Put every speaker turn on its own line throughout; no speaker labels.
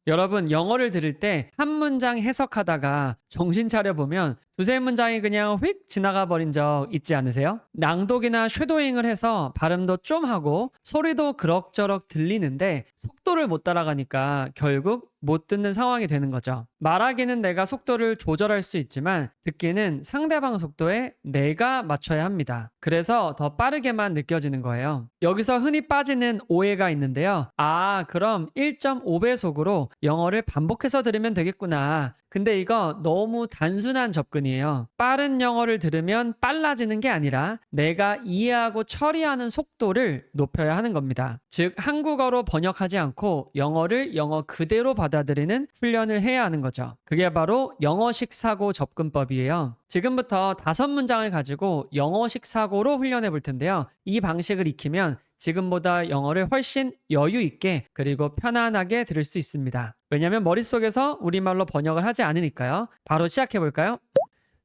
여러분, 영어를 들을 때 한 문장 해석하다가 정신 차려보면 두세 문장이 그냥 휙 지나가 버린 적 있지 않으세요? 낭독이나 쉐도잉을 해서 발음도 좀 하고 소리도 그럭저럭 들리는데 속도를 못 따라가니까 결국 못 듣는 상황이 되는 거죠. 말하기는 내가 속도를 조절할 수 있지만 듣기는 상대방 속도에 내가 맞춰야 합니다. 그래서 더 빠르게만 느껴지는 거예요. 여기서 흔히 빠지는 오해가 있는데요. 아, 그럼 1.5배속으로 영어를 반복해서 들으면 되겠구나. 근데 이거 너무 단순한 접근이에요. 빠른 영어를 들으면 빨라지는 게 아니라 내가 이해하고 처리하는 속도를 높여야 하는 겁니다. 즉, 한국어로 번역하지 않고 영어를 영어 그대로 받아들이는 훈련을 해야 하는 거죠. 그게 바로 영어식 사고 접근법이에요. 지금부터 5문장을 가지고 영어식 사고로 훈련해 볼 텐데요. 이 방식을 익히면 지금보다 영어를 훨씬 여유 있게 그리고 편안하게 들을 수 있습니다. 왜냐하면 머릿속에서 우리말로 번역을 하지 않으니까요. 바로 시작해 볼까요?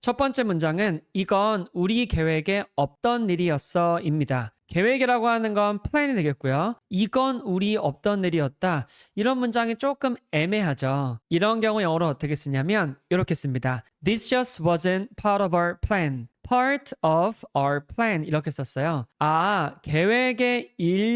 첫 번째 문장은 이건 우리 계획에 없던 일이었어 입니다. 계획이라고 하는 건 플랜이 되겠고요. 이건 우리 없던 일이었다. 이런 문장이 조금 애매하죠. 이런 경우 영어로 어떻게 쓰냐면 이렇게 씁니다. This just wasn't part of our plan. Part of our plan 이렇게 썼어요. 아, 계획의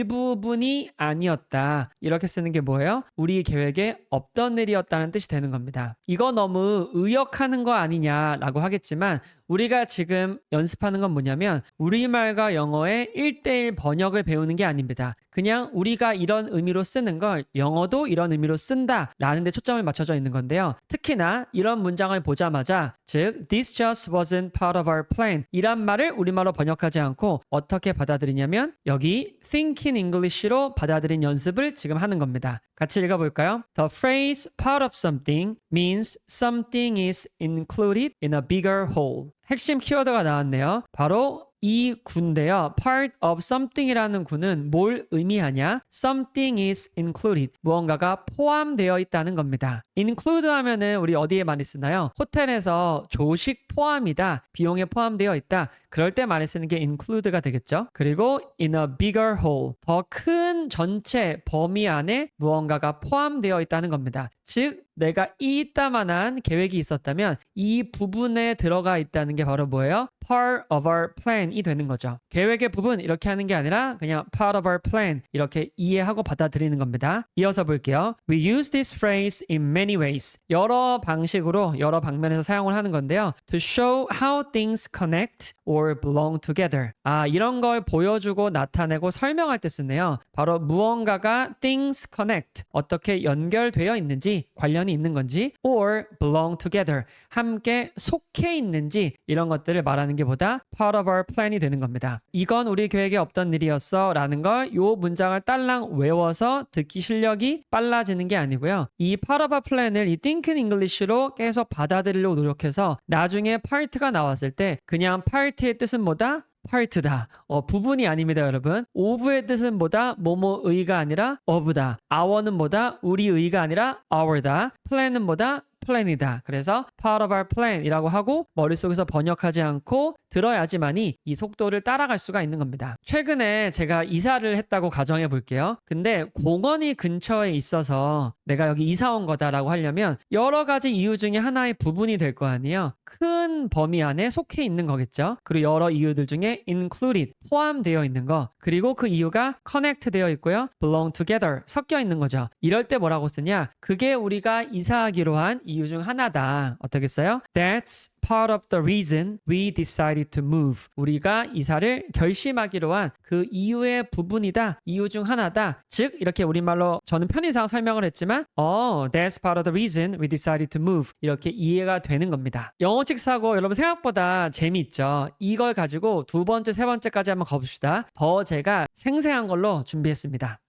일부분이 아니었다. 이렇게 쓰는 게 뭐예요? 우리 계획에 없던 일이었다는 뜻이 되는 겁니다. 이거 너무 의역하는 거 아니냐라고 하겠지만 우리가 지금 연습하는 건 뭐냐면 우리말과 영어의 1:1 번역을 배우는 게 아닙니다. 그냥 우리가 이런 의미로 쓰는 걸 영어도 이런 의미로 쓴다 라는 데 초점을 맞춰져 있는 건데요. 특히나 이런 문장을 보자마자 즉 This just wasn't part of our plan 이란 말을 우리말로 번역하지 않고 어떻게 받아들이냐면 여기 Think in English로 받아들인 연습을 지금 하는 겁니다. 같이 읽어볼까요? The phrase part of something means something is included in a bigger whole. 핵심 키워드가 나왔네요. 바로 이 구인데요. Part of something이라는 구는 뭘 의미하냐? Something is included. 무언가가 포함되어 있다는 겁니다. include 하면은 우리 어디에 많이 쓰나요? 호텔에서 조식 포함이다. 비용에 포함되어 있다. 그럴 때 많이 쓰는 게 include가 되겠죠. 그리고 in a bigger whole. 더 큰 전체 범위 안에 무언가가 포함되어 있다는 겁니다. 즉 내가 이따만한 계획이 있었다면 이 부분에 들어가 있다는 게 바로 뭐예요? Part of our plan이 되는 거죠. 계획의 부분 이렇게 하는 게 아니라 그냥 part of our plan 이렇게 이해하고 받아들이는 겁니다. 이어서 볼게요. We use this phrase in many ways. 여러 방식으로 여러 방면에서 사용을 하는 건데요. To show how things connect or belong together. 아, 이런 걸 보여주고 나타내고 설명할 때 쓰네요. 바로 무언가가 things connect 어떻게 연결되어 있는지 관련이 있는 건지 or belong together 함께 속해 있는지 이런 것들을 말하는 게 보다 part of our plan이 되는 겁니다. 이건 우리 계획에 없던 일이었어 라는 걸 이 문장을 딸랑 외워서 듣기 실력이 빨라지는 게 아니고요. 이 part of our plan을 이 think in English로 계속 받아들이려고 노력해서 나중에 part가 나왔을 때 그냥 part의 뜻은 뭐다? part다. 부분이 아닙니다, 여러분. of의 뜻은 뭐다? 뭐뭐의가 아니라 of다. our는 뭐다? 우리의가 아니라 our다. plan은 뭐다? plan이다. 그래서 part of our plan이라고 하고 머릿속에서 번역하지 않고 들어야지만이 이 속도를 따라갈 수가 있는 겁니다. 최근에 제가 이사를 했다고 가정해 볼게요. 근데 공원이 근처에 있어서 내가 여기 이사 온 거다라고 하려면 여러 가지 이유 중에 하나의 부분이 될 거 아니에요. 큰 범위 안에 속해 있는 거겠죠. 그리고 여러 이유들 중에 included 포함되어 있는 거 그리고 그 이유가 connect 되어 있고요. belong together 섞여 있는 거죠. 이럴 때 뭐라고 쓰냐? 그게 우리가 이사하기로 한 이유 중 하나다. 어떻게 써요? That's part of the reason we decided to move. 우리가 이사를 결심하기로 한 그 이유의 부분이다. 이유 중 하나다. 즉 이렇게 우리말로 저는 편의상 설명을 했지만 that's part of the reason we decided to move. 이렇게 이해가 되는 겁니다. 영어식 사고 여러분 생각보다 재미있죠? 이걸 가지고 두 번째, 세 번째까지 한번 가봅시다. 더 제가 생생한 걸로 준비했습니다.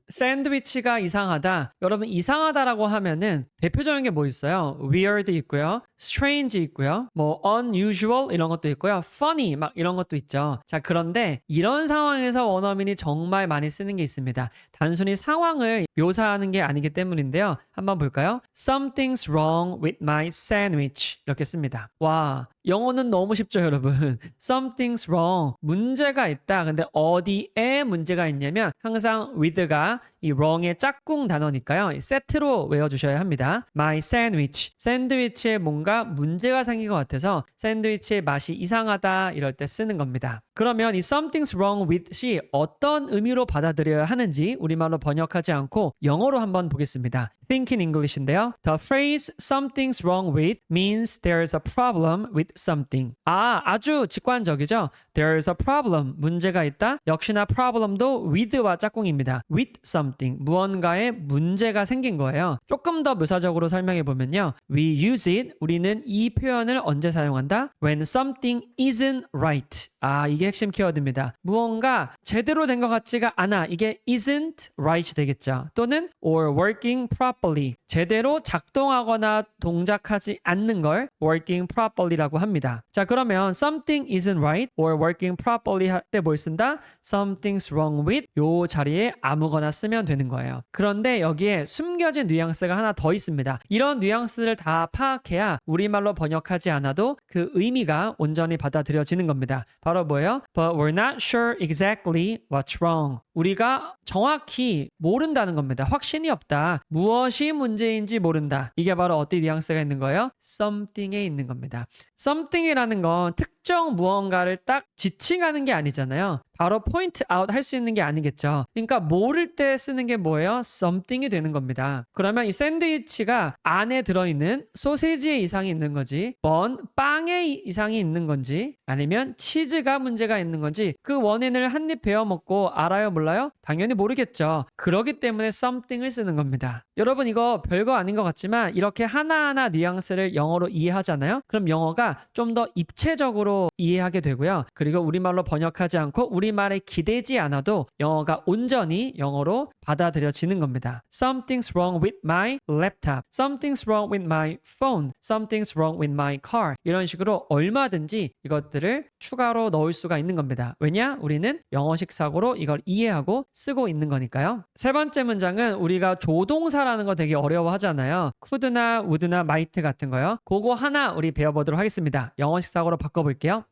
샌드위치가 이상하다. 여러분 이상하다라고 하면은 대표적인 게 뭐 있어요? weird 있고요. strange 있고요. 뭐 unusual 이런 것도 있고요. funny 막 이런 것도 있죠. 자, 그런데 이런 상황에서 원어민이 정말 많이 쓰는 게 있습니다. 단순히 상황을 묘사하는 게 아니기 때문인데요. 한번 볼까요? Something's wrong with my sandwich 이렇게 씁니다. 와, 영어는 너무 쉽죠, 여러분. Something's wrong. 문제가 있다. 근데 어디에 문제가 있냐면 항상 with가 이 wrong의 짝꿍 단어니까요. 세트로 외워주셔야 합니다. My sandwich. 샌드위치에 뭔가 문제가 생긴 것 같아서 샌드위치의 맛이 이상하다 이럴 때 쓰는 겁니다. 그러면 이 something's wrong with이 어떤 의미로 받아들여야 하는지 우리말로 번역하지 않고 영어로 한번 보겠습니다. Think in English인데요. The phrase something's wrong with means there's a problem with something. 아주 직관적이죠. There's a problem. 문제가 있다. 역시나 problem도 with와 짝꿍입니다. With something. 무언가에 문제가 생긴 거예요. 조금 더 묘사적으로 설명해 보면요. We use it. 우리는 이 표현을 언제 사용한다? When something isn't right. 이게 핵심 키워드입니다. 무언가 제대로 된 것 같지가 않아. 이게 isn't right 되겠죠. 또는 or working properly. 제대로 작동하거나 동작하지 않는 걸 working properly라고 합니다. 자, 그러면 something isn't right or working properly 할 때 뭘 쓴다? Something's wrong with 요 자리에 아무거나 쓰면 되는 거예요. 그런데 여기에 숨겨진 뉘앙스가 하나 더 있습니다. 이런 뉘앙스를 다 파악해야 우리말로 번역하지 않아도 그 의미가 온전히 받아들여지는 겁니다. 바로 뭐예요? But we're not sure exactly what's wrong. 우리가 정확히 모른다는 겁니다. 확신이 없다. 무엇이 문제인지 모른다. 이게 바로 어떤 뉘앙스가 있는 거예요? something에 있는 겁니다. something이라는 건 특정 무언가를 딱 지칭하는 게 아니잖아요. 바로 포인트 아웃 할 수 있는 게 아니겠죠. 그러니까 모를 때 쓰는 게 뭐예요? something이 되는 겁니다. 그러면 이 샌드위치가 안에 들어있는 소세지에 이상이 있는 건지, 빵에 이상이 있는 건지, 아니면 치즈가 문제가 있는 건지 그 원인을 한 입 베어 먹고 알아요, 몰라요? 당연히 모르겠죠. 그렇기 때문에 something을 쓰는 겁니다. 여러분 이거 별거 아닌 것 같지만 이렇게 하나하나 뉘앙스를 영어로 이해하잖아요. 그럼 영어가 좀 더 입체적으로 이해하게 되고요. 그리고 우리말로 번역하지 않고 우리말에 기대지 않아도 영어가 온전히 영어로 받아들여지는 겁니다. Something's wrong with my laptop. Something's wrong with my phone. Something's wrong with my car. 이런 식으로 얼마든지 이것들을 추가로 넣을 수가 있는 겁니다. 왜냐? 우리는 영어식 사고로 이걸 이해하고 쓰고 있는 거니까요. 세 번째 문장은 우리가 조동사라는 거 되게 어려워하잖아요. could나 would나 might 같은 거요. 그거 하나 우리 배워보도록 하겠습니다. 영어식 사고로 바꿔볼게요.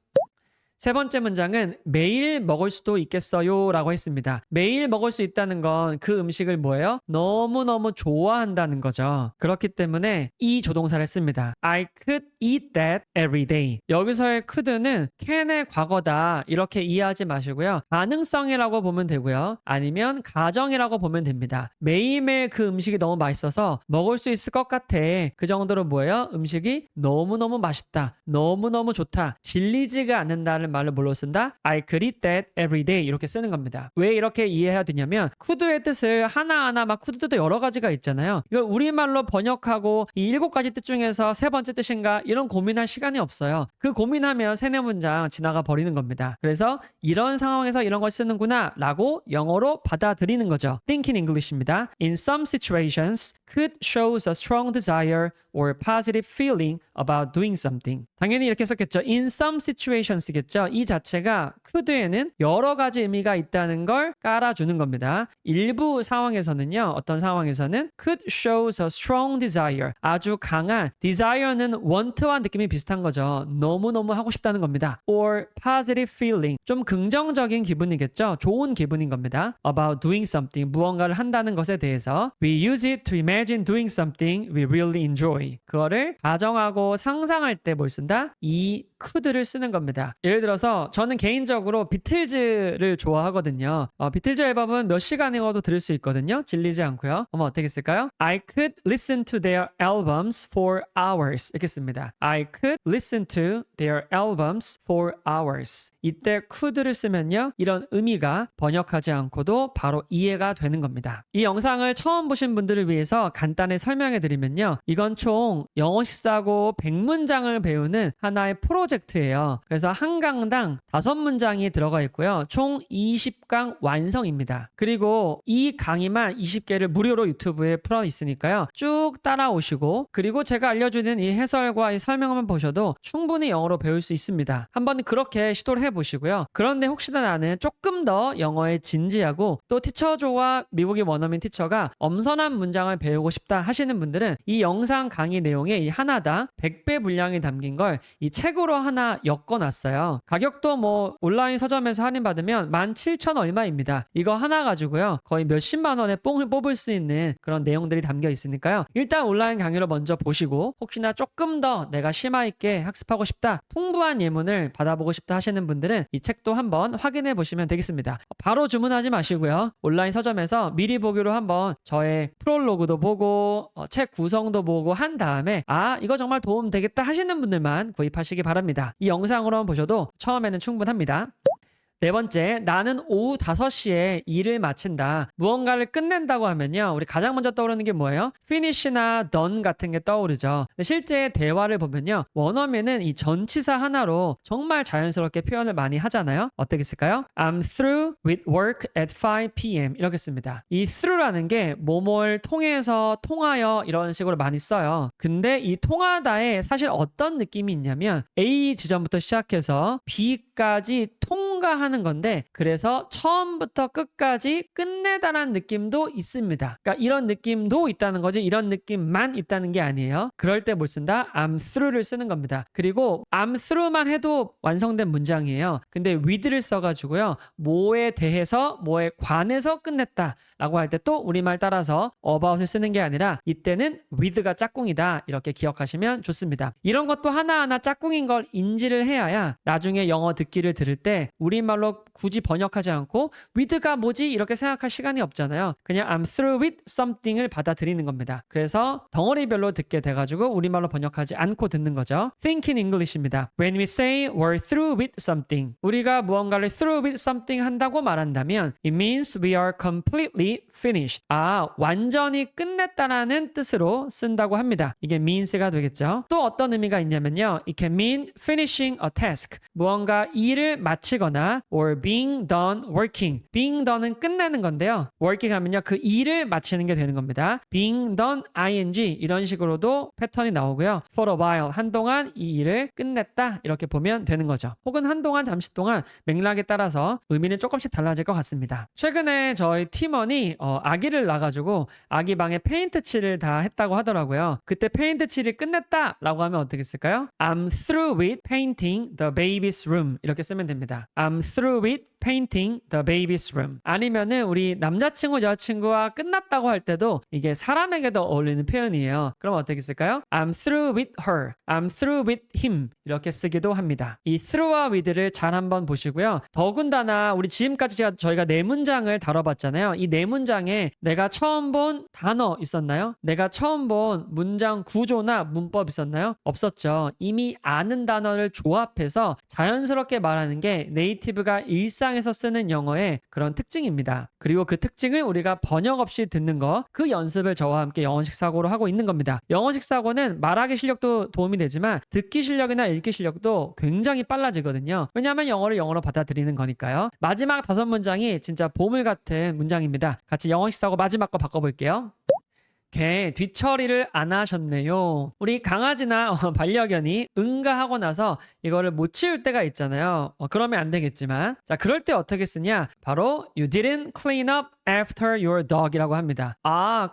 세 번째 문장은 매일 먹을 수도 있겠어요 라고 했습니다. 매일 먹을 수 있다는 건 그 음식을 뭐예요? 너무너무 좋아한다는 거죠. 그렇기 때문에 이 조동사를 씁니다. I could eat that every day. 여기서의 could는 can의 과거다 이렇게 이해하지 마시고요. 가능성이라고 보면 되고요. 아니면 가정이라고 보면 됩니다. 매일매일 그 음식이 너무 맛있어서 먹을 수 있을 것 같아. 그 정도로 뭐예요? 음식이 너무너무 맛있다. 너무너무 좋다. 질리지가 않는다는 말을 뭘로 쓴다? I could eat that every day 이렇게 쓰는 겁니다. 왜 이렇게 이해해야 되냐면 could의 뜻을 하나하나 막 could도 여러 가지가 있잖아요. 이걸 우리말로 번역하고 이 7가지 뜻 중에서 세 번째 뜻인가 이런 고민할 시간이 없어요. 그 고민하면 세네 문장 지나가 버리는 겁니다. 그래서 이런 상황에서 이런 걸 쓰는구나 라고 영어로 받아들이는 거죠. Think in English입니다. In some situations, could shows a strong desire or positive feeling about doing something. 당연히 이렇게 썼겠죠. In some situations겠죠. 이 자체가 could에는 여러 가지 의미가 있다는 걸 깔아주는 겁니다. 일부 상황에서는요. 어떤 상황에서는 could shows a strong desire. 아주 강한 desire는 want와 느낌이 비슷한 거죠. 너무너무 하고 싶다는 겁니다. Or positive feeling. 좀 긍정적인 기분이겠죠. 좋은 기분인 겁니다. About doing something. 무언가를 한다는 것에 대해서 We use it to imagine doing something we really enjoy. 그거를 가정하고 상상할 때 뭘 쓴다? 이 could를 쓰는 겁니다. 예를 들어서 저는 개인적으로 비틀즈를 좋아하거든요. 비틀즈 앨범은 몇 시간이어도 들을 수 있거든요. 질리지 않고요. 어떻게 쓸까요? I could listen to their albums for hours. 이렇게 씁니다. I could listen to their albums for hours. 이때 could를 쓰면요. 이런 의미가 번역하지 않고도 바로 이해가 되는 겁니다. 이 영상을 처음 보신 분들을 위해서 간단히 설명해 드리면요. 이건 총 영어식 사고 100문장을 배우는 하나의 프로젝트예요. 그래서 한 강당 5문장이 들어가 있고요. 총 20강 완성입니다. 그리고 이 강의만 20개를 무료로 유튜브에 풀어 있으니까요. 쭉 따라오시고 그리고 제가 알려주는 이 해설과 이 설명만 보셔도 충분히 영어로 배울 수 있습니다. 한번 그렇게 시도를 해보시고요. 그런데 혹시나 나는 조금 더 영어에 진지하고 또 티처조와 미국의 원어민 티처가 엄선한 문장을 배우고 싶다 하시는 분들은 이 영상 강의 내용에 이 하나당 100배 분량이 담긴 걸 이 책으로 하나 엮어놨어요. 가격도 뭐 온라인 서점에서 할인받으면 17,000 얼마입니다. 이거 하나 가지고요 거의 몇십만 원의 뽕을 뽑을 수 있는 그런 내용들이 담겨 있으니까요. 일단 온라인 강의를 먼저 보시고 혹시나 조금 더 내가 심화 있게 학습하고 싶다, 풍부한 예문을 받아보고 싶다 하시는 분들은 이 책도 한번 확인해 보시면 되겠습니다. 바로 주문하지 마시고요. 온라인 서점에서 미리 보기로 한번 저의 프롤로그도 보고 책 구성도 보고 한 다음에 이거 정말 도움 되겠다 하시는 분들만 구입하시기 바랍니다. 이 영상으로만 보셔도 처음에는 충분합니다. 네 번째, 나는 오후 5시에 일을 마친다. 무언가를 끝낸다고 하면요. 우리 가장 먼저 떠오르는 게 뭐예요? finish나 done 같은 게 떠오르죠. 근데 실제 대화를 보면요. 원어민은 이 전치사 하나로 정말 자연스럽게 표현을 많이 하잖아요. 어떻게 쓸까요? I'm through with work at 5 p.m. 이렇게 씁니다. 이 through라는 게 뭐뭘 통해서, 통하여 이런 식으로 많이 써요. 근데 이 통하다에 사실 어떤 느낌이 있냐면 A 지점부터 시작해서 B까지 통과하는 건데 그래서 처음부터 끝까지 끝내다라는 느낌도 있습니다. 그러니까 이런 느낌도 있다는 거지 이런 느낌만 있다는 게 아니에요. 그럴 때 뭘 쓴다? I'm through를 쓰는 겁니다. 그리고 I'm through만 해도 완성된 문장이에요. 근데 with를 써가지고요. 뭐에 대해서 뭐에 관해서 끝냈다 라고 할 때 또 우리말 따라서 about을 쓰는 게 아니라 이때는 with가 짝꿍이다 이렇게 기억하시면 좋습니다. 이런 것도 하나하나 짝꿍인 걸 인지를 해야 나중에 영어 듣기를 들을 때 우리말로 굳이 번역하지 않고 with가 뭐지 이렇게 생각할 시간이 없잖아요. 그냥 I'm through with something을 받아들이는 겁니다. 그래서 덩어리별로 듣게 돼가지고 우리말로 번역하지 않고 듣는 거죠. Think in English입니다. When we say we're through with something, 우리가 무언가를 through with something 한다고 말한다면 it means we are completely finished. 완전히 끝냈다라는 뜻으로 쓴다고 합니다. 이게 means가 되겠죠. 또 어떤 의미가 있냐면요. It can mean finishing a task. 무언가 일을 마치거나 or being done working. being done은 끝내는 건데요. working 하면요. 그 일을 마치는 게 되는 겁니다. being done ing 이런 식으로도 패턴이 나오고요. for a while 한동안 이 일을 끝냈다 이렇게 보면 되는 거죠. 혹은 한동안 잠시 동안 맥락에 따라서 의미는 조금씩 달라질 것 같습니다. 최근에 저희 팀원이 아기를 낳아가지고 아기 방에 페인트 칠을 다 했다고 하더라고요. 그때 페인트 칠이 끝냈다 라고 하면 어떻게 쓸까요? I'm through with painting the baby's room 이렇게 쓰면 됩니다. I'm through with painting the baby's room. 아니면은 우리 남자친구 여자친구와 끝났다고 할 때도 이게 사람에게도 어울리는 표현이에요. 그럼 어떻게 쓸까요? I'm through with her. I'm through with him. 이렇게 쓰기도 합니다. 이 through와 with를 잘 한번 보시고요. 더군다나 우리 지금까지 저희가 네 문장을 다뤄봤잖아요. 이 네 문장에 내가 처음 본 단어 있었나요? 내가 처음 본 문장 구조나 문법 있었나요? 없었죠. 이미 아는 단어를 조합해서 자연스럽게 말하는 게 네이티브가 일상에서 쓰는 영어의 그런 특징입니다. 그리고 그 특징을 우리가 번역 없이 듣는 거, 그 연습을 저와 함께 영어식 사고로 하고 있는 겁니다. 영어식 사고는 말하기 실력도 도움이 되지만 듣기 실력이나 읽기 실력도 굉장히 빨라지거든요. 왜냐하면 영어를 영어로 받아들이는 거니까요. 마지막 5문장이 진짜 보물 같은 문장입니다. 같이 영어식 사고 마지막 거 바꿔볼게요. 개 뒤처리를 안 하셨네요. 우리 강아지나 반려견이 응가하고 나서 이거를 못 치울 때가 있잖아요. 그러면 안 되겠지만 자 그럴 때 어떻게 쓰냐? 바로 You didn't clean up after your dog 이라고 합니다.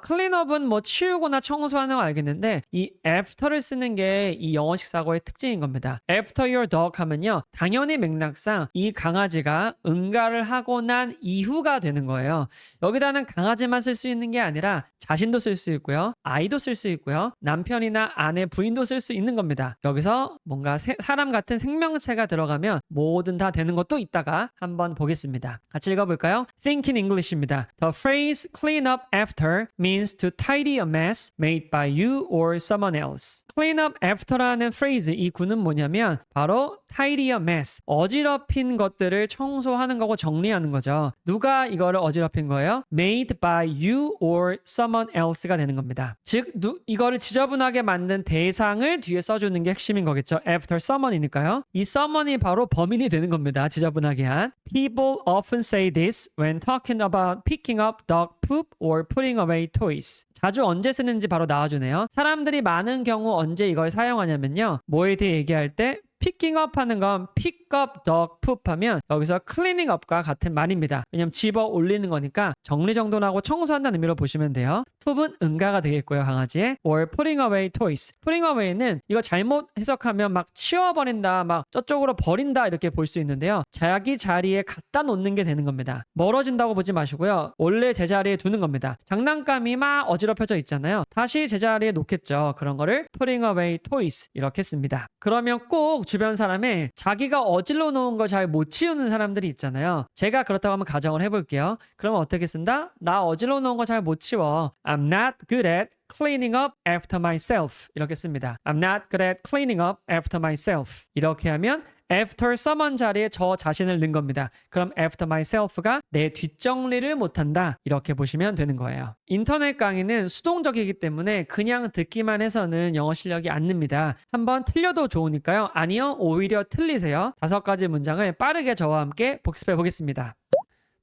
cleanup은 뭐 치우거나 청소하는 거 알겠는데 이 after를 쓰는 게 이 영어식 사고의 특징인 겁니다. After your dog 하면요. 당연히 맥락상 이 강아지가 응가를 하고 난 이후가 되는 거예요. 여기다는 강아지만 쓸 수 있는 게 아니라 자신도 쓸 수 있고요. 아이도 쓸 수 있고요. 남편이나 아내, 부인도 쓸 수 있는 겁니다. 여기서 뭔가 사람 같은 생명체가 들어가면 뭐든 다 되는 것도 이따가 한번 보겠습니다. 같이 읽어볼까요? Think in English입니다. The phrase clean up after means to tidy a mess made by you or someone else. clean up after라는 phrase 이 구는 뭐냐면 바로 tidy a mess. 어지럽힌 것들을 청소하는 거고 정리하는 거죠. 누가 이거를 어지럽힌 거예요? made by you or someone else가 되는 겁니다. 즉 이거를 지저분하게 만든 대상을 뒤에 써주는 게 핵심인 거겠죠. after someone이니까요. 이 someone이 바로 범인이 되는 겁니다. 지저분하게 한. People often say this when talking about picking up dog poop or putting away toys. 자주 언제 쓰는지 바로 나와주네요. 사람들이 많은 경우 언제 이걸 사용하냐면요. 뭐에 대해 얘기할 때 picking up 하는 건 pick up the poop 하면 여기서 cleaning up과 같은 말입니다. 왜냐면 집어 올리는 거니까 정리정돈하고 청소한다는 의미로 보시면 돼요. poop은 응가가 되겠고요, 강아지에. or putting away toys. putting away는 이거 잘못 해석하면 막 치워버린다, 막 저쪽으로 버린다 이렇게 볼 수 있는데요. 자기 자리에 갖다 놓는 게 되는 겁니다. 멀어진다고 보지 마시고요. 원래 제자리에 두는 겁니다. 장난감이 막 어지럽혀져 있잖아요. 다시 제자리에 놓겠죠. 그런 거를 putting away toys 이렇게 씁니다. 그러면 꼭 주변 사람에 자기가 어질러 놓은 거 잘 못 치우는 사람들이 있잖아요. 제가 그렇다고 한번 가정을 해볼게요. 그러면 어떻게 쓴다? 나 어질러 놓은 거 잘 못 치워. I'm not good at cleaning up after myself 이렇게 씁니다. I'm not good at cleaning up after myself. 이렇게 하면 after someone 자리에 저 자신을 넣은 겁니다. 그럼 after myself가 내 뒷정리를 못한다 이렇게 보시면 되는 거예요. 인터넷 강의는 수동적이기 때문에 그냥 듣기만 해서는 영어 실력이 안 늡니다. 한번 틀려도 좋으니까요. 아니요, 오히려 틀리세요. 5가지 문장을 빠르게 저와 함께 복습해 보겠습니다.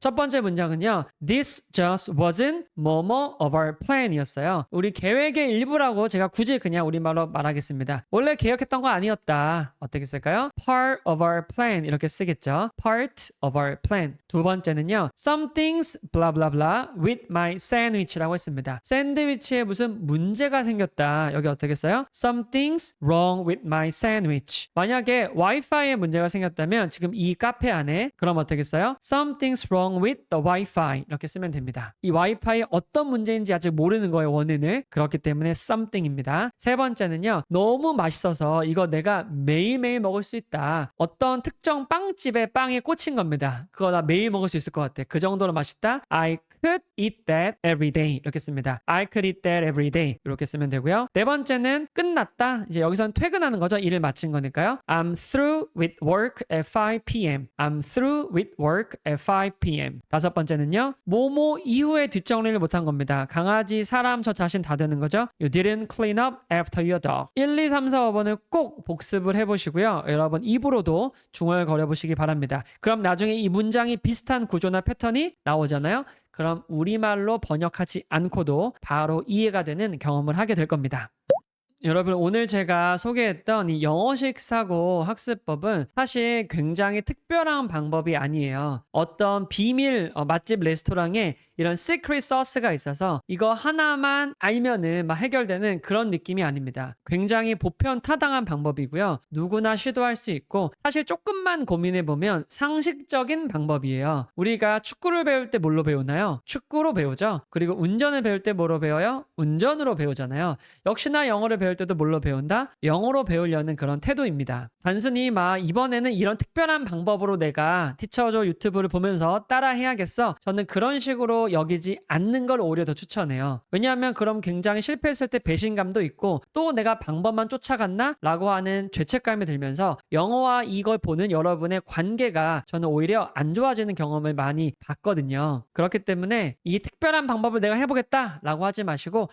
첫 번째 문장은요. This just wasn't 뭐뭐 of our plan 이었어요. 우리 계획의 일부라고 제가 굳이 그냥 우리말로 말하겠습니다. 원래 계획했던 거 아니었다. 어떻게 쓸까요? Part of our plan 이렇게 쓰겠죠. Part of our plan. 두 번째는요. Something's blah blah blah with my sandwich라고 했습니다. 샌드위치에 무슨 문제가 생겼다. 여기 어떻게 써요? Something's wrong with my sandwich. 만약에 와이파이에 문제가 생겼다면 지금 이 카페 안에 그럼 어떻게 써요? Something's wrong with the Wi-Fi 이렇게 쓰면 됩니다. 이 와이파이 어떤 문제인지 아직 모르는 거예요, 원인을. 그렇기 때문에 something입니다. 세 번째는요. 너무 맛있어서 이거 내가 매일매일 먹을 수 있다. 어떤 특정 빵집의 빵에 꽂힌 겁니다. 그거 나 매일 먹을 수 있을 것 같아. 그 정도로 맛있다. I could eat that every day 이렇게 씁니다. I could eat that every day 이렇게 쓰면 되고요. 네 번째는 끝났다. 이제 여기선 퇴근하는 거죠. 일을 마친 거니까요. I'm through with work at 5 p.m. I'm through with work at 5 p.m. 다섯 번째는요. 뭐뭐 이후에 뒷정리를 못한 겁니다. 강아지, 사람, 저 자신 다 되는 거죠. You didn't clean up after your dog. 1, 2, 3, 4, 5번을 꼭 복습을 해보시고요. 여러분 입으로도 중얼거려 보시기 바랍니다. 그럼 나중에 이 문장이 비슷한 구조나 패턴이 나오잖아요. 그럼 우리말로 번역하지 않고도 바로 이해가 되는 경험을 하게 될 겁니다. 여러분 오늘 제가 소개했던 이 영어식 사고 학습법은 사실 굉장히 특별한 방법이 아니에요. 어떤 비밀 맛집 레스토랑에 이런 시크릿 소스가 있어서 이거 하나만 알면은 막 해결되는 그런 느낌이 아닙니다. 굉장히 보편타당한 방법이고요. 누구나 시도할 수 있고 사실 조금만 고민해보면 상식적인 방법이에요. 우리가 축구를 배울 때 뭘로 배우나요? 축구로 배우죠. 그리고 운전을 배울 때 뭐로 배워요? 운전으로 배우잖아요. 역시나 영어를 배울 때도 뭘로 배운다? 영어로 배우려는 그런 태도입니다. 단순히 막 이번에는 이런 특별한 방법으로 내가 티처조 유튜브를 보면서 따라 해야겠어. 저는 그런 식으로 여기지 않는 걸 오히려 더 추천해요. 왜냐하면 그럼 굉장히 실패했을 때 배신감도 있고 또 내가 방법만 쫓아갔나? 라고 하는 죄책감이 들면서 영어와 이걸 보는 여러분의 관계가 저는 오히려 안 좋아지는 경험을 많이 봤거든요. 그렇기 때문에 이 특별한 방법을 내가 해보겠다 라고 하지 마시고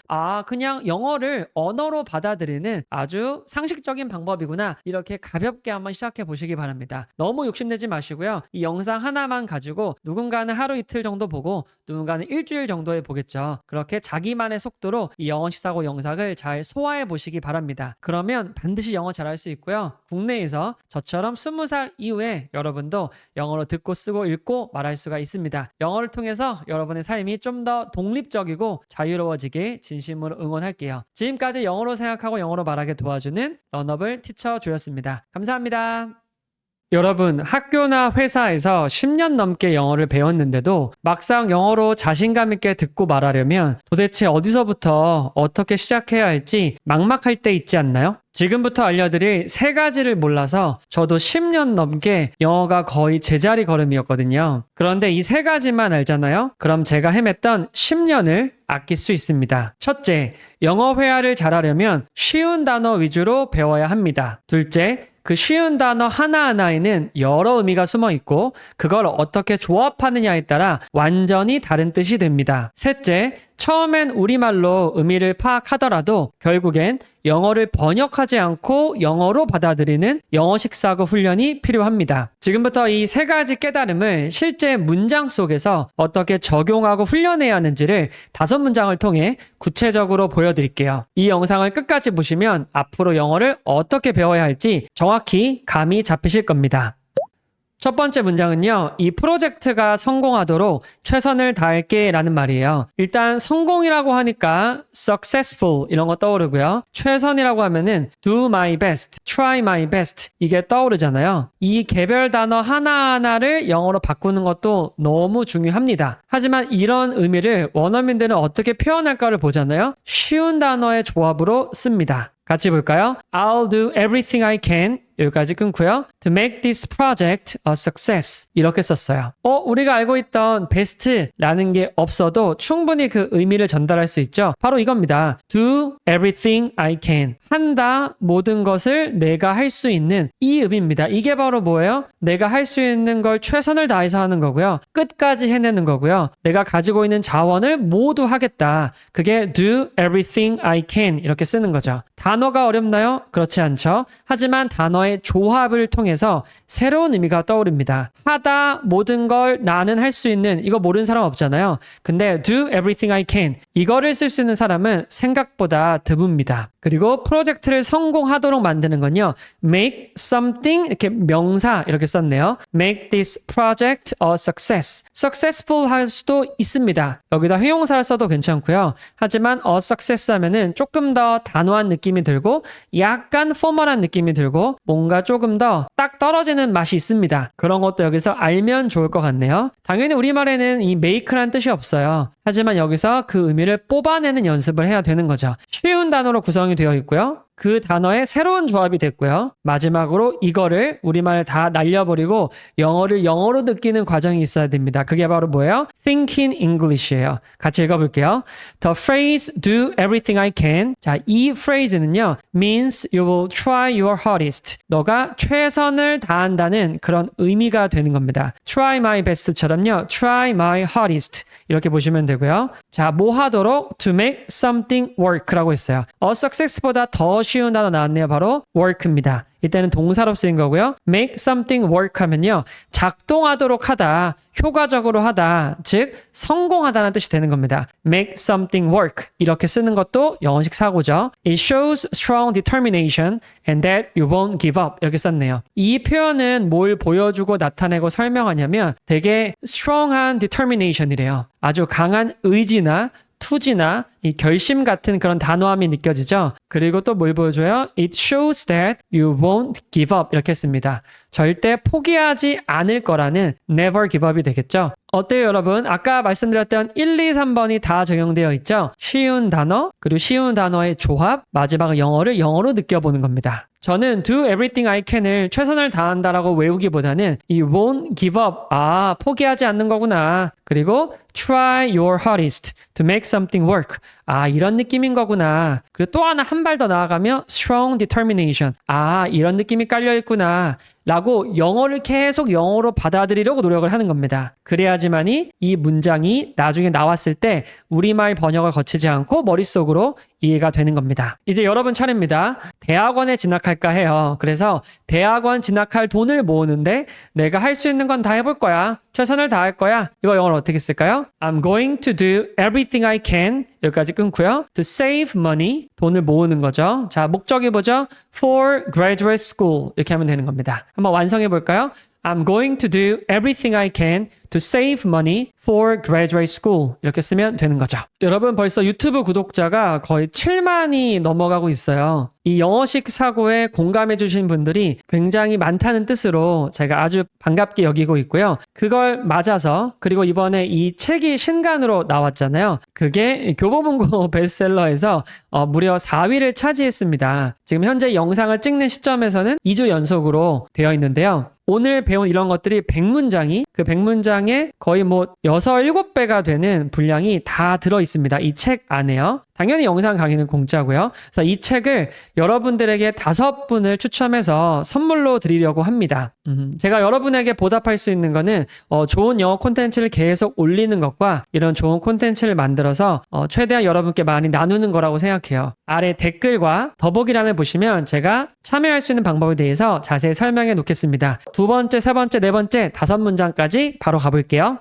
그냥 영어를 언어로 받아들이는 아주 상식적인 방법이구나 이렇게 가볍게 한번 시작해 보시기 바랍니다. 너무 욕심내지 마시고요. 이 영상 하나만 가지고 누군가는 하루 이틀 정도 보고 누군가는 일주일 정도에 보겠죠. 그렇게 자기만의 속도로 이 영어 시사고 영상을 잘 소화해 보시기 바랍니다. 그러면 반드시 영어 잘할 수 있고요. 국내에서 저처럼 20살 이후에 여러분도 영어로 듣고 쓰고 읽고 말할 수가 있습니다. 영어를 통해서 여러분의 삶이 좀 더 독립적이고 자유로워지길 진심으로 응원할게요. 지금까지 영어로 생각하고 영어로 말하게 도와주는 런너블 티처 조였습니다. 감사합니다. 여러분 학교나 회사에서 10년 넘게 영어를 배웠는데도 막상 영어로 자신감 있게 듣고 말하려면 도대체 어디서부터 어떻게 시작해야 할지 막막할 때 있지 않나요? 지금부터 알려드릴 3가지를 몰라서 저도 10년 넘게 영어가 거의 제자리 걸음이었거든요. 그런데 이 3가지만 알잖아요? 그럼 제가 헤맸던 10년을 아낄 수 있습니다. 첫째, 영어 회화를 잘하려면 쉬운 단어 위주로 배워야 합니다. 둘째, 그 쉬운 단어 하나하나에는 여러 의미가 숨어 있고 그걸 어떻게 조합하느냐에 따라 완전히 다른 뜻이 됩니다. 셋째, 처음엔 우리말로 의미를 파악하더라도 결국엔 영어를 번역하지 않고 영어로 받아들이는 영어식 사고 훈련이 필요합니다. 지금부터 이 세 가지 깨달음을 실제 문장 속에서 어떻게 적용하고 훈련해야 하는지를 5문장을 통해 구체적으로 보여드릴게요. 이 영상을 끝까지 보시면 앞으로 영어를 어떻게 배워야 할지 정확히 감이 잡히실 겁니다. 첫 번째 문장은요. 이 프로젝트가 성공하도록 최선을 다할게 라는 말이에요. 일단 성공이라고 하니까 successful 이런 거 떠오르고요. 최선이라고 하면은 do my best, try my best 이게 떠오르잖아요. 이 개별 단어 하나하나를 영어로 바꾸는 것도 너무 중요합니다. 하지만 이런 의미를 원어민들은 어떻게 표현할까를 보잖아요. 쉬운 단어의 조합으로 씁니다. 같이 볼까요? I'll do everything I can 여기까지 끊고요. To make this project a success 이렇게 썼어요. 우리가 알고 있던 best라는 게 없어도 충분히 그 의미를 전달할 수 있죠. 바로 이겁니다. Do everything I can. 한다 모든 것을 내가 할 수 있는 이 의미입니다. 이게 바로 뭐예요? 내가 할 수 있는 걸 최선을 다해서 하는 거고요. 끝까지 해내는 거고요. 내가 가지고 있는 자원을 모두 하겠다. 그게 do everything I can 이렇게 쓰는 거죠. 단어가 어렵나요? 그렇지 않죠. 하지만 단어의 조합을 통해서 새로운 의미가 떠오릅니다. 하다 모든 걸 나는 할 수 있는 이거 모르는 사람 없잖아요. 근데 do everything I can 이거를 쓸 수 있는 사람은 생각보다 드뭅니다. 그리고 프로젝트를 성공하도록 만드는 건요. make something 이렇게 명사 이렇게 썼네요. make this project a success. successful 할 수도 있습니다. 여기다 회용사를 써도 괜찮고요. 하지만 a success 하면은 조금 더 단호한 느낌이 들고 약간 포멀한 느낌이 들고 뭔가 조금 더 딱 떨어지는 맛이 있습니다. 그런 것도 여기서 알면 좋을 것 같네요. 당연히 우리말에는 이 make란 뜻이 없어요. 하지만 여기서 그 의미를 뽑아내는 연습을 해야 되는 거죠. 쉬운 단어로 구성이 되어 있고요. 그 단어의 새로운 조합이 됐고요. 마지막으로 이거를 우리말 다 날려버리고 영어를 영어로 느끼는 과정이 있어야 됩니다. 그게 바로 뭐예요? Thinking English예요. 같이 읽어볼게요. The phrase do everything I can. 자, 이 phrase는요. means you will try your hardest. 너가 최선을 다한다는 그런 의미가 되는 겁니다. try my best처럼요. try my hardest. 이렇게 보시면 되고요. 자, 뭐 하도록? to make something work라고 했어요. a success보다 더 쉬운 단어 나왔네요. 바로 work입니다. 이때는 동사로 쓰인 거고요. make something work 하면요. 작동하도록 하다, 효과적으로 하다, 즉 성공하다는 뜻이 되는 겁니다. make something work 이렇게 쓰는 것도 영어식 사고죠. It shows strong determination and that you won't give up 이렇게 썼네요. 이 표현은 뭘 보여주고 나타내고 설명하냐면 되게 strong한 determination이래요. 아주 강한 의지나 투지나 이 결심 같은 그런 단호함이 느껴지죠. 그리고 또 뭘 보여줘요? It shows that you won't give up 이렇게 했습니다. 절대 포기하지 않을 거라는 never give up이 되겠죠. 어때요 여러분? 아까 말씀드렸던 1, 2, 3번이 다 적용되어 있죠. 쉬운 단어 그리고 쉬운 단어의 조합 마지막 영어를 영어로 느껴보는 겁니다. 저는 do everything I can을 최선을 다한다라고 외우기보다는 이 won't give up 포기하지 않는 거구나. 그리고 try your hardest to make something work. 이런 느낌인 거구나. 그리고 또 하나 한 발 더 나아가면 strong determination. 이런 느낌이 깔려 있구나. 라고 영어를 계속 영어로 받아들이려고 노력을 하는 겁니다. 그래야지만이 이 문장이 나중에 나왔을 때 우리말 번역을 거치지 않고 머릿속으로 이해가 되는 겁니다. 이제 여러분 차례입니다. 대학원에 진학할까 해요. 그래서 대학원 진학할 돈을 모으는데 내가 할 수 있는 건 다 해볼 거야. 최선을 다할 거야. 이거 영어로 어떻게 쓸까요? I'm going to do everything I can. 여기까지 끊고요. To save money. 돈을 모으는 거죠. 자, 목적이 뭐죠? For graduate school. 이렇게 하면 되는 겁니다. 한번 완성해 볼까요? I'm going to do everything I can to save money for graduate school. 이렇게 쓰면 되는 거죠. 여러분 벌써 유튜브 구독자가 거의 7만이 넘어가고 있어요. 이 영어식 사고에 공감해 주신 분들이 굉장히 많다는 뜻으로 제가 아주 반갑게 여기고 있고요. 그걸 맞아서 그리고 이번에 이 책이 신간으로 나왔잖아요. 그게 교보문고 베스트셀러에서 무려 4위를 차지했습니다. 지금 현재 영상을 찍는 시점에서는 2주 연속으로 되어 있는데요. 오늘 배운 이런 것들이 100문장이 그 100문장에 거의 뭐 6, 7배가 되는 분량이 다 들어있습니다. 이 책 안에요. 당연히 영상 강의는 공짜고요. 그래서 이 책을 여러분들에게 5분을 추첨해서 선물로 드리려고 합니다. 제가 여러분에게 보답할 수 있는 거는 좋은 영어 콘텐츠를 계속 올리는 것과 이런 좋은 콘텐츠를 만들어서 최대한 여러분께 많이 나누는 거라고 생각해요. 아래 댓글과 더보기란을 보시면 제가 참여할 수 있는 방법에 대해서 자세히 설명해 놓겠습니다. 2번째, 3번째, 4번째, 5문장까지 바로 가볼게요.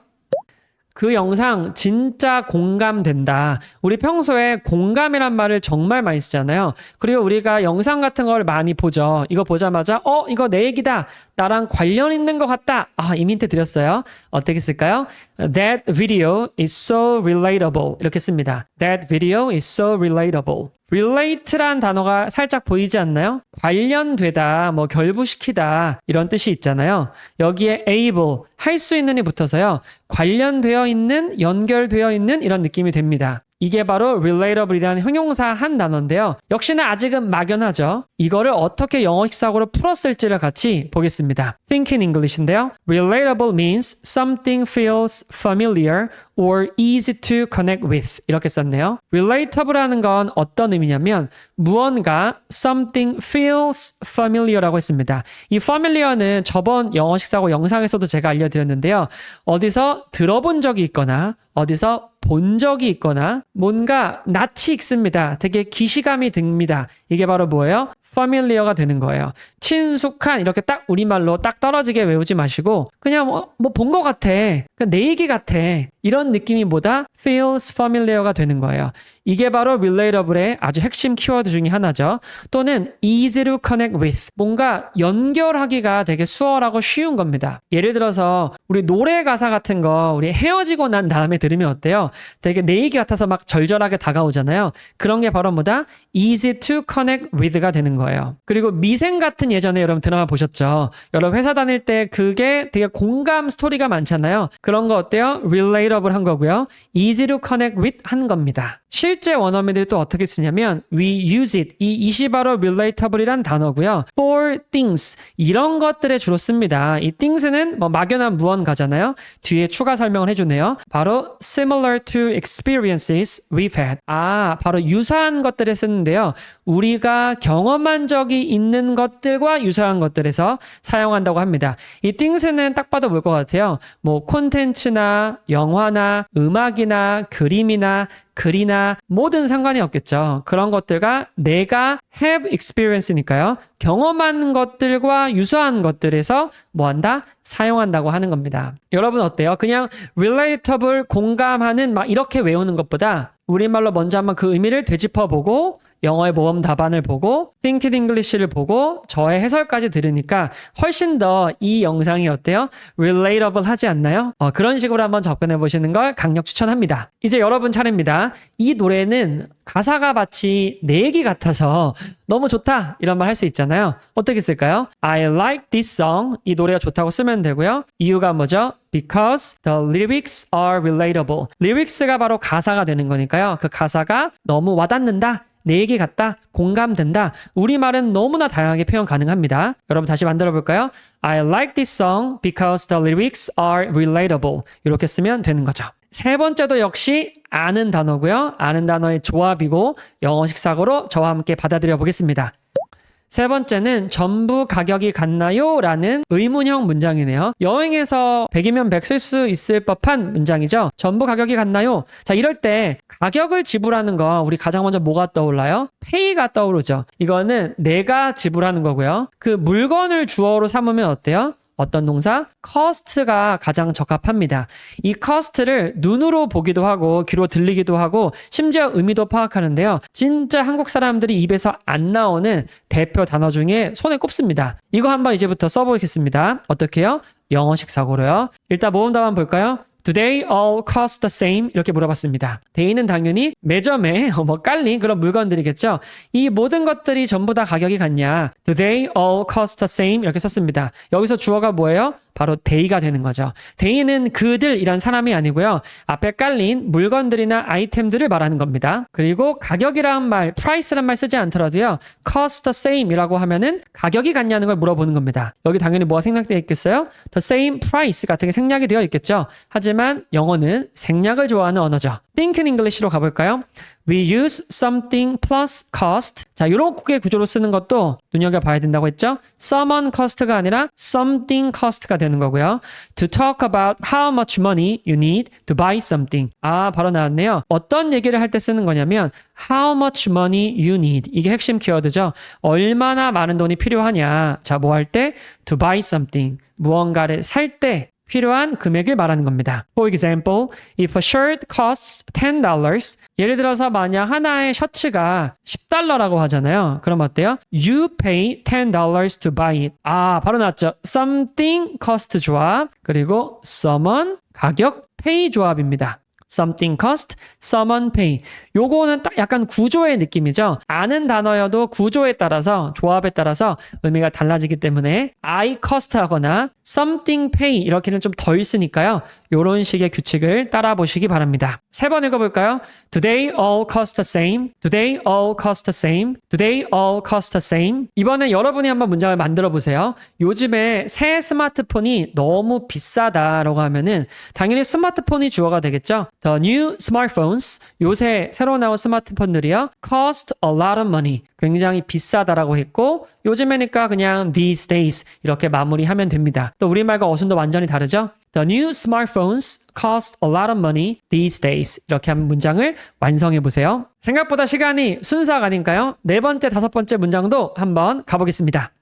그 영상 진짜 공감된다. 우리 평소에 공감이란 말을 정말 많이 쓰잖아요. 그리고 우리가 영상 같은 걸 많이 보죠. 이거 보자마자 이거 내 얘기다. 나랑 관련 있는 것 같다. 이미 힌트 드렸어요. 어떻게 쓸까요? That video is so relatable. 이렇게 씁니다. That video is so relatable. relate란 단어가 살짝 보이지 않나요? 관련되다, 뭐 결부시키다 이런 뜻이 있잖아요. 여기에 able, 할 수 있는이 붙어서요. 관련되어 있는, 연결되어 있는 이런 느낌이 됩니다. 이게 바로 relatable이라는 형용사 한 단어인데요. 역시나 아직은 막연하죠. 이거를 어떻게 영어식 사고로 풀었을지를 같이 보겠습니다. Think in English인데요. Relatable means something feels familiar or easy to connect with 이렇게 썼네요. Relatable라는 건 어떤 의미냐면 무언가 something feels familiar라고 했습니다. 이 familiar는 저번 영어식 사고 영상에서도 제가 알려드렸는데요. 어디서 들어본 적이 있거나 어디서 본 적이 있거나 뭔가 낯이 익습니다. 되게 기시감이 듭니다. 이게 바로 뭐예요? familiar가 되는 거예요. 친숙한 이렇게 딱 우리말로 딱 떨어지게 외우지 마시고 그냥 뭐 본 것 같아. 그냥 내 얘기 같아. 이런 느낌이 뭐다? feels familiar가 되는 거예요. 이게 바로 relatable의 아주 핵심 키워드 중에 하나죠. 또는 easy to connect with. 뭔가 연결하기가 되게 수월하고 쉬운 겁니다. 예를 들어서 우리 노래 가사 같은 거 우리 헤어지고 난 다음에 들으면 어때요? 되게 내 얘기 같아서 막 절절하게 다가오잖아요. 그런 게 바로 뭐다? easy to connect with가 되는 거예요. 그리고 미생 같은 예전에 여러분 드라마 보셨죠? 여러분 회사 다닐 때 그게 되게 공감 스토리가 많잖아요. 그런 거 어때요? relatable 한 거고요. easy to connect with 한 겁니다. 실제 원어민들이 또 어떻게 쓰냐면 we use it. 이 it이 바로 relatable이란 단어고요. for things. 이런 것들에 주로 씁니다. 이 things는 뭐 막연한 무언가잖아요. 뒤에 추가 설명을 해주네요. 바로 similar to experiences we've had. 바로 유사한 것들에 쓰는데요. 우리가 경험한 적이 있는 것들과 유사한 것들에서 사용한다고 합니다. 이 things는 딱 봐도 뭘 것 같아요. 뭐 콘텐츠나 영화나 음악이나 그림이나 글이나 뭐든 상관이 없겠죠. 그런 것들과 내가 have experience니까요. 경험한 것들과 유사한 것들에서 뭐한다? 사용한다고 하는 겁니다. 여러분 어때요? 그냥 relatable, 공감하는 막 이렇게 외우는 것보다 우리말로 먼저 한번 그 의미를 되짚어보고 영어의 모범 답안을 보고 Think in English를 보고 저의 해설까지 들으니까 훨씬 더 이 영상이 어때요? relatable 하지 않나요? 그런 식으로 한번 접근해 보시는 걸 강력 추천합니다. 이제 여러분 차례입니다. 이 노래는 가사가 마치 내 얘기 같아서 너무 좋다 이런 말 할 수 있잖아요. 어떻게 쓸까요? I like this song. 이 노래가 좋다고 쓰면 되고요. 이유가 뭐죠? Because the lyrics are relatable. lyrics가 바로 가사가 되는 거니까요. 그 가사가 너무 와닿는다. 내 얘기 같다, 공감된다. 우리말은 너무나 다양하게 표현 가능합니다. 여러분 다시 만들어 볼까요? I like this song because the lyrics are relatable. 이렇게 쓰면 되는 거죠. 세 번째도 역시 아는 단어고요. 아는 단어의 조합이고 영어식 사고로 저와 함께 받아들여 보겠습니다. 세 번째는 전부 가격이 같나요? 라는 의문형 문장이네요. 여행에서 100이면 100 쓸 수 있을 법한 문장이죠. 전부 가격이 같나요? 자, 이럴 때 가격을 지불하는 거 우리 가장 먼저 뭐가 떠올라요? pay가 떠오르죠. 이거는 내가 지불하는 거고요. 그 물건을 주어로 삼으면 어때요? 어떤 동사? cost가 가장 적합합니다. 이 cost를 눈으로 보기도 하고 귀로 들리기도 하고 심지어 의미도 파악하는데요. 진짜 한국 사람들이 입에서 안 나오는 대표 단어 중에 손에 꼽습니다. 이거 한번 이제부터 써보겠습니다. 어떻게 해요? 영어식 사고로요. 일단 모음 답안 볼까요? Do they all cost the same? 이렇게 물어봤습니다. they는 당연히 매점에 깔린 그런 물건들이겠죠. 이 모든 것들이 전부 다 가격이 같냐? Do they all cost the same? 이렇게 썼습니다. 여기서 주어가 뭐예요? 바로 they가 되는 거죠. they는 그들이란 사람이 아니고요. 앞에 깔린 물건들이나 아이템들을 말하는 겁니다. 그리고 가격이란 말, price란 말 쓰지 않더라도요. cost the same이라고 하면은 가격이 같냐는 걸 물어보는 겁니다. 여기 당연히 뭐가 생략되어 있겠어요? the same price 같은 게 생략이 되어 있겠죠. 하지만 영어는 생략을 좋아하는 언어죠. Think in English로 가볼까요? We use something plus cost. 자, 이렇게 구조로 쓰는 것도 눈여겨봐야 된다고 했죠? Someone cost가 아니라 something cost가 되는 거고요. To talk about how much money you need to buy something. 아, 바로 나왔네요. 어떤 얘기를 할 때 쓰는 거냐면 how much money you need. 이게 핵심 키워드죠. 얼마나 많은 돈이 필요하냐. 자, 뭐 할 때? To buy something. 무언가를 살 때 필요한 금액을 말하는 겁니다. For example, if a shirt costs $10, 예를 들어서 만약 하나의 셔츠가 $10라고 하잖아요. 그럼 어때요? You pay $10 to buy it. 아, 바로 나왔죠. Something cost 조합, 그리고 someone 가격 pay 조합입니다. Something cost, someone pay. 요거는 딱 약간 구조의 느낌이죠. 아는 단어여도 구조에 따라서, 조합에 따라서 의미가 달라지기 때문에 I cost 하거나 something pay 이렇게는 좀 덜 쓰니까요. 요런 식의 규칙을 따라 보시기 바랍니다. 세 번 읽어볼까요? Today all cost the same. Today all cost the same. Today all cost the same. 이번에 여러분이 한번 문장을 만들어 보세요. 요즘에 새 스마트폰이 너무 비싸다라고 하면은 당연히 스마트폰이 주어가 되겠죠. The new smartphones, 요새 새로 나온 스마트폰들이요. cost a lot of money. 굉장히 비싸다라고 했고 요즘에니까 그냥 these days 이렇게 마무리하면 됩니다. 또 우리말과 어순도 완전히 다르죠. The new smartphones cost a lot of money these days. 이렇게 한 문장을 완성해 보세요. 생각보다 시간이 순삭 아닌가요? 네 번째, 다섯 번째 문장도 한번 가보겠습니다.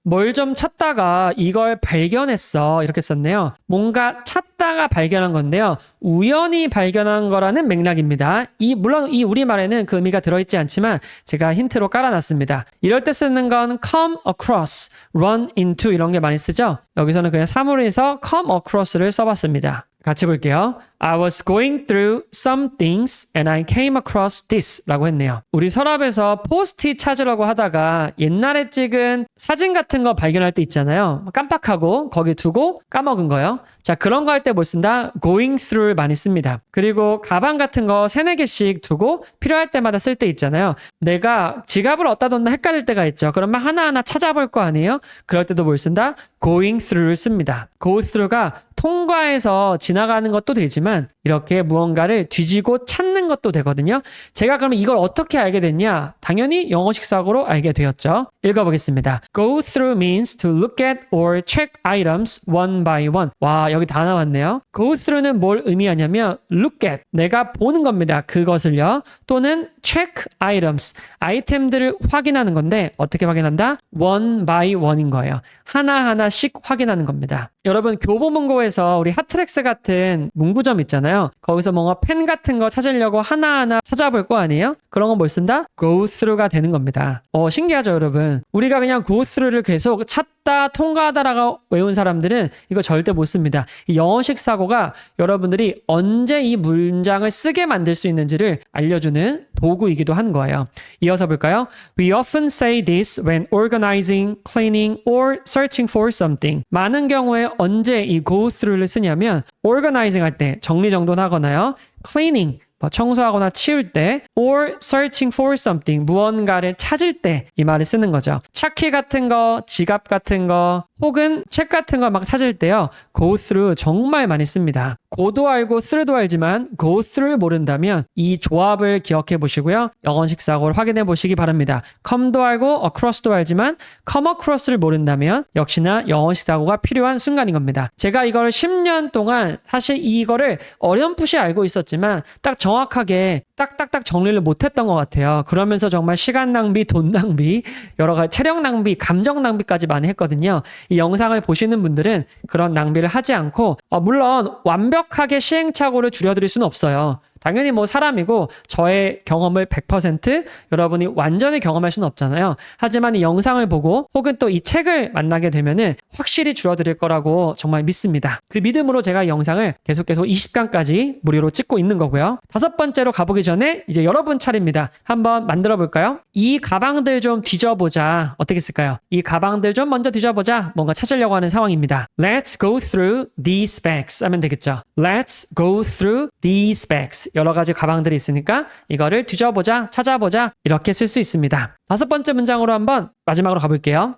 뭘 좀 찾다가 이걸 발견했어 이렇게 썼네요. 뭔가 찾다가 발견한 건데요. 우연히 발견한 거라는 맥락입니다. 물론 이 우리말에는 그 의미가 들어있지 않지만 제가 힌트로 깔아놨습니다. 이럴 때 쓰는 건 come across, run into 이런 게 많이 쓰죠. 여기서는 그냥 사물에서 come across를 써봤습니다. 같이 볼게요. I was going through some things and I came across this 라고 했네요. 우리 서랍에서 포스트잇 찾으려고 하다가 옛날에 찍은 사진 같은 거 발견할 때 있잖아요. 깜빡하고 거기 두고 까먹은 거요. 자, 그런 거 할 때 뭘 쓴다? going through를 많이 씁니다. 그리고 가방 같은 거 3-4개씩 두고 필요할 때마다 쓸 때 있잖아요. 내가 지갑을 어디다 뒀나 헷갈릴 때가 있죠. 그러면 하나하나 찾아볼 거 아니에요? 그럴 때도 뭘 쓴다? going through를 씁니다. go through가 통과해서 지나가는 것도 되지만 이렇게 무언가를 뒤지고 찾는 것도 되거든요. 제가 그러면 이걸 어떻게 알게 됐냐? 당연히 영어식 사고로 알게 되었죠. 읽어보겠습니다. Go through means to look at or check items one by one. 와, 여기 다 나왔네요. Go through는 뭘 의미하냐면 look at, 내가 보는 겁니다. 그것을요. 또는 check items, 아이템들을 확인하는 건데 어떻게 확인한다? one by one인 거예요. 하나하나씩 확인하는 겁니다. 여러분 교보문고에서 우리 핫트랙스 같은 문구점 있잖아요. 거기서 뭔가 펜 같은 거 찾으려고 하나하나 찾아볼 거 아니에요? 그런 건 뭘 쓴다? go through가 되는 겁니다. 신기하죠 여러분? 우리가 그냥 go through를 계속 찾다 통과하다라고 외운 사람들은 이거 절대 못 씁니다. 이 영어식 사고가 여러분들이 언제 이 문장을 쓰게 만들 수 있는지를 알려주는 도구이기도 한 거예요. 이어서 볼까요? We often say this when organizing, cleaning, or searching for something. 많은 경우에 언제 이 go through를 쓰냐면 organizing 할 때 정리정돈하거나요. cleaning 청소하거나 치울 때 or searching for something 무언가를 찾을 때 이 말을 쓰는 거죠. 차키 같은 거, 지갑 같은 거 혹은 책 같은 거 막 찾을 때요. go through 정말 많이 씁니다. go도 알고 through도 알지만 go through를 모른다면 이 조합을 기억해 보시고요. 영어식 사고를 확인해 보시기 바랍니다. come도 알고 across도 알지만 come across를 모른다면 역시나 영어식 사고가 필요한 순간인 겁니다. 제가 이걸 10년 동안 사실 이거를 어렴풋이 알고 있었지만 딱 정확하게 딱딱딱 정리를 못했던 것 같아요. 그러면서 정말 시간 낭비, 돈 낭비, 여러 가지 체력 낭비, 감정 낭비까지 많이 했거든요. 이 영상을 보시는 분들은 그런 낭비를 하지 않고 물론 완벽하게 시행착오를 줄여드릴 수는 없어요. 당연히 뭐 사람이고 저의 경험을 100% 여러분이 완전히 경험할 수는 없잖아요. 하지만 이 영상을 보고 혹은 또 이 책을 만나게 되면은 확실히 줄어들 거라고 정말 믿습니다. 그 믿음으로 제가 이 영상을 계속 20강까지 무료로 찍고 있는 거고요. 5번째로 가보기 전에 이제 여러분 차례입니다. 한번 만들어 볼까요? 이 가방들 좀 뒤져보자. 어떻게 쓸까요? 이 가방들 좀 먼저 뒤져보자. 뭔가 찾으려고 하는 상황입니다. Let's go through these bags 하면 되겠죠. Let's go through these bags. 여러 가지 가방들이 있으니까 이거를 뒤져보자, 찾아보자 이렇게 쓸 수 있습니다. 5번째 문장으로 한번 마지막으로 가볼게요.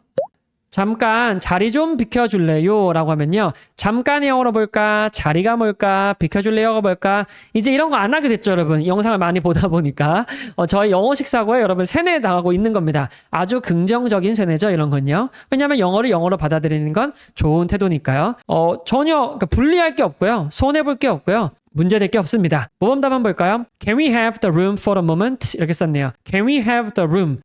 잠깐 자리 좀 비켜줄래요? 라고 하면요. 잠깐의 영어로 볼까? 자리가 뭘까? 비켜줄래요가 뭘까? 이제 이런 거 안 하게 됐죠, 여러분. 영상을 많이 보다 보니까. 저희 영어식 사고에 여러분 세뇌 당하고 있는 겁니다. 아주 긍정적인 세뇌죠, 이런 건요. 왜냐하면 영어를 영어로 받아들이는 건 좋은 태도니까요. 전혀 그러니까 불리할 게 없고요. 손해볼 게 없고요. 문제될 게 없습니다. 모범답 한번 볼까요? Can we have the room for a moment? 이렇게 썼네요. Can we have the room?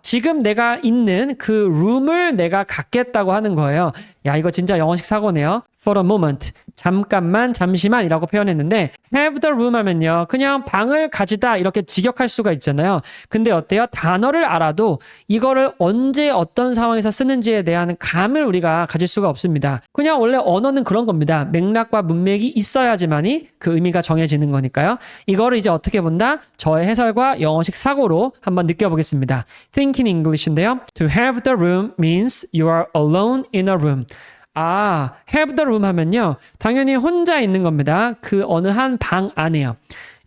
지금 내가 있는 그 room을 내가 갖겠다고 하는 거예요. 야, 이거 진짜 영어식 사고네요. For a moment. 잠깐만, 잠시만 이라고 표현했는데 have the room 하면요. 그냥 방을 가지다 이렇게 직역할 수가 있잖아요. 근데 어때요? 단어를 알아도 이거를 언제 어떤 상황에서 쓰는지에 대한 감을 우리가 가질 수가 없습니다. 그냥 원래 언어는 그런 겁니다. 맥락과 문맥이 있어야지만이 그 의미가 정해지는 거니까요. 이거를 이제 어떻게 본다? 저의 해설과 영어식 사고로 한번 느껴보겠습니다. Think in English인데요. To have the room means you are alone in a room. have the room 하면요. 당연히 혼자 있는 겁니다. 그 어느 한 방 안에요.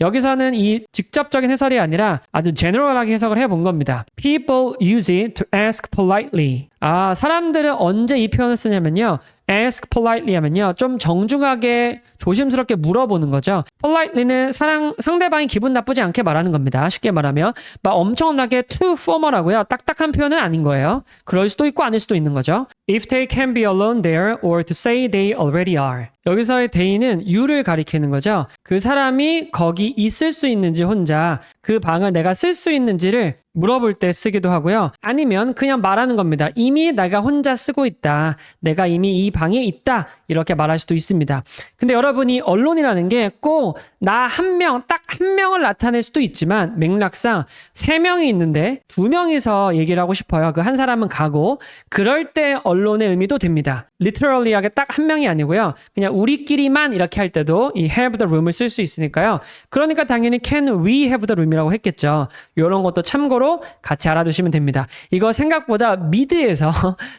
여기서는 이 직접적인 해설이 아니라 아주 제너럴하게 해석을 해본 겁니다. People use it to ask politely. 사람들은 언제 이 표현을 쓰냐면요. ask politely 하면요. 좀 정중하게 조심스럽게 물어보는 거죠. politely는 상대방이 기분 나쁘지 않게 말하는 겁니다. 쉽게 말하면 막 엄청나게 too formal하고요. 딱딱한 표현은 아닌 거예요. 그럴 수도 있고 아닐 수도 있는 거죠. If they can be alone there or to say they already are. 여기서의 they는 you를 가리키는 거죠. 그 사람이 거기 있을 수 있는지 혼자 그 방을 내가 쓸 수 있는지를 물어볼 때 쓰기도 하고요. 아니면 그냥 말하는 겁니다. 이미 내가 혼자 쓰고 있다. 내가 이미 이 방에 있다. 이렇게 말할 수도 있습니다. 근데 여러분이 언론이라는 게 꼭 나 한 명, 딱 한 명을 나타낼 수도 있지만 맥락상 3명이 있는데 2명이서 얘기를 하고 싶어요. 그 한 사람은 가고 그럴 때 언론의 의미도 됩니다. literally하게 딱 한 명이 아니고요. 그냥 우리끼리만 이렇게 할 때도 이 have the room을 쓸 수 있으니까요. 그러니까 당연히 can we have the room이라고 했겠죠. 이런 것도 참고로 같이 알아두시면 됩니다. 이거 생각보다 미드에서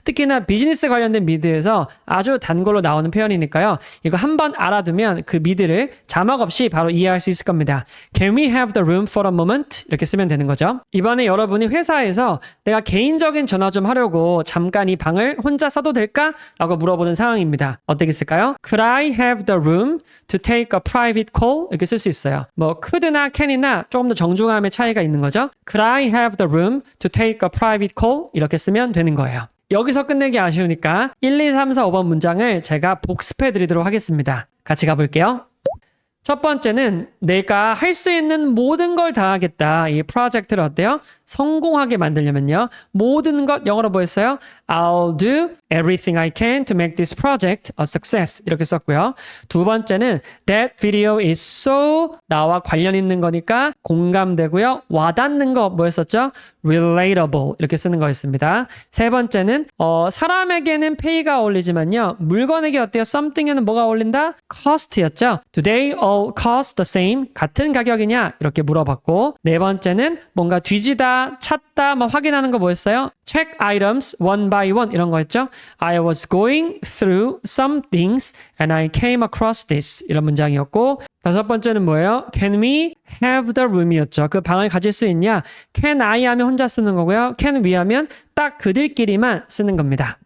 특히나 비즈니스 관련된 미드에서 아주 단골로 나오는 표현이니까요. 이거 한번 알아두면 그 미드를 자막 없이 바로 이해할 수 있을 겁니다. Can we have the room for a moment? 이렇게 쓰면 되는 거죠. 이번에 여러분이 회사에서 내가 개인적인 전화 좀 하려고 잠깐 이 방을 혼자 써도 될까? 라고 물어보는 상황입니다. 어떻게 쓸까요? Could I have the room to take a private call? 이렇게 쓸 수 있어요. 뭐 could나 can이나 조금 더 정중함의 차이가 있는 거죠. Could I have the room to take a private call? 이렇게 쓰면 되는 거예요. 여기서 끝내기 아쉬우니까 1, 2, 3, 4, 5번 문장을 제가 복습해 드리도록 하겠습니다. 같이 가볼게요. 첫 번째는 내가 할 수 있는 모든 걸 다 하겠다. 이 프로젝트를 어때요? 성공하게 만들려면요. 모든 것 영어로 뭐였어요? I'll do everything I can to make this project a success. 이렇게 썼고요. 두 번째는 that video is so 나와 관련 있는 거니까 공감되고요. 와닿는 거 뭐였었죠? relatable 이렇게 쓰는 거였습니다. 세 번째는 사람에게는 pay가 어울리지만요. 물건에게 어때요? something에는 뭐가 어울린다? cost였죠. Do they all cost the same? 같은 가격이냐? 이렇게 물어봤고 네 번째는 뭔가 뒤지다, 찾다, 확인하는 거 뭐였어요? check items one by one 이런 거였죠. I was going through some things and I came across this 이런 문장이었고 다섯 번째는 뭐예요? Can we have the room이었죠. 그 방을 가질 수 있냐? Can I 하면 혼자 쓰는 거고요. Can we 하면 딱 그들끼리만 쓰는 겁니다.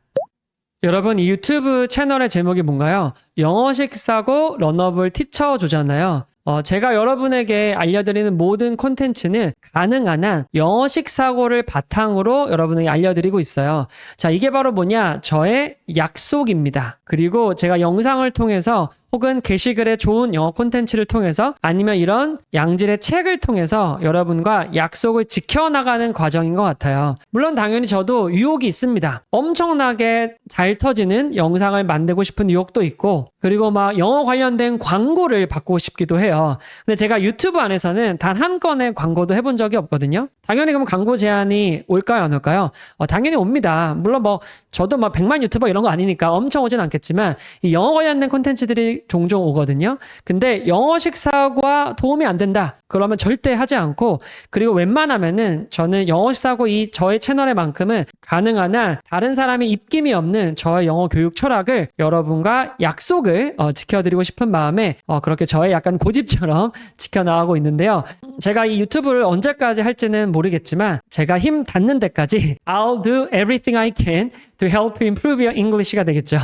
여러분 이 유튜브 채널의 제목이 뭔가요? 영어식 사고 런어블 티처 조잖아요. 제가 여러분에게 알려드리는 모든 콘텐츠는 가능한 한 영어식 사고를 바탕으로 여러분에게 알려드리고 있어요. 자, 이게 바로 뭐냐? 저의 약속입니다. 그리고 제가 영상을 통해서 혹은 게시글의 좋은 영어 콘텐츠를 통해서 아니면 이런 양질의 책을 통해서 여러분과 약속을 지켜나가는 과정인 것 같아요. 물론 당연히 저도 유혹이 있습니다. 엄청나게 잘 터지는 영상을 만들고 싶은 유혹도 있고 그리고 막 영어 관련된 광고를 받고 싶기도 해요. 근데 제가 유튜브 안에서는 단 한 건의 광고도 해본 적이 없거든요. 당연히 그럼 광고 제안이 올까요 안 올까요? 당연히 옵니다. 물론 뭐 저도 막 100만 유튜버 이런 거 아니니까 엄청 오진 않겠지만 이 영어 관련된 콘텐츠들이 종종 오거든요. 근데 영어 식사고와 도움이 안 된다. 그러면 절대 하지 않고 그리고 웬만하면은 저는 영어 식사고 이 저의 채널에만큼은 가능한 한 다른 사람이 입김이 없는 저의 영어 교육 철학을 여러분과 약속을 지켜드리고 싶은 마음에 그렇게 저의 약간 고집처럼 지켜나가고 있는데요. 제가 이 유튜브를 언제까지 할지는 모르겠지만 제가 힘 닿는 데까지 I'll do everything I can to help you improve your English가 되겠죠.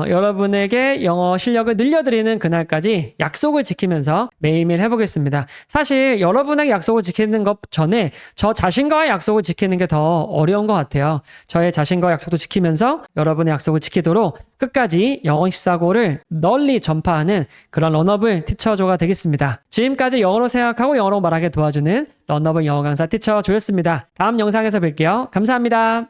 여러분에게 영어 실력을 늘려드리는 그날까지 약속을 지키면서 매일매일 해보겠습니다. 사실 여러분에게 약속을 지키는 것 전에 저 자신과의 약속을 지키는 게 더 어려운 것 같아요. 저의 자신과의 약속도 지키면서 여러분의 약속을 지키도록 끝까지 영어 시사고를 널리 전파하는 그런 런너블 티처조가 되겠습니다. 지금까지 영어로 생각하고 영어로 말하게 도와주는 런너블 영어 강사 티처 조였습니다. 다음 영상에서 뵐게요. 감사합니다.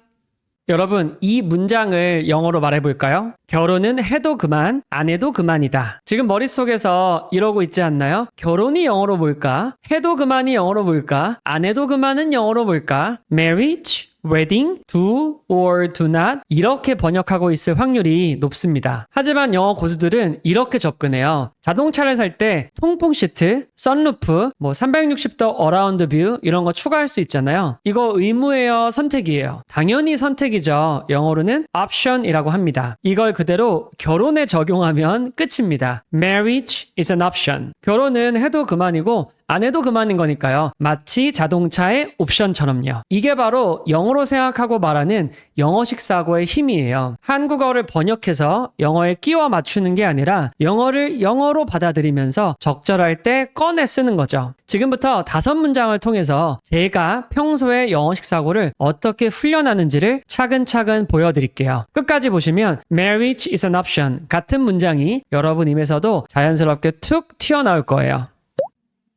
여러분, 이 문장을 영어로 말해볼까요? 결혼은 해도 그만, 안 해도 그만이다. 지금 머릿속에서 이러고 있지 않나요? 결혼이 영어로 뭘까? 해도 그만이 영어로 뭘까? 안 해도 그만은 영어로 뭘까? Marriage? wedding, do or do not 이렇게 번역하고 있을 확률이 높습니다. 하지만 영어 고수들은 이렇게 접근해요. 자동차를 살 때 통풍 시트, 선루프, 360도 어라운드 뷰 이런 거 추가할 수 있잖아요. 이거 의무예요, 선택이에요? 당연히 선택이죠. 영어로는 option이라고 합니다. 이걸 그대로 결혼에 적용하면 끝입니다. Marriage is an option. 결혼은 해도 그만이고 안 해도 그만인 거니까요. 마치 자동차의 옵션처럼요. 이게 바로 영어로 생각하고 말하는 영어식 사고의 힘이에요. 한국어를 번역해서 영어에 끼워 맞추는 게 아니라 영어를 영어로 받아들이면서 적절할 때 꺼내 쓰는 거죠. 지금부터 5문장을 통해서 제가 평소에 영어식 사고를 어떻게 훈련하는지를 차근차근 보여드릴게요. 끝까지 보시면 Marriage is an option 같은 문장이 여러분 입에서도 자연스럽게 툭 튀어나올 거예요.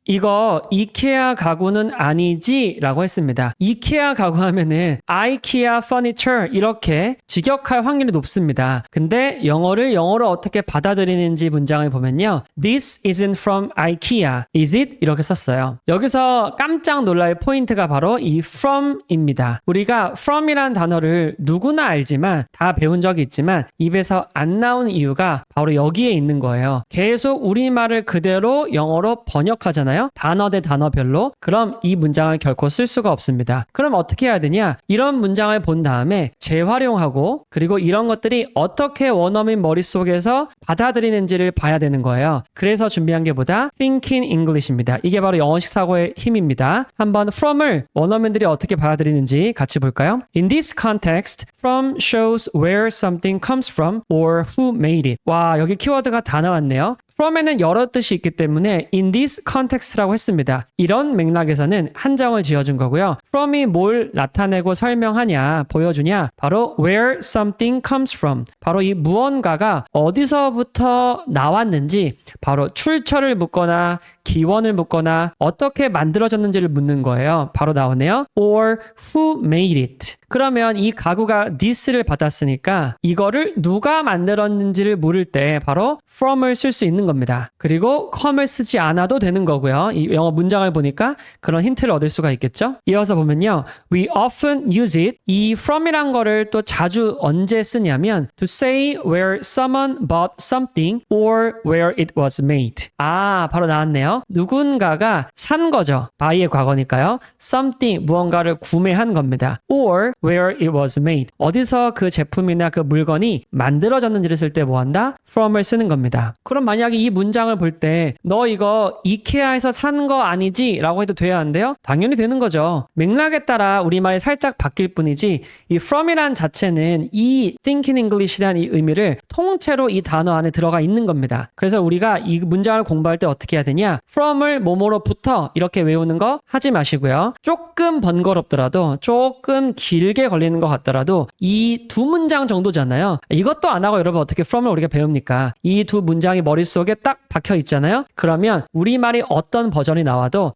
이거 이케아 가구는 아니지 라고 했습니다. 이케아 가구 하면은 IKEA furniture 이렇게 직역할 확률이 높습니다. 근데 영어를 영어로 어떻게 받아들이는지 문장을 보면요. This isn't from IKEA. Is it? 이렇게 썼어요. 여기서 깜짝 놀랄 포인트가 바로 이 from입니다. 우리가 from이란 단어를 누구나 알지만 다 배운 적이 있지만 입에서 안 나오는 이유가 바로 여기에 있는 거예요. 계속 우리말을 그대로 영어로 번역하잖아요. 단어 대 단어별로. 그럼 이 문장을 결코 쓸 수가 없습니다. 그럼 어떻게 해야 되냐? 이런 문장을 본 다음에 재활용하고 그리고 이런 것들이 어떻게 원어민 머릿속에서 받아들이는지를 봐야 되는 거예요. 그래서 준비한 게 뭐다? Thinking English입니다. 이게 바로 영어식 사고의 힘입니다. 한번 from을 원어민들이 어떻게 받아들이는지 같이 볼까요? In this context, from shows where something comes from or who made it. 와, 여기 키워드가 다 나왔네요. from에는 여러 뜻이 있기 때문에 in this context라고 했습니다. 이런 맥락에서는 한정을 지어준 거고요. from이 뭘 나타내고 설명하냐, 보여주냐, 바로 where something comes from. 바로 이 무언가가 어디서부터 나왔는지 바로 출처를 묻거나 기원을 묻거나 어떻게 만들어졌는지를 묻는 거예요. 바로 나오네요. or who made it. 그러면 이 가구가 this를 받았으니까 이거를 누가 만들었는지를 물을 때 바로 from을 쓸 수 있는 겁니다. 그리고 come을 쓰지 않아도 되는 거고요. 이 영어 문장을 보니까 그런 힌트를 얻을 수가 있겠죠. 이어서 보면요. We often use it. 이 from이란 거를 또 자주 언제 쓰냐면 to say where someone bought something or where it was made. 아, 바로 나왔네요. 누군가가 산 거죠. buy의 과거니까요. something, 무언가를 구매한 겁니다. or where it was made. 어디서 그 제품이나 그 물건이 만들어졌는지를 쓸 때 뭐 한다? from을 쓰는 겁니다. 그럼 만약에 이 문장을 볼 때 너 이거 이케아에서 산 거 아니지? 라고 해도 돼야 하는데요? 당연히 되는 거죠. 맥락에 따라 우리말이 살짝 바뀔 뿐이지 이 from이란 자체는 이 thinking English이란 이 의미를 통째로 이 단어 안에 들어가 있는 겁니다. 그래서 우리가 이 문장을 공부할 때 어떻게 해야 되냐? from을 뭐뭐로부터 이렇게 외우는 거 하지 마시고요. 조금 번거롭더라도 조금 길게 걸리는 것 같더라도 이 2문장 정도잖아요. 이것도 안 하고 여러분 어떻게 from을 우리가 배웁니까? 이 2문장이 머릿속에 여기에 딱 박혀 있잖아요. 그러면 우리말이 어떤 버전이 나와도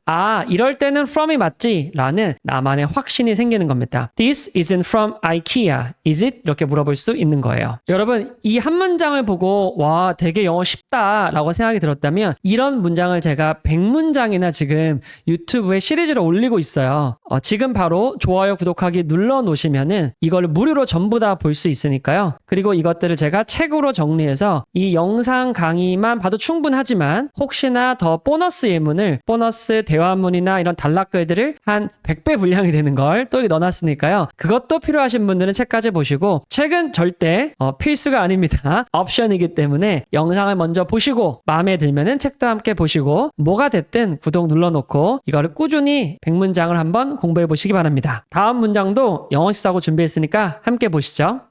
이럴 때는 from이 맞지 라는 나만의 확신이 생기는 겁니다. This isn't from IKEA, is it? 이렇게 물어볼 수 있는 거예요. 여러분, 이 한 문장을 보고 와, 되게 영어 쉽다 라고 생각이 들었다면 이런 문장을 제가 100문장이나 지금 유튜브에 시리즈로 올리고 있어요. 지금 바로 좋아요, 구독하기 눌러 놓으시면은 이걸 무료로 전부 다 볼 수 있으니까요. 그리고 이것들을 제가 책으로 정리해서 이 영상 강의만 봐도 충분하지만 혹시나 더 보너스 예문을, 보너스 대화문이나 이런 단락글들을 한 100배 분량이 되는 걸 또 넣어놨으니까요. 그것도 필요하신 분들은 책까지 보시고, 책은 절대 필수가 아닙니다. 옵션이기 때문에 영상을 먼저 보시고 마음에 들면은 책도 함께 보시고, 뭐가 됐든 구독 눌러놓고 이거를 꾸준히 100문장을 한번 공부해 보시기 바랍니다. 다음 문장도 영어 식사고 준비했으니까 함께 보시죠.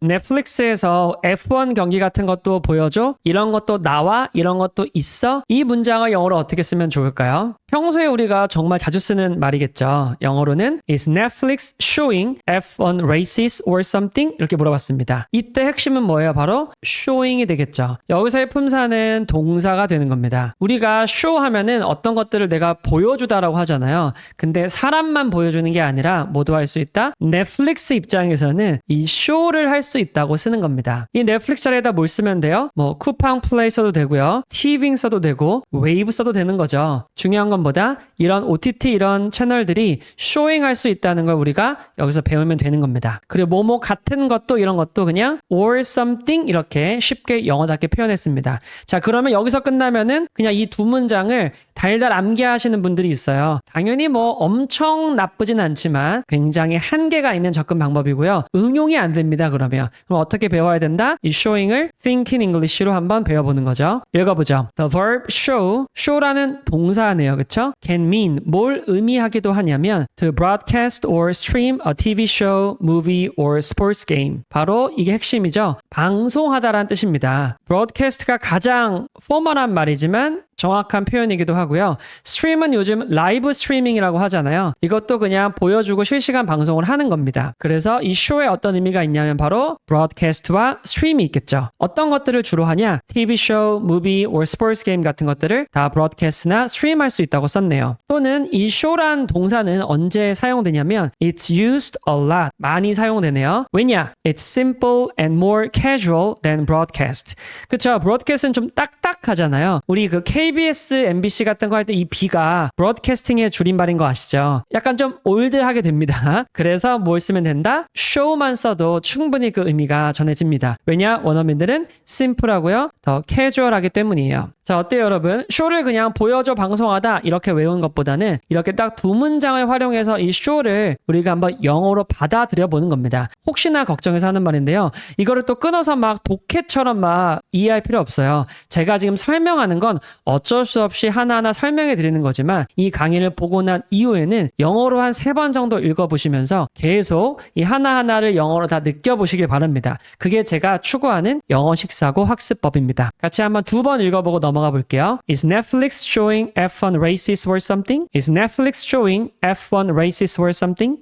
넷플릭스에서 F1 경기 같은 것도 보여줘? 이런 것도 나와? 이런 것도 있어? 이 문장을 영어로 어떻게 쓰면 좋을까요? 평소에 우리가 정말 자주 쓰는 말이겠죠. 영어로는 Is Netflix showing F1 races or something? 이렇게 물어봤습니다. 이때 핵심은 뭐예요? 바로 showing이 되겠죠. 여기서의 품사는 동사가 되는 겁니다. 우리가 show 하면은 어떤 것들을 내가 보여주다라고 하잖아요. 근데 사람만 보여주는 게 아니라 모두 할 수 있다? 넷플릭스 입장에서는 이 show를 할 수 있다고 쓰는 겁니다. 이 넷플릭스 자리에다 뭘 쓰면 돼요? 쿠팡 플레이 써도 되고요. 티빙 써도 되고 웨이브 써도 되는 거죠. 중요한 건 보다 이런 OTT 이런 채널들이 쇼잉할 수 있다는 걸 우리가 여기서 배우면 되는 겁니다. 그리고 뭐뭐 같은 것도 이런 것도 그냥 or something 이렇게 쉽게 영어답게 표현했습니다. 자, 그러면 여기서 끝나면은 그냥 이 두 문장을 달달 암기하시는 분들이 있어요. 당연히 엄청 나쁘진 않지만 굉장히 한계가 있는 접근 방법이고요. 응용이 안 됩니다. 그럼 어떻게 배워야 된다? 이 showing을 think in English로 한번 배워보는 거죠. 읽어보죠. The verb show, show라는 동사네요. 그쵸? can mean, 뭘 의미하기도 하냐면 to broadcast or stream a TV show, movie or sports game. 바로 이게 핵심이죠. 방송하다라는 뜻입니다. broadcast가 가장 포멀한 말이지만 정확한 표현이기도 하고요. 스트림은 요즘 라이브 스트리밍이라고 하잖아요. 이것도 그냥 보여주고 실시간 방송을 하는 겁니다. 그래서 이 쇼에 어떤 의미가 있냐면 바로 브로드캐스트와 스트림이 있겠죠. 어떤 것들을 주로 하냐? TV 쇼, 무비, or 스포츠 게임 같은 것들을 다 브로드캐스트나 스트림할 수 있다고 썼네요. 또는 이 쇼란 동사는 언제 사용되냐면 It's used a lot. 많이 사용되네요. 왜냐? It's simple and more casual than broadcast. 그쵸? 브로드캐스트는 좀 딱딱하잖아요. 우리 그 KBS, MBC 같은 거 할 때 이 B가 브로드캐스팅의 줄임말인 거 아시죠? 약간 좀 올드하게 됩니다. 그래서 뭘 쓰면 된다? show만 써도 충분히 그 의미가 전해집니다. 왜냐? 원어민들은 심플하고요. 더 캐주얼하기 때문이에요. 자, 어때요 여러분? 쇼를 그냥 보여줘 방송하다 이렇게 외우는 것보다는 이렇게 딱 두 문장을 활용해서 이 쇼를 우리가 한번 영어로 받아들여 보는 겁니다. 혹시나 걱정해서 하는 말인데요. 이거를 또 끊어서 막 독해처럼 막 이해할 필요 없어요. 제가 지금 설명하는 건 어쩔 수 없이 하나하나 설명해 드리는 거지만 이 강의를 보고 난 이후에는 영어로 한 3번 정도 읽어보시면서 계속 이 하나하나를 영어로 다 느껴보시길 바랍니다. 그게 제가 추구하는 영어 식사고 학습법입니다. 같이 한번 2번 읽어보고 넘어가 볼게요. Is Netflix showing F1 races or something? Is Netflix showing F1 races or something?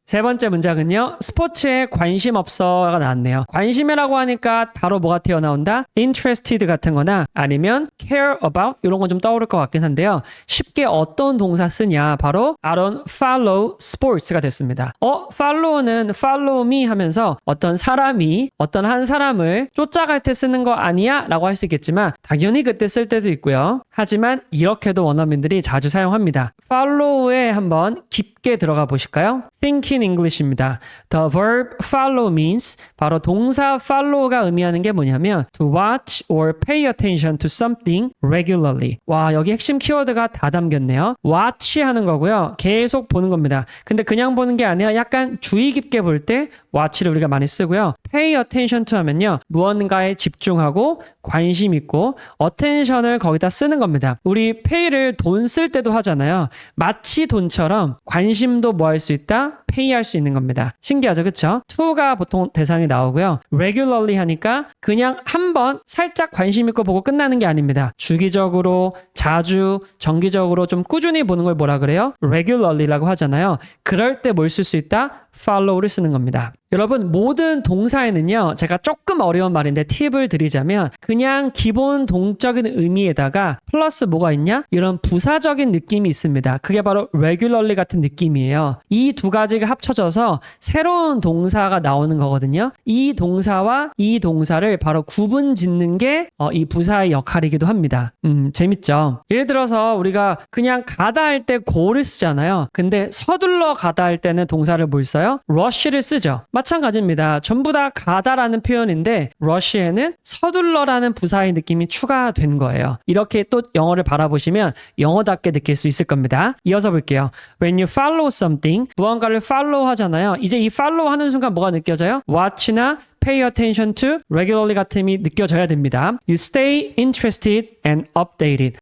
세 번째 문장은요. 스포츠에 관심 없어가 나왔네요. 관심이라고 하니까 바로 뭐가 튀어나온다? interested 같은 거나 아니면 care about 이런 건 좀 떠오를 것 같긴 한데요. 쉽게 어떤 동사 쓰냐? 바로 I don't follow sports가 됐습니다. follow는 follow me 하면서 어떤 사람이 어떤 한 사람을 쫓아갈 때 쓰는 거 아니야? 라고 할 수 있겠지만 당연히 그때 쓸 때도 있고요. 하지만 이렇게도 원어민들이 자주 사용합니다. follow에 한번 깊게 들어가 보실까요? think in English입니다. The verb follow means 바로 동사 follow가 의미하는 게 뭐냐면 to watch or pay attention to something regularly. 와, 여기 핵심 키워드가 다 담겼네요. watch 하는 거고요. 계속 보는 겁니다. 근데 그냥 보는 게 아니라 약간 주의 깊게 볼 때 watch를 우리가 많이 쓰고요. pay attention to 하면요. 무언가에 집중하고 관심 있고 attention을 거기다 쓰는 겁니다. 우리 pay를 돈 쓸 때도 하잖아요. 마치 돈처럼 관심도 뭐 할 수 있다? pay 할 수 있는 겁니다. 신기하죠? 그쵸? to가 보통 대상이 나오고요. regularly 하니까 그냥 한번 살짝 관심 있고 보고 끝나는 게 아닙니다. 주기적으로, 자주, 정기적으로 좀 꾸준히 보는 걸 뭐라 그래요? regularly라고 하잖아요. 그럴 때 뭘 쓸 수 있다? follow를 쓰는 겁니다. 여러분 모든 동사에는요 제가 조금 어려운 말인데 팁을 드리자면 그냥 기본 동적인 의미에다가 플러스 뭐가 있냐? 이런 부사적인 느낌이 있습니다. 그게 바로 regularly 같은 느낌이에요. 이 두 가지가 합쳐져서 새로운 동사가 나오는 거거든요. 이 동사와 이 동사를 바로 구분 짓는 게 이 부사의 역할이기도 합니다. 재밌죠? 예를 들어서 우리가 그냥 가다 할 때 go를 쓰잖아요. 근데 서둘러 가다 할 때는 동사를 뭘 써요? rush를 쓰죠. 마찬가지입니다. 전부 다 가다라는 표현인데 rush에는 서둘러라는 부사의 느낌이 추가된 거예요. 이렇게 또 영어를 바라보시면 영어답게 느낄 수 있을 겁니다. 이어서 볼게요. When you follow something, 무언가를 follow 하잖아요. 이제 이 follow 하는 순간 뭐가 느껴져요? watch나 pay attention to, regularly 같음이 느껴져야 됩니다. You stay interested and updated.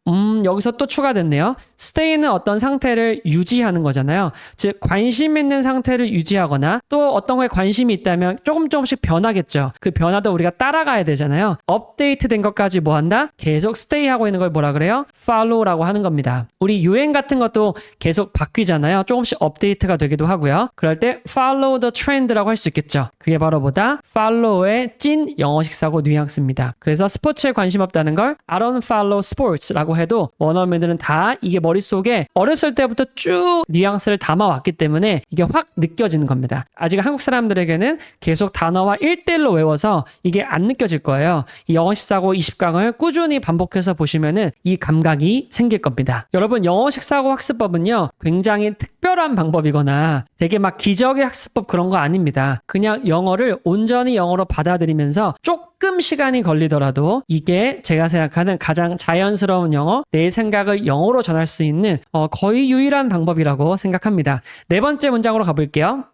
여기서 또 추가됐네요. stay는 어떤 상태를 유지하는 거잖아요. 즉 관심 있는 상태를 유지하거나 또 어떤 거에 관심이 있다면 조금씩 변하겠죠. 그 변화도 우리가 따라가야 되잖아요. 업데이트 된 것까지 뭐 한다? 계속 stay 하고 있는 걸 뭐라 그래요? follow라고 하는 겁니다. 우리 유행 같은 것도 계속 바뀌잖아요. 조금씩 업데이트가 되기도 하고요. 그럴 때 follow the trend라고 할 수 있겠죠. 그게 바로 뭐다? follow의 찐 영어식 사고 뉘앙스입니다. 그래서 스포츠에 관심 없다는 걸 I don't follow sports라고 해도 원어민들은 다 이게 머릿속에 어렸을 때부터 쭉 뉘앙스를 담아왔기 때문에 이게 확 느껴지는 겁니다. 아직 한국 사람들에게는 계속 단어와 1대1로 외워서 이게 안 느껴질 거예요. 이 영어식 사고 20강을 꾸준히 반복해서 보시면은 이 감각이 생길 겁니다. 여러분 영어식 사고 학습법은요 굉장히 특별한 방법이거나 되게 막 기적의 학습법 그런 거 아닙니다. 그냥 영어를 온전히 영어로 받아들이면서 조금 시간이 걸리더라도 이게 제가 생각하는 가장 자연스러운 영어, 내 생각을 영어로 전할 수 있는 거의 유일한 방법이라고 생각합니다. 네 번째 문장으로 가볼게요.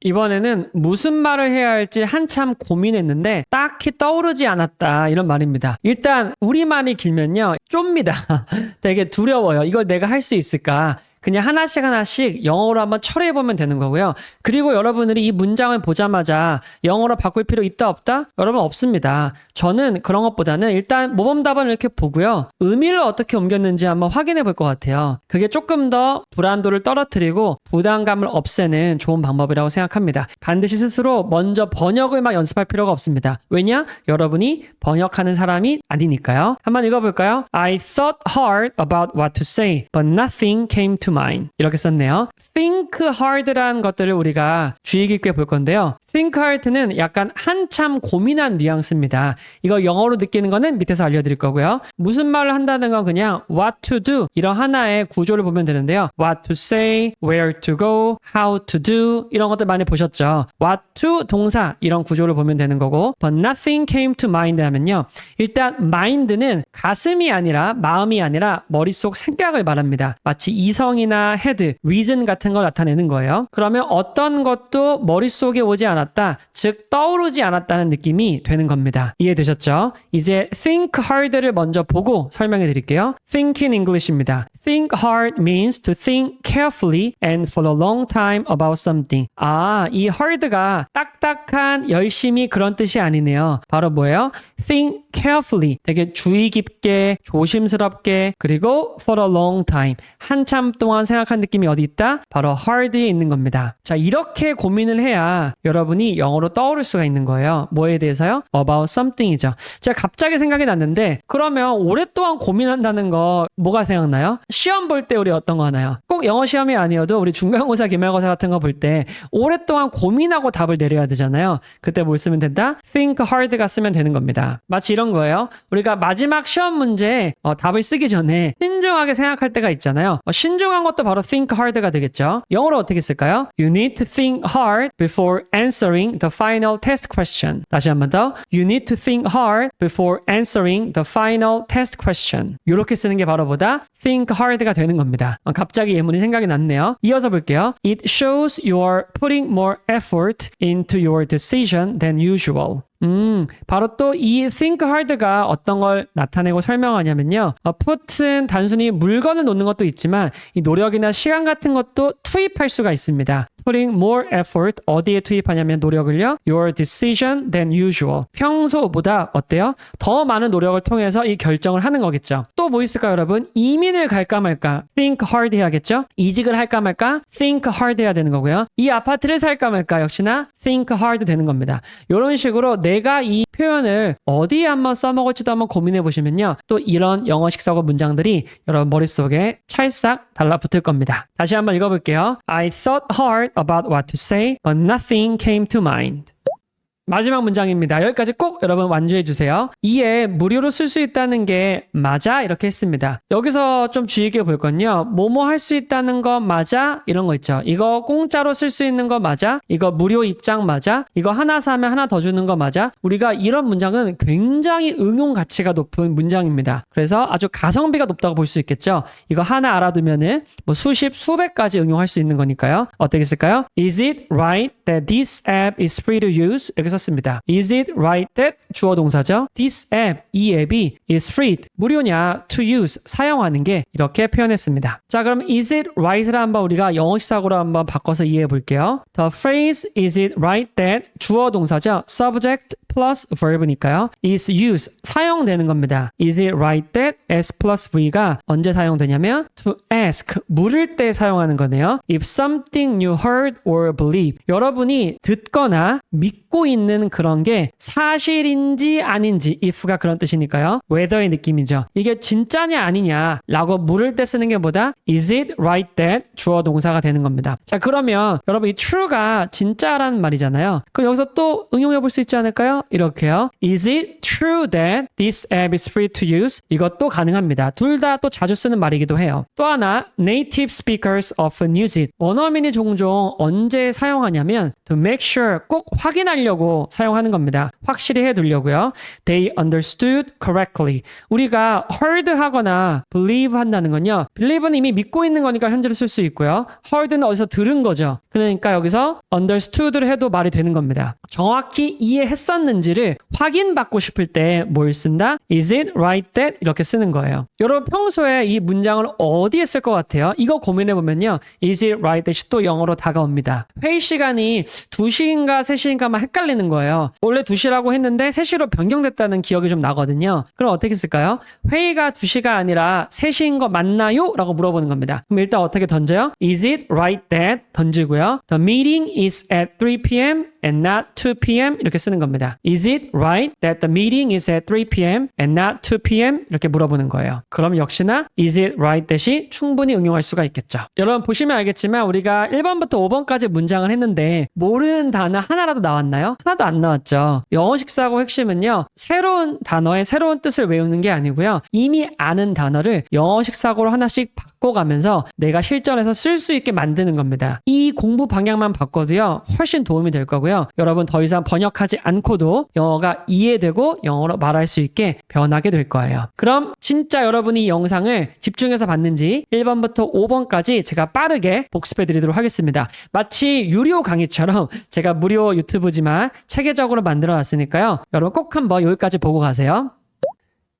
이번에는 무슨 말을 해야 할지 한참 고민했는데 딱히 떠오르지 않았다 이런 말입니다. 일단 우리말이 길면요 좁니다. 되게 두려워요. 이걸 내가 할 수 있을까? 그냥 하나씩 영어로 한번 처리해보면 되는 거고요. 그리고 여러분들이 이 문장을 보자마자 영어로 바꿀 필요 있다 없다? 여러분 없습니다. 저는 그런 것보다는 일단 모범답안을 이렇게 보고요. 의미를 어떻게 옮겼는지 한번 확인해 볼 것 같아요. 그게 조금 더 불안도를 떨어뜨리고 부담감을 없애는 좋은 방법이라고 생각합니다. 반드시 스스로 먼저 번역을 막 연습할 필요가 없습니다. 왜냐? 여러분이 번역하는 사람이 아니니까요. 한번 읽어볼까요? I thought hard about what to say, but nothing came to mind. 이렇게 썼네요. think hard라는 것들을 우리가 주의 깊게 볼 건데요. think hard는 약간 한참 고민한 뉘앙스입니다. 이거 영어로 느끼는 거는 밑에서 알려드릴 거고요. 무슨 말을 한다는 건 그냥 what to do 이런 하나의 구조를 보면 되는데요. what to say, where to go, how to do 이런 것들 많이 보셨죠. what to 동사 이런 구조를 보면 되는 거고 but nothing came to mind 하면요. 일단 mind는 가슴이 아니라 마음이 아니라 머릿속 생각을 말합니다. 마치 이성이나 head, reason 같은 걸 나타내는 거예요. 그러면 어떤 것도 머릿속에 오지 않았다. 즉 떠오르지 않았다는 느낌이 되는 겁니다. 이해되셨죠? 이제 think hard를 먼저 보고 설명해 드릴게요. think in English입니다. think hard means to think carefully and for a long time about something. 이 hard가 딱딱한 열심히 그런 뜻이 아니네요. 바로 뭐예요? think carefully 되게 주의 깊게 조심스럽게 그리고 for a long time 한참 동안 생각한 느낌이 어디 있다? 바로 hard에 있는 겁니다. 자, 이렇게 고민을 해야 여러분이 영어로 떠오를 수가 있는 거예요. 뭐에 대해서요? about something이죠. 제가 갑자기 생각이 났는데 그러면 오랫동안 고민한다는 거 뭐가 생각나요? 시험 볼 때 우리 어떤 거 하나요? 꼭 영어 시험이 아니어도 우리 중간고사, 기말고사 같은 거 볼 때 오랫동안 고민하고 답을 내려야 되잖아요. 그때 뭘 쓰면 된다? think hard가 쓰면 되는 겁니다. 마치 이런 거예요. 우리가 마지막 시험 문제에 답을 쓰기 전에 신중하게 생각할 때가 있잖아요. 신중한 것도 바로 think hard가 되겠죠. 영어로 어떻게 쓸까요? You need to think hard before answering the final test question. 다시 한 번 더. You need to think hard before answering the final test question. 이렇게 쓰는 게 바로 뭐다? think hard가 되는 겁니다. 갑자기 예문이 생각이 났네요. 이어서 볼게요. It shows you are putting more effort into your decision than usual. 바로 또 이 think hard가 어떤 걸 나타내고 설명하냐면요. put은 단순히 물건을 놓는 것도 있지만 이 노력이나 시간 같은 것도 투입할 수가 있습니다. putting more effort 어디에 투입하냐면 노력을요. Your decision than usual. 평소보다 어때요? 더 많은 노력을 통해서 이 결정을 하는 거겠죠. 또 뭐 있을까요, 여러분? 이민을 갈까 말까? Think hard 해야겠죠? 이직을 할까 말까? Think hard 해야 되는 거고요. 이 아파트를 살까 말까? 역시나 think hard 되는 겁니다. 이런 식으로 내가 이 표현을 어디에 한번 써먹을지도 한번 고민해 보시면요. 또 이런 영어식 사고 문장들이 여러분 머릿속에 찰싹 달라붙을 겁니다. 다시 한번 읽어볼게요. I thought hard about what to say, but nothing came to mind. 마지막 문장입니다. 여기까지 꼭 여러분 완주해 주세요. 이에 무료로 쓸 수 있다는 게 맞아? 이렇게 했습니다. 여기서 좀 주의 깊게 볼 건요. 뭐뭐 할 수 있다는 거 맞아? 이런 거 있죠. 이거 공짜로 쓸 수 있는 거 맞아? 이거 무료 입장 맞아? 이거 하나 사면 하나 더 주는 거 맞아? 우리가 이런 문장은 굉장히 응용 가치가 높은 문장입니다. 그래서 아주 가성비가 높다고 볼 수 있겠죠. 이거 하나 알아두면은 뭐 수십, 수백 가지 응용할 수 있는 거니까요. 어떻게 쓸까요? Is it right that this app is free to use? 이렇게 썼습니다. Is it right that 주어 동사죠. This app, 이 앱이 is free, 무료냐 to use, 사용하는 게 이렇게 표현했습니다. 자, 그럼 is it right를 한번 우리가 영어식 사고로 한번 바꿔서 이해해 볼게요. The phrase is it right that 주어 동사죠. subject plus verb니까요. is used, 사용되는 겁니다. Is it right that s plus v가 언제 사용되냐면 to ask, 물을 때 사용하는 거네요. If something you heard or believe, 여러분이 듣거나 믿고 있는 그런 게 사실인지 아닌지, if가 그런 뜻이니까요. whether의 느낌이죠. 이게 진짜냐 아니냐 라고 물을 때 쓰는 게 뭐다? Is it right that 주어 동사가 되는 겁니다. 자, 그러면 여러분 이 true가 진짜라는 말이잖아요. 그럼 여기서 또 응용해 볼 수 있지 않을까요? 이렇게요. Is it true that this app is free to use? 이것도 가능합니다. 둘 다 또 자주 쓰는 말이기도 해요. 또 하나, native speakers often use it. 원어민이 종종 언제 사용하냐면 to make sure, 꼭 확인하려고 사용하는 겁니다. 확실히 해두려고요. They understood correctly. 우리가 heard 하거나 believe 한다는 건요. believe는 이미 믿고 있는 거니까 현재로 쓸 수 있고요. heard는 어디서 들은 거죠. 그러니까 여기서 understood를 해도 말이 되는 겁니다. 정확히 이해했었는지를 확인받고 싶을 때 뭘 쓴다? Is it right that? 이렇게 쓰는 거예요. 여러분 평소에 이 문장을 어디에 쓸 것 같아요? 이거 고민해보면요. Is it right that이 또 영어로 다가옵니다. 회의 시간이 2시인가 3시인가만 헷갈리는 거예요. 원래 2시라고 했는데 3시로 변경됐다는 기억이 좀 나거든요. 그럼 어떻게 쓸까요? 회의가 2시가 아니라 3시인 거 맞나요? 라고 물어보는 겁니다. 그럼 일단 어떻게 던져요? Is it right that? 던지고요. The meeting is at 3 p.m. and not 2 p.m. 이렇게 쓰는 겁니다. Is it right that the meeting is at 3 p.m. and not 2 p.m. 이렇게 물어보는 거예요. 그럼 역시나 is it right that이 충분히 응용할 수가 있겠죠. 여러분 보시면 알겠지만 우리가 1번부터 5번까지 문장을 했는데 모르는 단어 하나라도 나왔나요? 하나도 안 나왔죠. 영어식 사고 핵심은요. 새로운 단어의 새로운 뜻을 외우는 게 아니고요. 이미 아는 단어를 영어식 사고로 하나씩 바꿔가면서 내가 실전에서 쓸 수 있게 만드는 겁니다. 이 공부 방향만 바꿔도요. 훨씬 도움이 될 거고요. 여러분 더 이상 번역하지 않고도 영어가 이해되고 영어로 말할 수 있게 변하게 될 거예요. 그럼 진짜 여러분이 이 영상을 집중해서 봤는지 1번부터 5번까지 제가 빠르게 복습해 드리도록 하겠습니다. 마치 유료 강의처럼 제가 무료 유튜브지만 체계적으로 만들어 놨으니까요. 여러분 꼭 한번 여기까지 보고 가세요.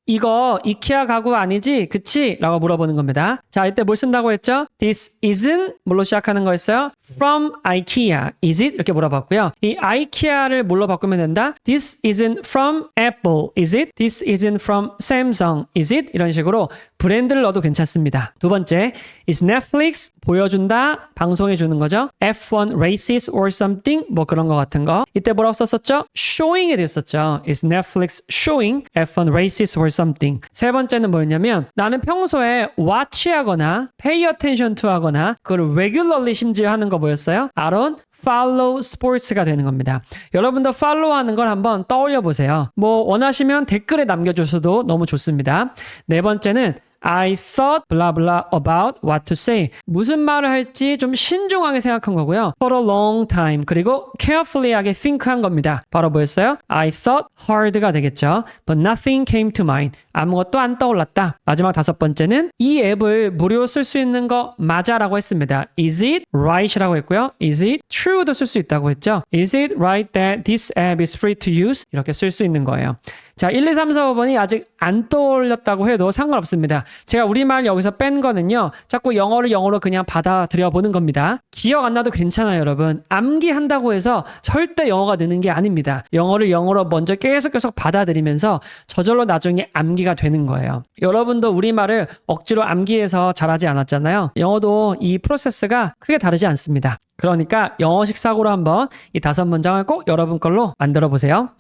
이거 이케아 가구 아니지? 그치? 라고 물어보는 겁니다. 자, 이때 뭘 쓴다고 했죠? This isn't 뭘로 시작하는 거였어요? From IKEA. Is it? 이렇게 물어봤고요. 이 IKEA를 뭘로 바꾸면 된다? This isn't from Apple. Is it? This isn't from Samsung. Is it? 이런 식으로 브랜드를 넣어도 괜찮습니다. 두 번째, is Netflix 보여준다, 방송해주는 거죠. F1 races or something 뭐 그런 거 같은 거. 이때 뭐라고 썼었죠? showing이 됐었죠. is Netflix showing F1 races or something. 세 번째는 뭐였냐면 나는 평소에 watch 하거나 pay attention to 하거나 그걸 regularly 심지어 하는 거 뭐였어요? I don't follow sports가 되는 겁니다. 여러분도 follow하는 걸 한번 떠올려 보세요. 뭐 원하시면 댓글에 남겨주셔도 너무 좋습니다. 네 번째는 I thought blah blah about what to say. 무슨 말을 할지 좀 신중하게 생각한 거고요. For a long time. 그리고 carefully하게 think한 겁니다. 바로 뭐였어요? I thought hard가 되겠죠. But nothing came to mind. 아무것도 안 떠올랐다. 마지막 다섯 번째는 이 앱을 무료로 쓸 수 있는 거 맞아라고 했습니다. Is it right이라고 했고요. Is it true도 쓸 수 있다고 했죠. Is it right that this app is free to use? 이렇게 쓸 수 있는 거예요. 자, 1, 2, 3, 4, 5번이 아직 안 떠올렸다고 해도 상관없습니다. 제가 우리말 여기서 뺀 거는요. 자꾸 영어를 영어로 그냥 받아들여 보는 겁니다. 기억 안 나도 괜찮아요, 여러분. 암기한다고 해서 절대 영어가 느는 게 아닙니다. 영어를 영어로 먼저 계속 받아들이면서 저절로 나중에 암기가 되는 거예요. 여러분도 우리말을 억지로 암기해서 잘하지 않았잖아요. 영어도 이 프로세스가 크게 다르지 않습니다. 그러니까 영어식 사고로 한번 이 5문장을 꼭 여러분 걸로 만들어 보세요.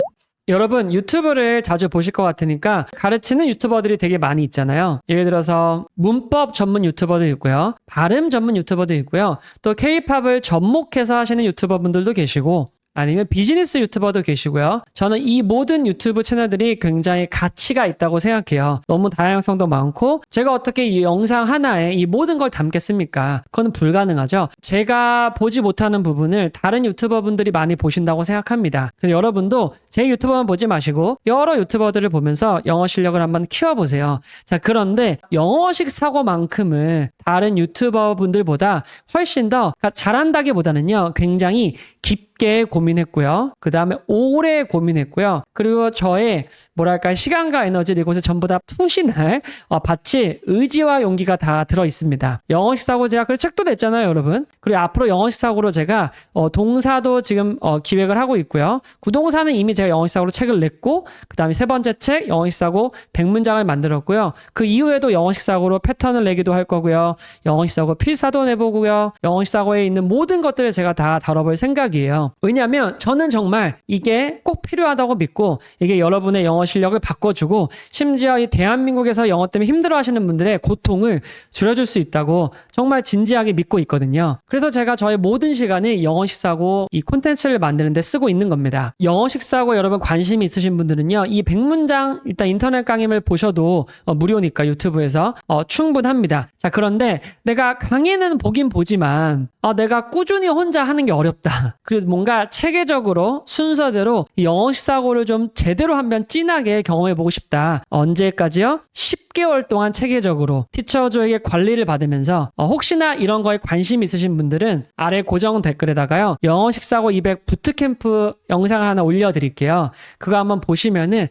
여러분 유튜브를 자주 보실 것 같으니까 가르치는 유튜버들이 되게 많이 있잖아요. 예를 들어서 문법 전문 유튜버도 있고요. 발음 전문 유튜버도 있고요. 또 K-팝을 접목해서 하시는 유튜버분들도 계시고 아니면 비즈니스 유튜버도 계시고요. 저는 이 모든 유튜브 채널들이 굉장히 가치가 있다고 생각해요. 너무 다양성도 많고 제가 어떻게 이 영상 하나에 이 모든 걸 담겠습니까? 그건 불가능하죠. 제가 보지 못하는 부분을 다른 유튜버분들이 많이 보신다고 생각합니다. 그래서 여러분도 제 유튜버만 보지 마시고 여러 유튜버들을 보면서 영어 실력을 한번 키워보세요. 자, 그런데 영어식 사고만큼은 다른 유튜버분들보다 훨씬 더 잘한다기보다는요. 굉장히 깊게 고민했고요. 그 다음에 오래 고민했고요. 그리고 저의 뭐랄까 시간과 에너지를 이곳에 전부 다 투신할 바칠 의지와 용기가 다 들어있습니다. 영어식 사고 제가 그 책도 냈잖아요, 여러분. 그리고 앞으로 영어식 사고로 제가 동사도 지금 기획을 하고 있고요. 구동사는 이미 제가 영어식 사고로 책을 냈고 그 다음에 세 번째 책 영어식 사고 100문장을 만들었고요. 그 이후에도 영어식 사고로 패턴을 내기도 할 거고요. 영어식 사고 필사도 내보고요. 영어식 사고에 있는 모든 것들을 제가 다 다뤄볼 생각이에요. 왜냐하면 저는 정말 이게 꼭 필요하다고 믿고 이게 여러분의 영어 실력을 바꿔주고 심지어 이 대한민국에서 영어 때문에 힘들어하시는 분들의 고통을 줄여줄 수 있다고 정말 진지하게 믿고 있거든요. 그래서 제가 저의 모든 시간을 영어식 사고 이 콘텐츠를 만드는 데 쓰고 있는 겁니다. 영어식 사고 여러분 관심이 있으신 분들은요. 이 100문장 일단 인터넷 강의를 보셔도 무료니까 유튜브에서 충분합니다. 자, 그런데 내가 강의는 보긴 보지만 내가 꾸준히 혼자 하는 게 어렵다. 그리고 뭔가 체계적으로 순서대로 영어식 사고를 좀 제대로 한번 진하게 경험해보고 싶다. 언제까지요? 10개월 동안 체계적으로 티처조에게 관리를 받으면서 혹시나 이런 거에 관심 있으신 분들은 아래 고정 댓글에다가요. 영어식 사고 200 부트캠프 영상을 하나 올려드릴게요. 그거 한번 보시면은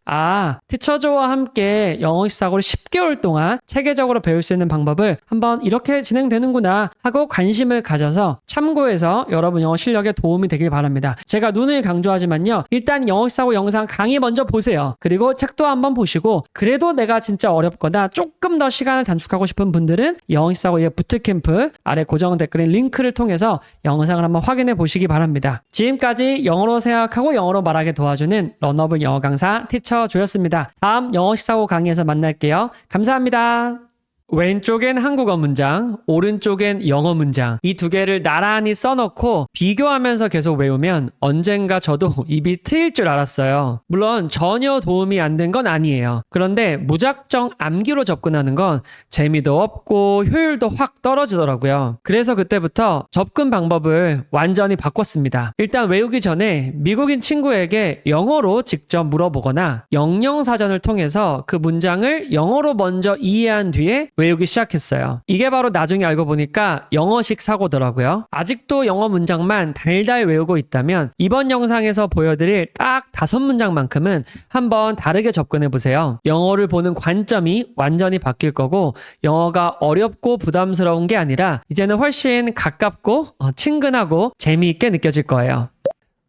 티처조와 함께 영어식 사고를 10개월 동안 체계적으로 배울 수 있는 방법을 한번 이렇게 진행되는구나 하고 관심을 가져서 참고해서 여러분 영어 실력에 도움이 되길 바랍니다. 제가 눈을 강조하지만요. 일단 영어식 사고 영상 강의 먼저 보세요. 그리고 책도 한번 보시고 그래도 내가 진짜 어렵거나 조금 더 시간을 단축하고 싶은 분들은 영어식 사고 부트캠프 아래 고정 댓글에 링크를 통해서 영상을 한번 확인해 보시기 바랍니다. 지금까지 영어로 생각하고 영어로 말하게 도와주는 런너블 영어 강사 티처 조였습니다. 다음 영어식 사고 강의에서 만날게요. 감사합니다. 왼쪽엔 한국어 문장, 오른쪽엔 영어 문장 이 두 개를 나란히 써놓고 비교하면서 계속 외우면 언젠가 저도 입이 트일 줄 알았어요. 물론 전혀 도움이 안 된 건 아니에요. 그런데 무작정 암기로 접근하는 건 재미도 없고 효율도 확 떨어지더라고요. 그래서 그때부터 접근 방법을 완전히 바꿨습니다. 일단 외우기 전에 미국인 친구에게 영어로 직접 물어보거나 영영사전을 통해서 그 문장을 영어로 먼저 이해한 뒤에 외우기 시작했어요. 이게 바로 나중에 알고 보니까 영어식 사고더라고요. 아직도 영어 문장만 달달 외우고 있다면 이번 영상에서 보여드릴 딱 5문장만큼은 한번 다르게 접근해보세요. 영어를 보는 관점이 완전히 바뀔 거고 영어가 어렵고 부담스러운 게 아니라 이제는 훨씬 가깝고 친근하고 재미있게 느껴질 거예요.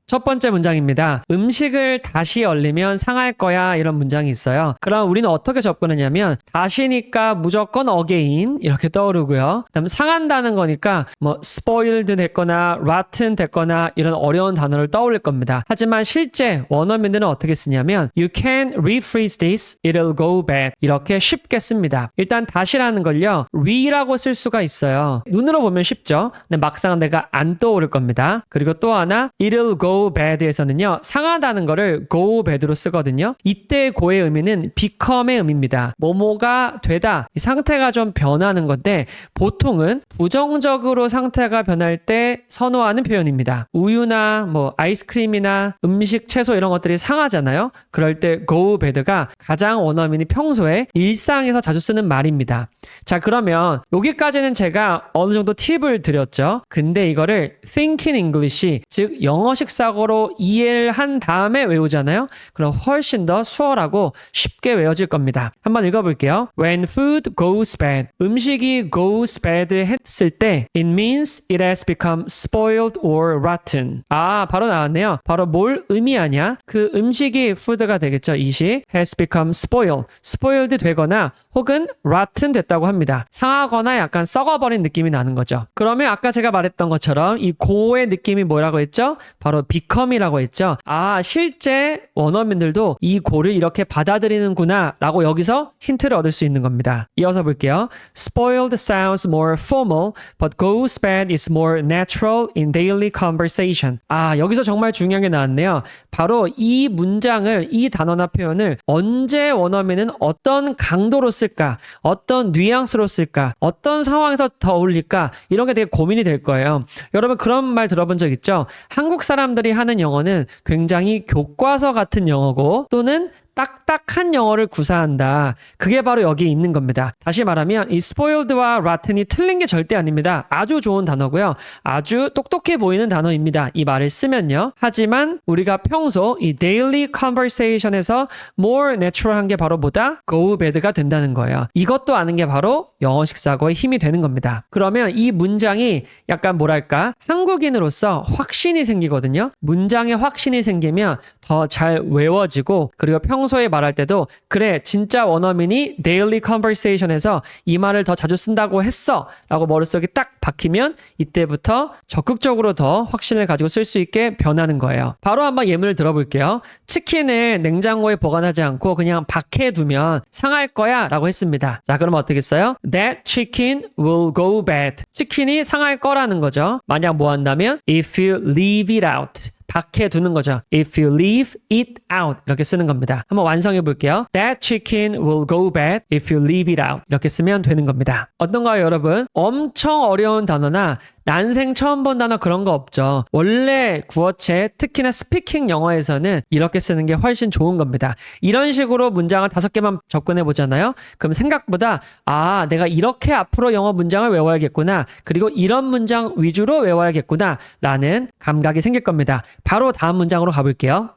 첫 번째 문장입니다. 음식을 다시 얼리면 상할 거야 이런 문장이 있어요. 그럼 우리는 어떻게 접근하냐면 다시니까 무조건 again 이렇게 떠오르고요. 그다음 상한다는 거니까 spoiled 됐거나 rotten 됐거나 이런 어려운 단어를 떠올릴 겁니다. 하지만 실제 원어민들은 어떻게 쓰냐면 you can rephrase this, it'll go bad 이렇게 쉽게 씁니다. 일단 다시라는 걸요. re라고 쓸 수가 있어요. 눈으로 보면 쉽죠. 근데 막상 내가 안 떠오를 겁니다. 그리고 또 하나 it'll go bad에서는요. 상하다는 거를 go bad로 쓰거든요. 이때 go의 의미는 become의 의미입니다. 뭐뭐가 되다. 이 상태가 좀 변하는 건데 보통은 부정적으로 상태가 변할 때 선호하는 표현입니다. 우유나 아이스크림이나 음식, 채소 이런 것들이 상하잖아요. 그럴 때 go bad가 가장 원어민이 평소에 일상에서 자주 쓰는 말입니다. 자, 그러면 여기까지는 제가 어느 정도 팁을 드렸죠. 근데 이거를 think in English, 즉 영어식 사고 영역사고로 이해를 한 다음에 외우잖아요. 그럼 훨씬 더 수월하고 쉽게 외워질 겁니다. 한번 읽어볼게요. When food goes bad, 음식이 goes bad 했을 때 it means it has become spoiled or rotten. 아, 바로 나왔네요. 바로 뭘 의미하냐? 그 음식이 food가 되겠죠. it이 has become spoiled 되거나 혹은 rotten 됐다고 합니다. 상하거나 약간 썩어버린 느낌이 나는 거죠. 그러면 아까 제가 말했던 것처럼 이 go의 느낌이 뭐라고 했죠? 바로 become이라고 했죠. 아, 실제 원어민들도 이 go를 이렇게 받아들이는구나 라고 여기서 힌트를 얻을 수 있는 겁니다. 이어서 볼게요. Spoiled sounds more formal, but goes bad is more natural in daily conversation. 아, 여기서 정말 중요한 게 나왔네요. 바로 이 문장을, 이 단어나 표현을 언제 원어민은 어떤 강도로 쓸까? 어떤 뉘앙스로 쓸까? 어떤 상황에서 더 어울릴까? 이런 게 되게 고민이 될 거예요. 여러분 그런 말 들어본 적 있죠? 한국 사람들이 하는 영어는 굉장히 교과서 같은 영어고 또는 딱딱한 영어를 구사한다. 그게 바로 여기에 있는 겁니다. 다시 말하면 이 spoiled와 rotten이 틀린 게 절대 아닙니다. 아주 좋은 단어고요. 아주 똑똑해 보이는 단어입니다. 이 말을 쓰면요. 하지만 우리가 평소 이 daily conversation에서 more natural한 게 바로 뭐다? go bad가 된다는 거예요. 이것도 아는 게 바로 영어식 사고의 힘이 되는 겁니다. 그러면 이 문장이 약간 뭐랄까? 한국인으로서 확신이 생기거든요. 문장에 확신이 생기면 더 잘 외워지고 그리고 평소에 말할 때도 그래 진짜 원어민이 daily conversation에서 이 말을 더 자주 쓴다고 했어 라고 머릿속에 딱 박히면 이때부터 적극적으로 더 확신을 가지고 쓸 수 있게 변하는 거예요. 바로 한번 예문을 들어볼게요. 치킨을 냉장고에 보관하지 않고 그냥 밖에 두면 상할 거야 라고 했습니다. 자, 그럼 어떻게 써요? That chicken will go bad. 치킨이 상할 거라는 거죠. 만약 뭐 한다면 if you leave it out. 밖에 두는 거죠. If you leave it out 이렇게 쓰는 겁니다. 한번 완성해 볼게요. That chicken will go bad if you leave it out 이렇게 쓰면 되는 겁니다. 어떤가요 여러분? 엄청 어려운 단어나 난생 처음 본 단어 그런 거 없죠. 원래 구어체 특히나 스피킹 영어에서는 이렇게 쓰는 게 훨씬 좋은 겁니다. 이런 식으로 문장을 5개만 접근해 보잖아요. 그럼 생각보다 아 내가 이렇게 앞으로 영어 문장을 외워야겠구나. 그리고 이런 문장 위주로 외워야겠구나 라는 감각이 생길 겁니다. 바로 다음 문장으로 가볼게요.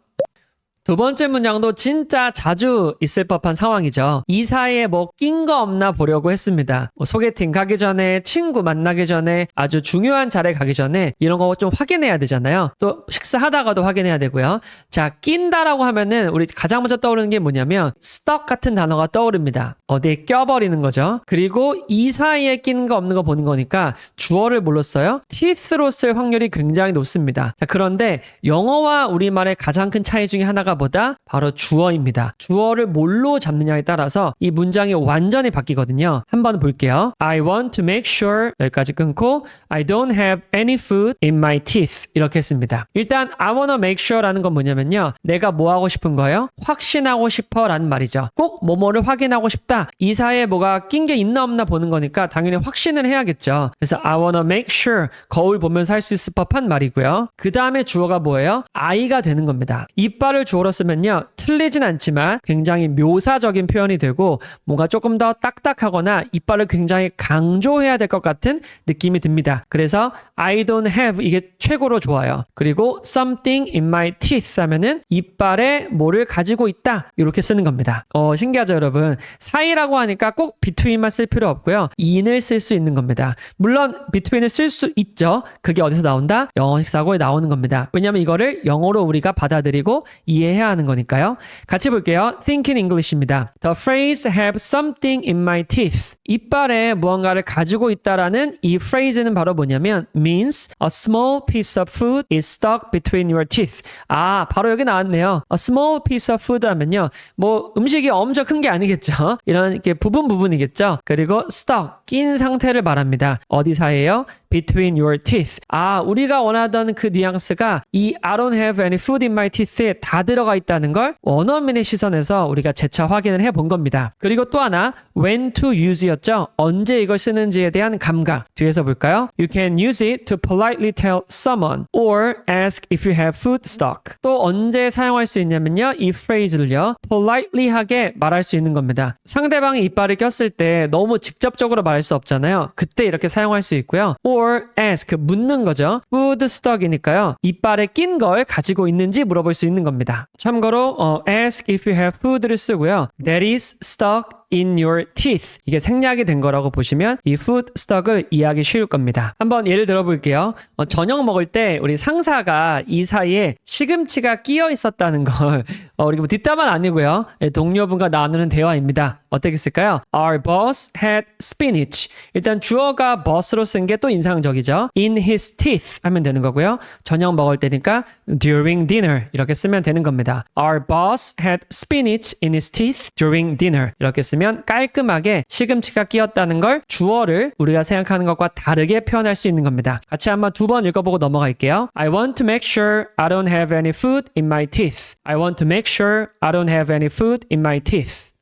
두 번째 문장도 진짜 자주 있을 법한 상황이죠. 이 사이에 뭐 낀 거 없나 보려고 했습니다. 뭐 소개팅 가기 전에, 친구 만나기 전에, 아주 중요한 자리에 가기 전에 이런 거 좀 확인해야 되잖아요. 또 식사하다가도 확인해야 되고요. 자, 낀다라고 하면은 우리 가장 먼저 떠오르는 게 뭐냐면 stuck 같은 단어가 떠오릅니다. 어디에 껴버리는 거죠. 그리고 이 사이에 끼는 거 없는 거 보는 거니까 주어를 뭘로 써요? teeth로 쓸 확률이 굉장히 높습니다. 자, 그런데 영어와 우리말의 가장 큰 차이 중에 하나가 보다 바로 주어입니다. 주어를 뭘로 잡느냐에 따라서 이 문장이 완전히 바뀌거든요. 한번 볼게요. I want to make sure 여기까지 끊고 I don't have any food in my teeth 이렇게 했습니다. 일단 I wanna make sure라는 건 뭐냐면요. 내가 뭐 하고 싶은 거예요? 확신하고 싶어 라는 말이죠. 꼭 뭐뭐를 확인하고 싶다. 이 사이에 뭐가 낀 게 있나 없나 보는 거니까 당연히 확신을 해야겠죠. 그래서 I wanna make sure 거울 보면서 할 수 있을 법한 말이고요. 그 다음에 주어가 뭐예요? I가 되는 겁니다. 이빨을 주어로 쓰면요. 틀리진 않지만 굉장히 묘사적인 표현이 되고 뭔가 조금 더 딱딱하거나 이빨을 굉장히 강조해야 될 것 같은 느낌이 듭니다. 그래서 I don't have 이게 최고로 좋아요. 그리고 something in my teeth 하면은 이빨에 뭐를 가지고 있다 이렇게 쓰는 겁니다. 신기하죠 여러분? 사이라고 하니까 꼭 between만 쓸 필요 없고요. in을 쓸 수 있는 겁니다. 물론 between을 쓸 수 있죠. 그게 어디서 나온다? 영어식 사고에 나오는 겁니다. 왜냐하면 이거를 영어로 우리가 받아들이고 이해해야 하는 거니까요. 같이 볼게요. Think in English입니다. The phrase have something in my teeth. 이빨에 무언가를 가지고 있다라는 이 phrase는 바로 뭐냐면 means a small piece of food is stuck between your teeth. 아, 바로 여기 나왔네요. A small piece of food 하면요. 뭐 음식이 엄청 큰 게 아니겠죠. 이런 이렇게 부분이겠죠. 그리고 stuck, 낀 상태를 말합니다. 어디 사이에요? Between your teeth. 아, 우리가 원하던 그 뉘앙스가 이 I don't have any food in my teeth에 다 들어가 있다는 걸 원어민의 시선에서 우리가 재차 확인을 해본 겁니다. 그리고 또 하나 when to use였죠. 언제 이걸 쓰는지에 대한 감각. 뒤에서 볼까요? You can use it to politely tell someone or ask if you have food stock. 또 언제 사용할 수 있냐면요. 이 phrase를요. politely하게 말할 수 있는 겁니다. 상대방이 이빨을 꼈을 때 너무 직접적으로 말할 수 없잖아요. 그때 이렇게 사용할 수 있고요. or ask, 묻는 거죠. food stuck이니까요. 이빨에 낀 걸 가지고 있는지 물어볼 수 있는 겁니다. 참고로 ask if you have food를 쓰고요. that is stuck in your teeth. 이게 생략이 된 거라고 보시면 이 food stuck을 이해하기 쉬울 겁니다. 한번 예를 들어볼게요. 저녁 먹을 때 우리 상사가 이 사이에 시금치가 끼어 있었다는 걸 우리 뭐 뒷담화는 아니고요. 동료분과 나누는 대화입니다. 어떻게 쓸까요? Our boss had spinach. 일단 주어가 boss로 쓴 게 또 인상적이죠. In his teeth 하면 되는 거고요. 저녁 먹을 때니까 during dinner 이렇게 쓰면 되는 겁니다. Our boss had spinach in his teeth during dinner. 이렇게 쓰면 깔끔하게 시금치가 끼었다는 걸 주어를 우리가 생각하는 것과 다르게 표현할 수 있는 겁니다. 같이 한번 두 번 읽어보고 넘어갈게요. I want to make sure I don't have any food in my teeth. I want to make sure I don't have any food in my teeth.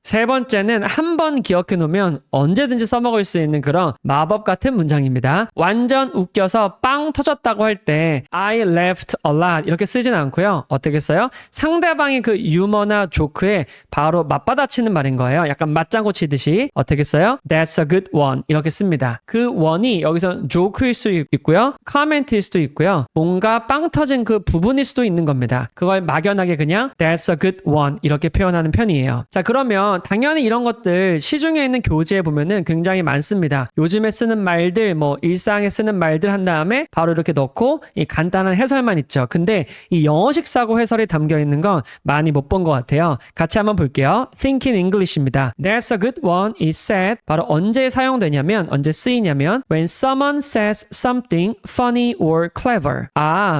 세 번째는 한 번 기억해 놓으면 언제든지 써먹을 수 있는 그런 마법 같은 문장입니다. 완전 웃겨서 빵 터졌다고 할 때 I laughed a lot 이렇게 쓰진 않고요. 어떻게 써요? 상대방이 그 유머나 조크에 바로 맞받아치는 말인 거예요. 약간 맞장구 치듯이 어떻게 써요? That's a good one 이렇게 씁니다. 그 one이 여기서 조크일 수 있고요. 커멘트일 수도 있고요. 뭔가 빵 터진 그 부분일 수도 있는 겁니다. 그걸 막연하게 그냥 That's a good one 이렇게 표현하는 편이에요. 자, 그러면 당연히 이런 것들 시중에 있는 교재에 보면은 굉장히 많습니다. 요즘에 쓰는 말들, 뭐 일상에 쓰는 말들 한 다음에 바로 이렇게 넣고 이 간단한 해설만 있죠. 근데 이 영어식 사고 해설이 담겨 있는 건 많이 못 본 것 같아요. 같이 한번 볼게요. Think in English입니다. That's a good one is said. 바로 언제 사용되냐면, 언제 쓰이냐면 when someone says something funny or clever.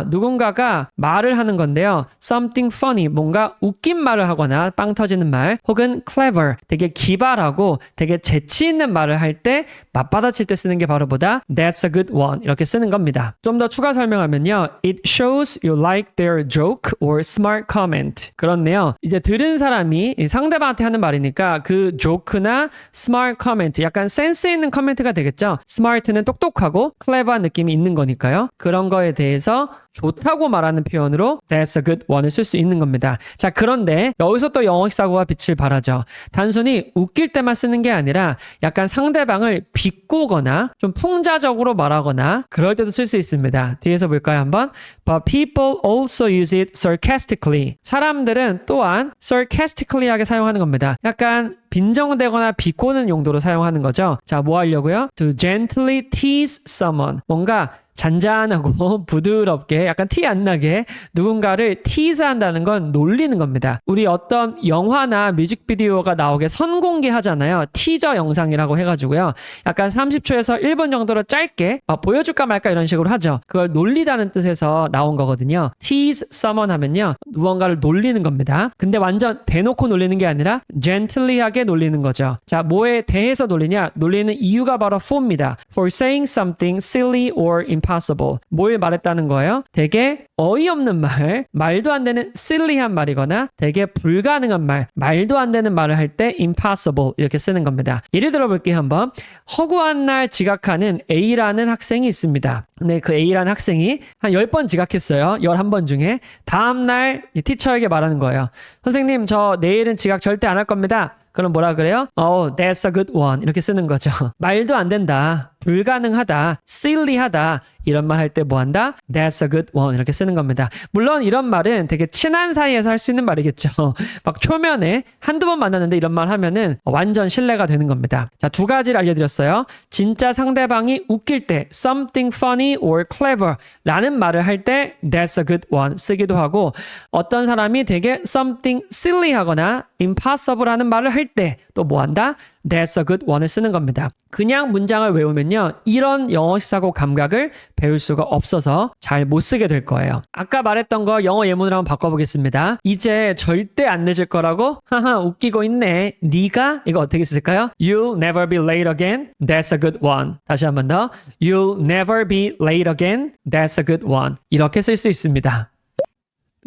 누군가가 말을 하는 건데요. Something funny, 뭔가 웃긴 말을 하거나 빵 터지는 말, 혹은 clever, 되게 기발하고 되게 재치 있는 말을 할 때 맞받아칠 때 쓰는 게 바로 보다 That's a good one 이렇게 쓰는 겁니다. 좀 더 추가 설명하면요. It shows you like their joke or smart comment. 그렇네요. 이제 들은 사람이 상대방한테 하는 말이니까 그 조크나 smart comment, 약간 센스 있는 커멘트가 되겠죠. smart는 똑똑하고 clever한 느낌이 있는 거니까요. 그런 거에 대해서 좋다고 말하는 표현으로 That's a good one을 쓸 수 있는 겁니다. 자, 그런데 여기서 또 영어식 사고가 빛을 발하죠. 단순히 웃길 때만 쓰는 게 아니라 약간 상대방을 비꼬거나 좀 풍자적으로 말하거나 그럴 때도 쓸 수 있습니다. 뒤에서 볼까요 한번? But people also use it sarcastically. 사람들은 또한 sarcastically 하게 사용하는 겁니다. 약간 빈정대거나 비꼬는 용도로 사용하는 거죠. 자, 뭐 하려고요? To gently tease someone. 뭔가 잔잔하고 부드럽게 약간 티 안 나게 누군가를 티즈한다는 건 놀리는 겁니다. 우리 어떤 영화나 뮤직비디오가 나오게 선공개하잖아요. 티저 영상이라고 해가지고요. 약간 30초에서 1분 정도로 짧게 보여줄까 말까 이런 식으로 하죠. 그걸 놀리다는 뜻에서 나온 거거든요. tease someone 하면요. 무언가를 놀리는 겁니다. 근데 완전 대놓고 놀리는 게 아니라 gently하게 놀리는 거죠. 자, 뭐에 대해서 놀리냐? 놀리는 이유가 바로 for입니다. For saying something silly or impossible. 뭘 말했다는 거예요? 되게 어이없는 말, 말도 안 되는 silly한 말이거나 되게 불가능한 말, 말도 안 되는 말을 할 때 impossible 이렇게 쓰는 겁니다. 예를 들어볼게요 한번. 허구한 날 지각하는 A라는 학생이 있습니다. 근데 그 A라는 학생이 한 10번 지각했어요. 11번 중에. 다음날 티처에게 말하는 거예요. 선생님, 저 내일은 지각 절대 안 할 겁니다. 그럼 뭐라 그래요? Oh, that's a good one. 이렇게 쓰는 거죠. 말도 안 된다. 불가능하다. silly하다. 이런 말 할 때 뭐 한다? That's a good one. 이렇게 쓰는 겁니다. 물론 이런 말은 되게 친한 사이에서 할 수 있는 말이겠죠. 막 초면에 한두 번 만났는데 이런 말 하면은 완전 신뢰가 되는 겁니다. 자, 두 가지를 알려드렸어요. 진짜 상대방이 웃길 때 something funny or clever 라는 말을 할 때 That's a good one 쓰기도 하고, 어떤 사람이 되게 something silly하거나 impossible 하는 말을 할 때 또 뭐 한다? That's a good one을 쓰는 겁니다. 그냥 문장을 외우면요. 이런 영어식 사고 감각을 배울 수가 없어서 잘 못 쓰게 될 거예요. 아까 말했던 거 영어 예문으로 한번 바꿔보겠습니다. 이제 절대 안 늦을 거라고? 하하, 웃기고 있네. 네가? 이거 어떻게 쓸까요? You'll never be late again. That's a good one. 다시 한 번 더. You'll never be late again. That's a good one. 이렇게 쓸 수 있습니다.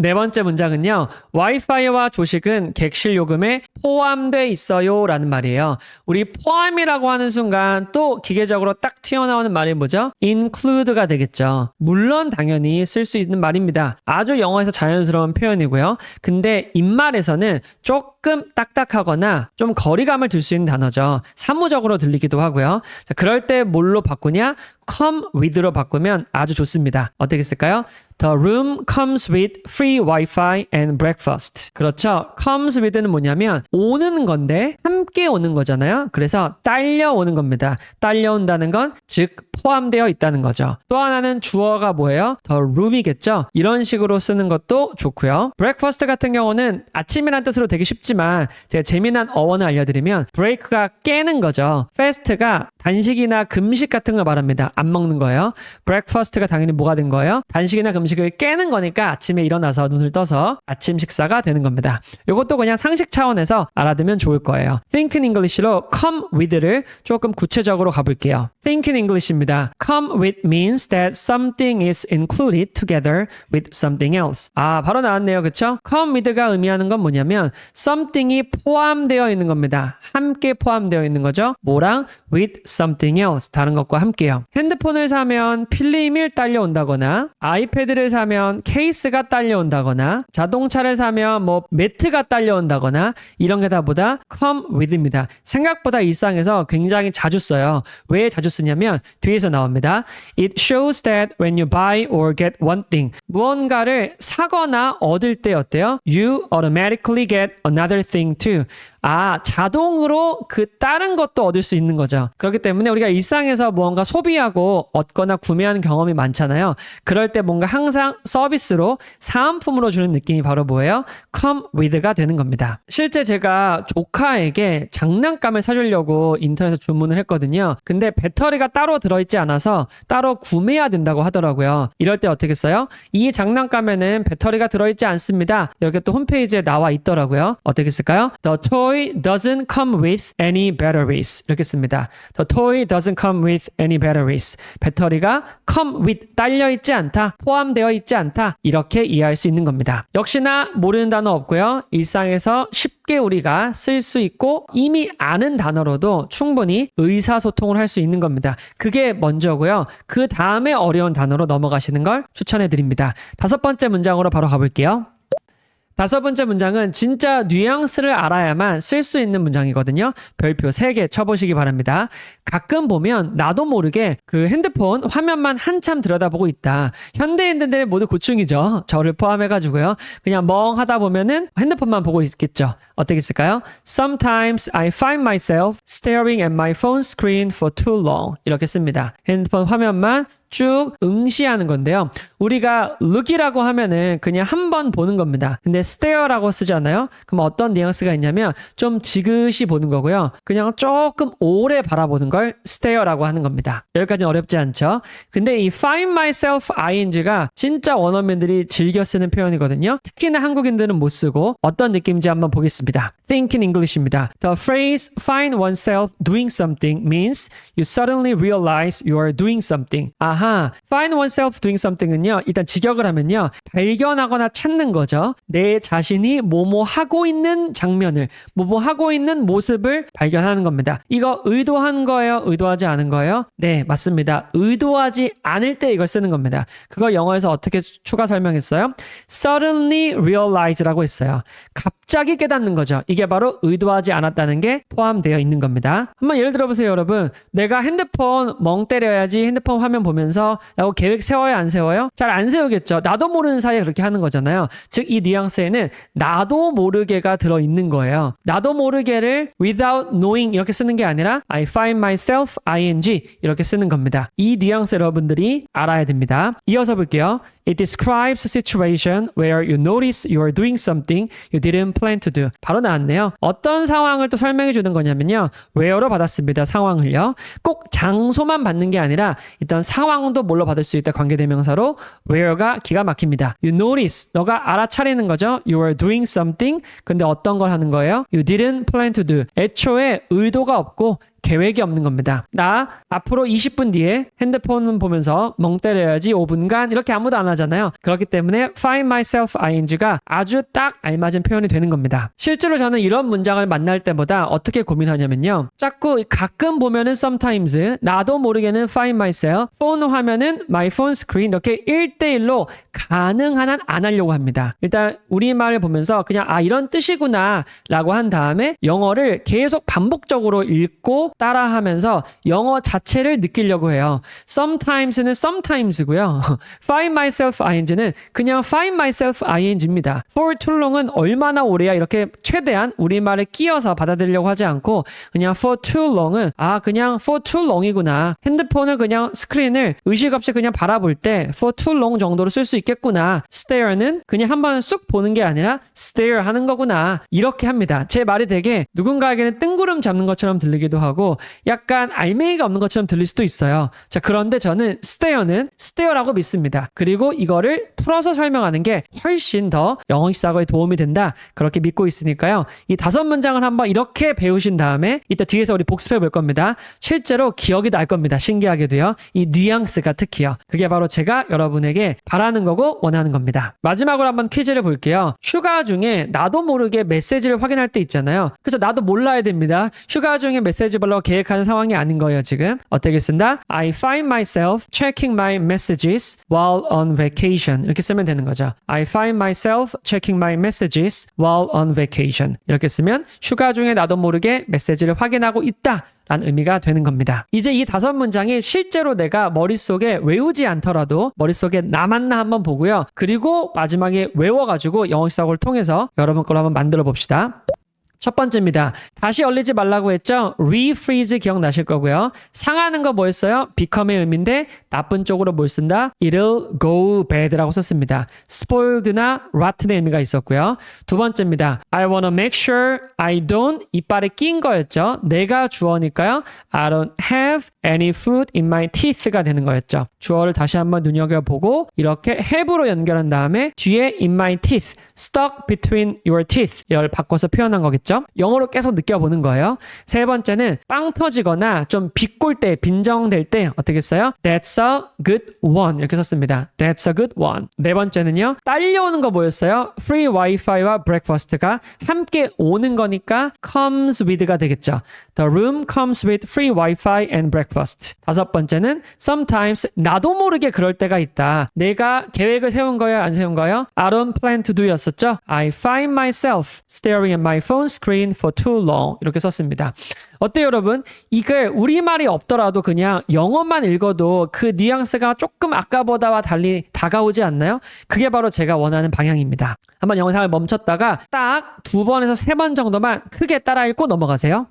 네 번째 문장은요. 와이파이와 조식은 객실 요금에 포함돼 있어요 라는 말이에요. 우리 포함이라고 하는 순간 또 기계적으로 딱 튀어나오는 말이 뭐죠? include가 되겠죠. 물론 당연히 쓸 수 있는 말입니다. 아주 영어에서 자연스러운 표현이고요. 근데 입말에서는 조금 딱딱하거나 좀 거리감을 둘 수 있는 단어죠. 사무적으로 들리기도 하고요. 자, 그럴 때 뭘로 바꾸냐? come with로 바꾸면 아주 좋습니다. 어떻게 쓸까요? The room comes with free Wi-Fi and breakfast. 그렇죠. comes with는 뭐냐면 오는 건데 함께 오는 거잖아요. 그래서 딸려오는 겁니다. 딸려온다는 건 즉 포함되어 있다는 거죠. 또 하나는 주어가 뭐예요? The room이겠죠. 이런 식으로 쓰는 것도 좋고요. breakfast 같은 경우는 아침이란 뜻으로 되게 쉽지만 제가 재미난 어원을 알려드리면 break가 깨는 거죠. fast가 단식이나 금식 같은 걸 말합니다. 안 먹는 거예요. breakfast가 당연히 뭐가 된 거예요? 단식이나 금식을 깨는 거니까 아침에 일어나서 눈을 떠서 아침 식사가 되는 겁니다. 이것도 그냥 상식 차원에서 알아두면 좋을 거예요. Think in English로 come with를 조금 구체적으로 가볼게요. Think in English입니다. Come with means that something is included together with something else. 아, 바로 나왔네요. 그쵸? Come with가 의미하는 건 뭐냐면 something이 포함되어 있는 겁니다. 함께 포함되어 있는 거죠. 뭐랑? with something else. 다른 것과 함께요. 핸드폰을 사면 필름이 딸려온다거나 아이패드를 사면 케이스가 딸려온다거나 자동차를 사면 뭐 매트가 딸려온다거나 이런 게 다 보다 come with입니다. 생각보다 일상에서 굉장히 자주 써요. 왜 자주 쓰냐면 뒤에서 나옵니다. It shows that when you buy or get one thing 무언가를 사거나 얻을 때 어때요? You automatically get another thing too. 아, 자동으로 그 다른 것도 얻을 수 있는 거죠. 그렇기 때문에 우리가 일상에서 무언가 소비하고 얻거나 구매하는 경험이 많잖아요. 그럴 때 뭔가 항상 서비스로 사은품으로 주는 느낌이 바로 뭐예요? come with가 되는 겁니다. 실제 제가 조카에게 장난감을 사주려고 인터넷에서 주문을 했거든요. 근데 배터리가 따로 들어있지 않아서 따로 구매해야 된다고 하더라고요. 이럴 때 어떻게 써요? 이 장난감에는 배터리가 들어있지 않습니다. 여기 또 홈페이지에 나와 있더라고요. 어떻게 쓸까요? The toy doesn't come with any batteries. 이렇게 씁니다. The toy doesn't come with any batteries. 배터리가 come with 딸려있지 않다, 포함되어 있지 않다. 이렇게 이해할 수 있는 겁니다. 역시나 모르는 단어 없고요. 일상에서 쉽게 우리가 쓸 수 있고 이미 아는 단어로도 충분히 의사소통을 할 수 있는 겁니다. 그게 먼저고요. 그 다음에 어려운 단어로 넘어가시는 걸 추천해 드립니다. 다섯 번째 문장으로 바로 가볼게요. 다섯 번째 문장은 진짜 뉘앙스를 알아야만 쓸 수 있는 문장이거든요. 별표 3개 쳐보시기 바랍니다. 가끔 보면 나도 모르게 그 핸드폰 화면만 한참 들여다보고 있다. 현대인들 모두 고충이죠. 저를 포함해가지고요. 그냥 멍하다 보면은 핸드폰만 보고 있겠죠. 어떻게 쓸까요? Sometimes I find myself staring at my phone screen for too long. 이렇게 씁니다. 핸드폰 화면만 쭉 응시하는 건데요. 우리가 look이라고 하면은 그냥 한 번 보는 겁니다. 근데 stare라고 쓰잖아요. 그럼 어떤 뉘앙스가 있냐면 좀 지그시 보는 거고요. 그냥 조금 오래 바라보는 걸 stare라고 하는 겁니다. 여기까지는 어렵지 않죠? 근데 이 find myself ing가 진짜 원어민들이 즐겨 쓰는 표현이거든요. 특히나 한국인들은 못 쓰고 어떤 느낌인지 한번 보겠습니다. Think in English입니다. The phrase find oneself doing something means you suddenly realize you are doing something. 아하, find oneself doing something은요. 일단 직역을 하면요. 발견하거나 찾는 거죠. 내 자신이 뭐뭐 하고 있는 장면을, 뭐뭐 하고 있는 모습을 발견하는 겁니다. 이거 의도한 거예요? 의도하지 않은 거예요? 네, 맞습니다. 의도하지 않을 때 이걸 쓰는 겁니다. 그걸 영어에서 어떻게 추가 설명했어요? Suddenly realize라고 했어요. 갑자기 깨닫는 거죠. 이게 바로 의도하지 않았다는 게 포함되어 있는 겁니다. 한번 예를 들어보세요, 여러분. 내가 핸드폰 멍 때려야지 핸드폰 화면 보면서 라고 계획 세워요, 안 세워요? 잘 안 세우겠죠. 나도 모르는 사이에 그렇게 하는 거잖아요. 즉, 이 뉘앙스에는 나도 모르게가 들어있는 거예요. 나도 모르게를 without knowing 이렇게 쓰는 게 아니라 I find myself ing 이렇게 쓰는 겁니다. 이 뉘앙스 여러분들이 알아야 됩니다. 이어서 볼게요. It describes a situation where you notice you are doing something you didn't plan to do. 바로 나왔네요. 어떤 상황을 또 설명해 주는 거냐면요. where로 받았습니다. 상황을요. 꼭 장소만 받는 게 아니라 일단 상황도 뭘로 받을 수 있다. 관계대명사로 where가 기가 막힙니다. You notice. 너가 알아차리는 거죠. You are doing something. 근데 어떤 걸 하는 거예요? You didn't plan to do. 애초에 의도가 없고 계획이 없는 겁니다. 나 앞으로 20분 뒤에 핸드폰 보면서 멍 때려야지 5분간 이렇게 아무도 안 하잖아요. 그렇기 때문에 find myself ing가 아주 딱 알맞은 표현이 되는 겁니다. 실제로 저는 이런 문장을 만날 때보다 어떻게 고민하냐면요. 자꾸 가끔 보면은 sometimes 나도 모르게는 find myself 폰 화면은 my phone screen 이렇게 1대1로 가능한 한 안 하려고 합니다. 일단 우리말을 보면서 그냥 이런 뜻이구나 라고 한 다음에 영어를 계속 반복적으로 읽고 따라하면서 영어 자체를 느끼려고 해요. sometimes는 sometimes고요. find myself ing는 그냥 find myself ing입니다. for too long은 얼마나 오래야 이렇게 최대한 우리말을 끼워서 받아들이려고 하지 않고 그냥 for too long은 그냥 for too long이구나. 핸드폰을 그냥 스크린을 의식 없이 그냥 바라볼 때 for too long 정도로 쓸 수 있겠구나. stare는 그냥 한번 쑥 보는 게 아니라 stare 하는 거구나. 이렇게 합니다. 제 말이 되게 누군가에게는 뜬구름 잡는 것처럼 들리기도 하고 약간 알맹이가 없는 것처럼 들릴 수도 있어요. 자, 그런데 저는 stare는 stare라고 믿습니다. 그리고 이거를 풀어서 설명하는 게 훨씬 더 영어 시사고에 도움이 된다. 그렇게 믿고 있으니까요. 이 5문장을 한번 이렇게 배우신 다음에 이따 뒤에서 우리 복습해 볼 겁니다. 실제로 기억이 날 겁니다. 신기하게도요. 이 뉘앙스가 특히요. 그게 바로 제가 여러분에게 바라는 거고 원하는 겁니다. 마지막으로 한번 퀴즈를 볼게요. 휴가 중에 나도 모르게 메시지를 확인할 때 있잖아요. 그래서 나도 몰라야 됩니다. 휴가 중에 메시지 보려고 계획하는 상황이 아닌 거예요, 지금. 어떻게 쓴다? I find myself checking my messages while on vacation. 이렇게 쓰면 되는 거죠. I find myself checking my messages while on vacation. 이렇게 쓰면 휴가 중에 나도 모르게 메시지를 확인하고 있다. 라는 의미가 되는 겁니다. 이제 이 5문장이 실제로 내가 머릿속에 외우지 않더라도 머릿속에 남았나 한번 보고요. 그리고 마지막에 외워가지고 영어 시사고를 통해서 여러분 걸로 한번 만들어 봅시다. 첫 번째입니다. 다시 얼리지 말라고 했죠? refreeze 기억나실 거고요. 상하는 거 뭐였어요? become의 의미인데 나쁜 쪽으로 뭘 쓴다? it'll go bad라고 썼습니다. spoiled나 rotten의 의미가 있었고요. 두 번째입니다. I wanna make sure I don't 이빨에 낀 거였죠. 내가 주어니까요. I don't have any food in my teeth가 되는 거였죠. 주어를 다시 한번 눈여겨보고 이렇게 have로 연결한 다음에 뒤에 in my teeth, stuck between your teeth 이걸 바꿔서 표현한 거겠죠. 영어로 계속 느껴보는 거예요. 세 번째는 빵 터지거나 좀 비꼴 때, 빈정될 때 어떻게 써요? That's a good one 이렇게 썼습니다. That's a good one. 네 번째는요. 딸려오는 거 뭐였어요? Free Wi-Fi와 breakfast가 함께 오는 거니까 comes with가 되겠죠. The room comes with free Wi-Fi and breakfast. 다섯 번째는 sometimes 나도 모르게 그럴 때가 있다. 내가 계획을 세운 거야 안 세운 거요? I don't plan to do 였었죠. I find myself staring at my phone screen for too long 이렇게 썼습니다. 어때요 여러분? 이걸 우리말이 없더라도 그냥 영어만 읽어도 그 뉘앙스가 조금 아까보다와 달리 다가오지 않나요? 그게 바로 제가 원하는 방향입니다. 한번 영상을 멈췄다가 딱 2번에서 3번 정도만 크게 따라 읽고 넘어가세요.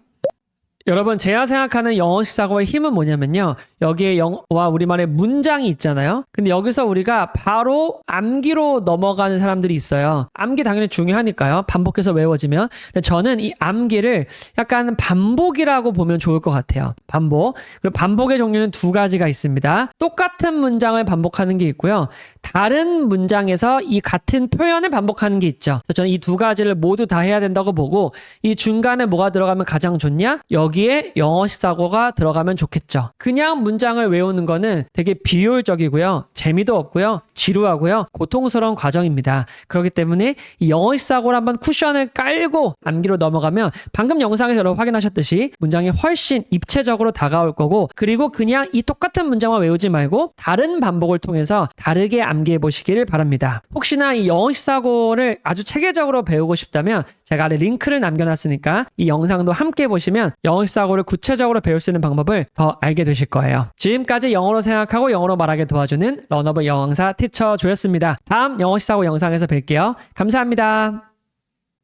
여러분 제가 생각하는 영어식 사고의 힘은 뭐냐면요. 여기에 영어와 우리말의 문장이 있잖아요. 근데 여기서 우리가 바로 암기로 넘어가는 사람들이 있어요. 암기 당연히 중요하니까요. 반복해서 외워지면. 근데 저는 이 암기를 약간 반복이라고 보면 좋을 것 같아요. 반복. 그리고 반복의 종류는 2가지가 있습니다. 똑같은 문장을 반복하는 게 있고요. 다른 문장에서 이 같은 표현을 반복하는 게 있죠. 그래서 저는 이 2가지를 모두 다 해야 된다고 보고 이 중간에 뭐가 들어가면 가장 좋냐? 여기에 영어식 사고가 들어가면 좋겠죠. 그냥 문장을 외우는 거는 되게 비효율적이고요. 재미도 없고요. 지루하고요. 고통스러운 과정입니다. 그렇기 때문에 이 영어식 사고를 한번 쿠션을 깔고 암기로 넘어가면 방금 영상에서 여러분 확인하셨듯이 문장이 훨씬 입체적으로 다가올 거고 그리고 그냥 이 똑같은 문장만 외우지 말고 다른 반복을 통해서 다르게 암기해 보시기를 바랍니다. 혹시나 이 영어식 사고를 아주 체계적으로 배우고 싶다면 제가 아래 링크를 남겨놨으니까 이 영상도 함께 보시면 영어식 사고를 구체적으로 배울 수 있는 방법을 더 알게 되실 거예요. 지금까지 영어로 생각하고 영어로 말하게 도와주는 러너블 영어강사 티처 조였습니다. 다음 영어식 사고 영상에서 뵐게요. 감사합니다.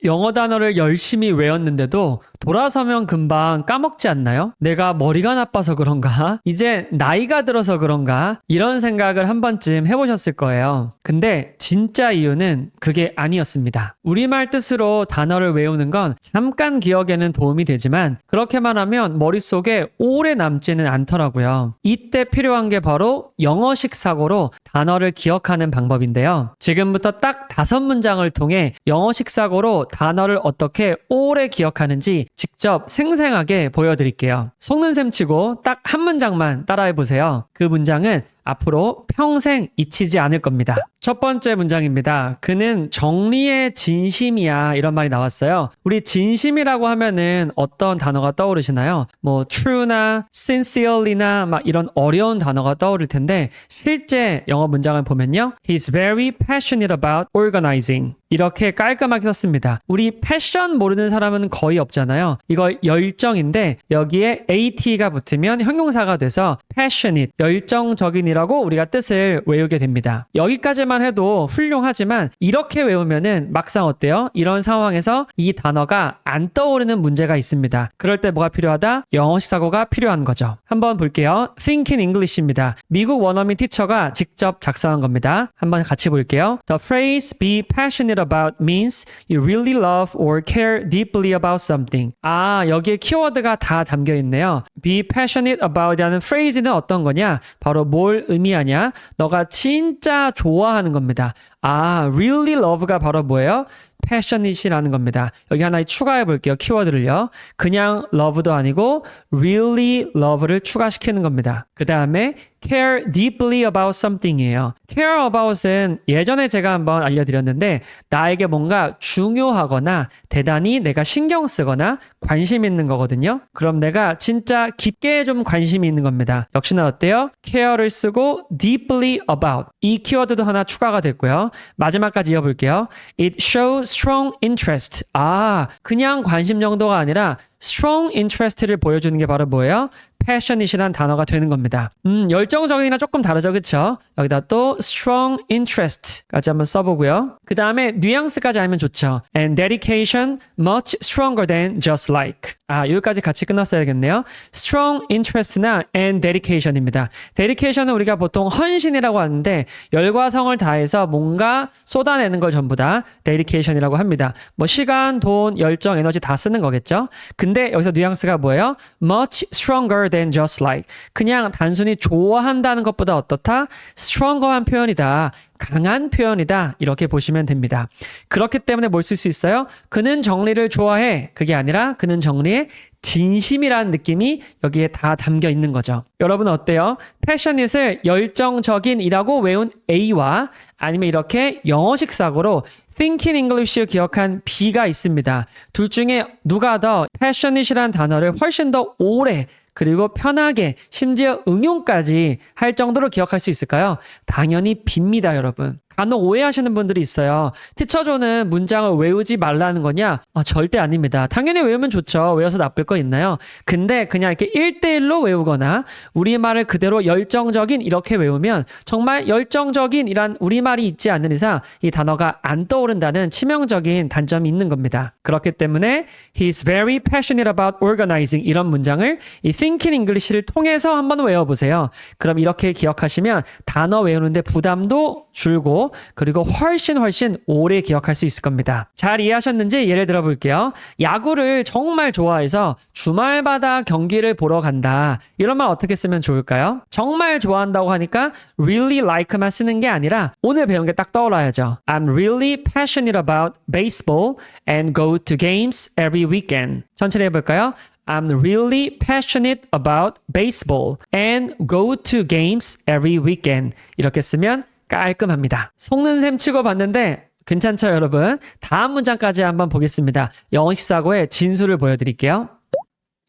영어 단어를 열심히 외웠는데도 돌아서면 금방 까먹지 않나요? 내가 머리가 나빠서 그런가? 이제 나이가 들어서 그런가? 이런 생각을 한 번쯤 해보셨을 거예요. 근데 진짜 이유는 그게 아니었습니다. 우리말 뜻으로 단어를 외우는 건 잠깐 기억에는 도움이 되지만 그렇게만 하면 머릿속에 오래 남지는 않더라고요. 이때 필요한 게 바로 영어식 사고로 단어를 기억하는 방법인데요. 지금부터 딱 5문장을 통해 영어식 사고로 단어를 어떻게 오래 기억하는지 직접 생생하게 보여드릴게요. 속는 셈 치고 딱 한 문장만 따라해보세요. 그 문장은 앞으로 평생 잊히지 않을 겁니다. 첫 번째 문장입니다. 그는 정리의 진심이야 이런 말이 나왔어요. 우리 진심이라고 하면은 어떤 단어가 떠오르시나요? 뭐 true나 sincerely나 막 이런 어려운 단어가 떠오를 텐데 실제 영어 문장을 보면요. He's very passionate about organizing. 이렇게 깔끔하게 썼습니다. 우리 패션 모르는 사람은 거의 없잖아요. 이거 열정인데 여기에 at가 붙으면 형용사가 돼서 passionate, 열정적인이라고 우리가 뜻을 외우게 됩니다. 여기까지만 해도 훌륭하지만 이렇게 외우면은 막상 어때요? 이런 상황에서 이 단어가 안 떠오르는 문제가 있습니다. 그럴 때 뭐가 필요하다? 영어식 사고가 필요한 거죠. 한번 볼게요. Think in English입니다. 미국 원어민 티처가 직접 작성한 겁니다. 한번 같이 볼게요. The phrase be passionate about means you really love or care deeply about something. 아, 여기에 키워드가 다 담겨 있네요. Be passionate about이라는 phrase는 어떤 거냐? 바로 뭘 의미하냐? 너가 진짜 좋아하는 겁니다. 아, really love가 바로 뭐예요? passionat이라는 겁니다. 여기 하나 추가해 볼게요. 키워드를요. 그냥 love도 아니고 really love를 추가시키는 겁니다. 그 다음에 care deeply about something이에요. care about은 예전에 제가 한번 알려드렸는데 나에게 뭔가 중요하거나 대단히 내가 신경 쓰거나 관심 있는 거거든요. 그럼 내가 진짜 깊게 좀 관심이 있는 겁니다. 역시나 어때요? care를 쓰고 deeply about 이 키워드도 하나 추가가 됐고요. 마지막까지 이어볼게요. It shows strong interest. 아, 그냥 관심 정도가 아니라 strong interest를 보여주는 게 바로 뭐예요? passionat이란 단어가 되는 겁니다. 열정적이나 조금 다르죠, 그쵸? 여기다 또 strong interest까지 한번 써보고요. 그 다음에 뉘앙스까지 알면 좋죠. And dedication much stronger than just like. 아, 여기까지 같이 끝났어야겠네요. strong interest나 and dedication입니다. dedication은 우리가 보통 헌신이라고 하는데 열과 성을 다해서 뭔가 쏟아내는 걸 전부 다 dedication이라고 합니다. 뭐 시간, 돈, 열정, 에너지 다 쓰는 거겠죠? 근데 여기서 뉘앙스가 뭐예요? much stronger than just like. 그냥 단순히 좋아한다는 것보다 어떻다? stronger한 표현이다. 강한 표현이다. 이렇게 보시면 됩니다. 그렇기 때문에 뭘 쓸 수 있어요? 그는 정리를 좋아해. 그게 아니라 그는 정리에 진심이라는 느낌이 여기에 다 담겨 있는 거죠. 여러분 어때요? passionate을 열정적인이라고 외운 A와 아니면 이렇게 영어식 사고로 Think in English를 기억한 B가 있습니다. 둘 중에 누가 더 passionate이라는 단어를 훨씬 더 오래 그리고 편하게 심지어 응용까지 할 정도로 기억할 수 있을까요? 당연히 B입니다, 여러분. 간혹 오해하시는 분들이 있어요. 티처조는 문장을 외우지 말라는 거냐? 절대 아닙니다. 당연히 외우면 좋죠. 외워서 나쁠 거 있나요? 근데 그냥 이렇게 1대1로 외우거나 우리말을 그대로 열정적인 이렇게 외우면 정말 열정적인이란 우리말이 있지 않는 이상 이 단어가 안 떠오른다는 치명적인 단점이 있는 겁니다. 그렇기 때문에 He's very passionate about organizing 이런 문장을 이 Think in English를 통해서 한번 외워보세요. 그럼 이렇게 기억하시면 단어 외우는데 부담도 줄고 그리고 훨씬 오래 기억할 수 있을 겁니다. 잘 이해하셨는지 예를 들어 볼게요. 야구를 정말 좋아해서 주말마다 경기를 보러 간다. 이런 말 어떻게 쓰면 좋을까요? 정말 좋아한다고 하니까 really like만 쓰는 게 아니라 오늘 배운 게 딱 떠올라야죠. I'm really passionate about baseball and go to games every weekend. 천천히 해볼까요? I'm really passionate about baseball and go to games every weekend. 이렇게 쓰면 깔끔합니다. 속는 셈 치고 봤는데 괜찮죠, 여러분? 다음 문장까지 한번 보겠습니다. 영어식 사고의 진수를 보여드릴게요.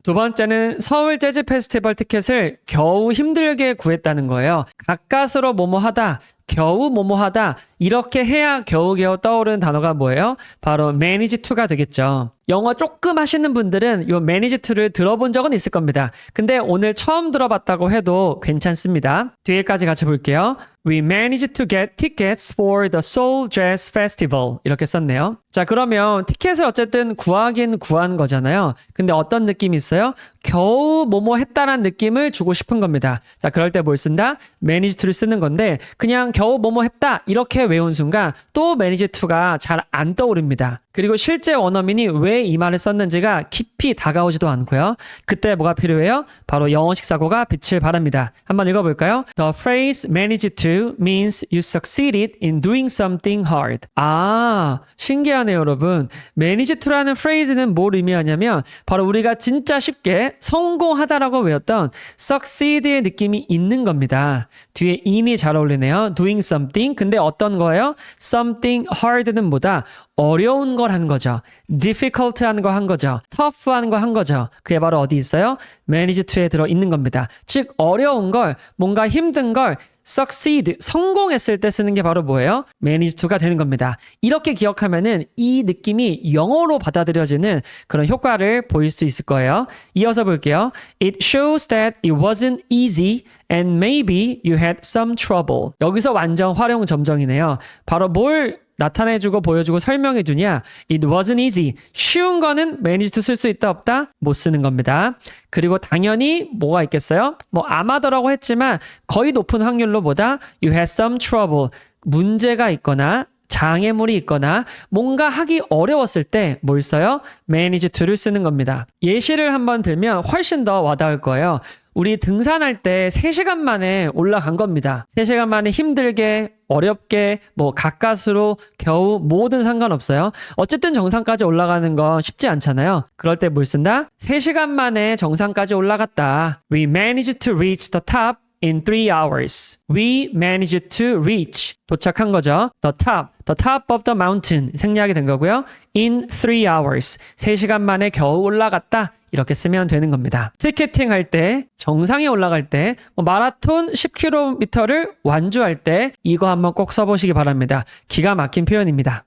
두 번째는 서울 재즈 페스티벌 티켓을 겨우 힘들게 구했다는 거예요. 가까스로 뭐뭐하다, 겨우 뭐뭐하다 이렇게 해야 겨우겨우 떠오르는 단어가 뭐예요? 바로 manage to가 되겠죠. 영어 조금 하시는 분들은 이 manage to를 들어본 적은 있을 겁니다. 근데 오늘 처음 들어봤다고 해도 괜찮습니다. 뒤에까지 같이 볼게요. We managed to get tickets for the Seoul Jazz Festival. 이렇게 썼네요. 자, 그러면 티켓을 어쨌든 구하긴 구한 거잖아요. 근데 어떤 느낌이 있어요? 겨우 뭐뭐 했다라는 느낌을 주고 싶은 겁니다. 자, 그럴 때 뭘 쓴다? manage to를 쓰는 건데 그냥 겨우 뭐뭐 했다 이렇게 외운 순간 또 manage to가 잘 안 떠오릅니다. 그리고 실제 원어민이 왜 이 말을 썼는지가 깊이 다가오지도 않고요. 그때 뭐가 필요해요? 바로 영어식 사고가 빛을 발합니다. 한번 읽어볼까요? The phrase managed to means you succeeded in doing something hard. 아, 신기하네요, 여러분. managed to라는 phrase는 뭘 의미하냐면 바로 우리가 진짜 쉽게 성공하다라고 외웠던 succeed의 느낌이 있는 겁니다. 뒤에 in이 잘 어울리네요. doing something. 근데 어떤 거예요? something hard는 뭐다? 어려운 걸 한 거죠. difficult한 거 한 거죠. tough한 거 한 거죠. 그게 바로 어디 있어요? manage to에 들어 있는 겁니다. 즉 어려운 걸, 뭔가 힘든 걸 succeed, 성공했을 때 쓰는 게 바로 뭐예요? manage to가 되는 겁니다. 이렇게 기억하면은 이 느낌이 영어로 받아들여지는 그런 효과를 보일 수 있을 거예요. 이어서 볼게요. It shows that it wasn't easy and maybe you had some trouble. 여기서 완전 활용 점정이네요. 바로 뭘 나타내주고 보여주고 설명해주냐? It wasn't easy. 쉬운 거는 manage to 쓸 수 있다 없다? 못 쓰는 겁니다. 그리고 당연히 뭐가 있겠어요? 뭐 아마도라고 했지만 거의 높은 확률로 뭐다? You had some trouble. 문제가 있거나 장애물이 있거나 뭔가 하기 어려웠을 때 뭘 써요? manage to를 쓰는 겁니다. 예시를 한번 들면 훨씬 더 와닿을 거예요. 우리 등산할 때 3시간 만에 올라간 겁니다. 3시간 만에 힘들게, 어렵게, 뭐 가까스로, 겨우 뭐든 상관없어요. 어쨌든 정상까지 올라가는 건 쉽지 않잖아요. 그럴 때 뭘 쓴다? 3시간 만에 정상까지 올라갔다. We managed to reach the top in 3 hours. We managed to reach. 도착한 거죠. The top of the mountain. 생략이 된 거고요. In 3 hours. 3시간 만에 겨우 올라갔다. 이렇게 쓰면 되는 겁니다. 티켓팅 할 때, 정상에 올라갈 때, 마라톤 10km를 완주할 때 이거 한번 꼭 써보시기 바랍니다. 기가 막힌 표현입니다.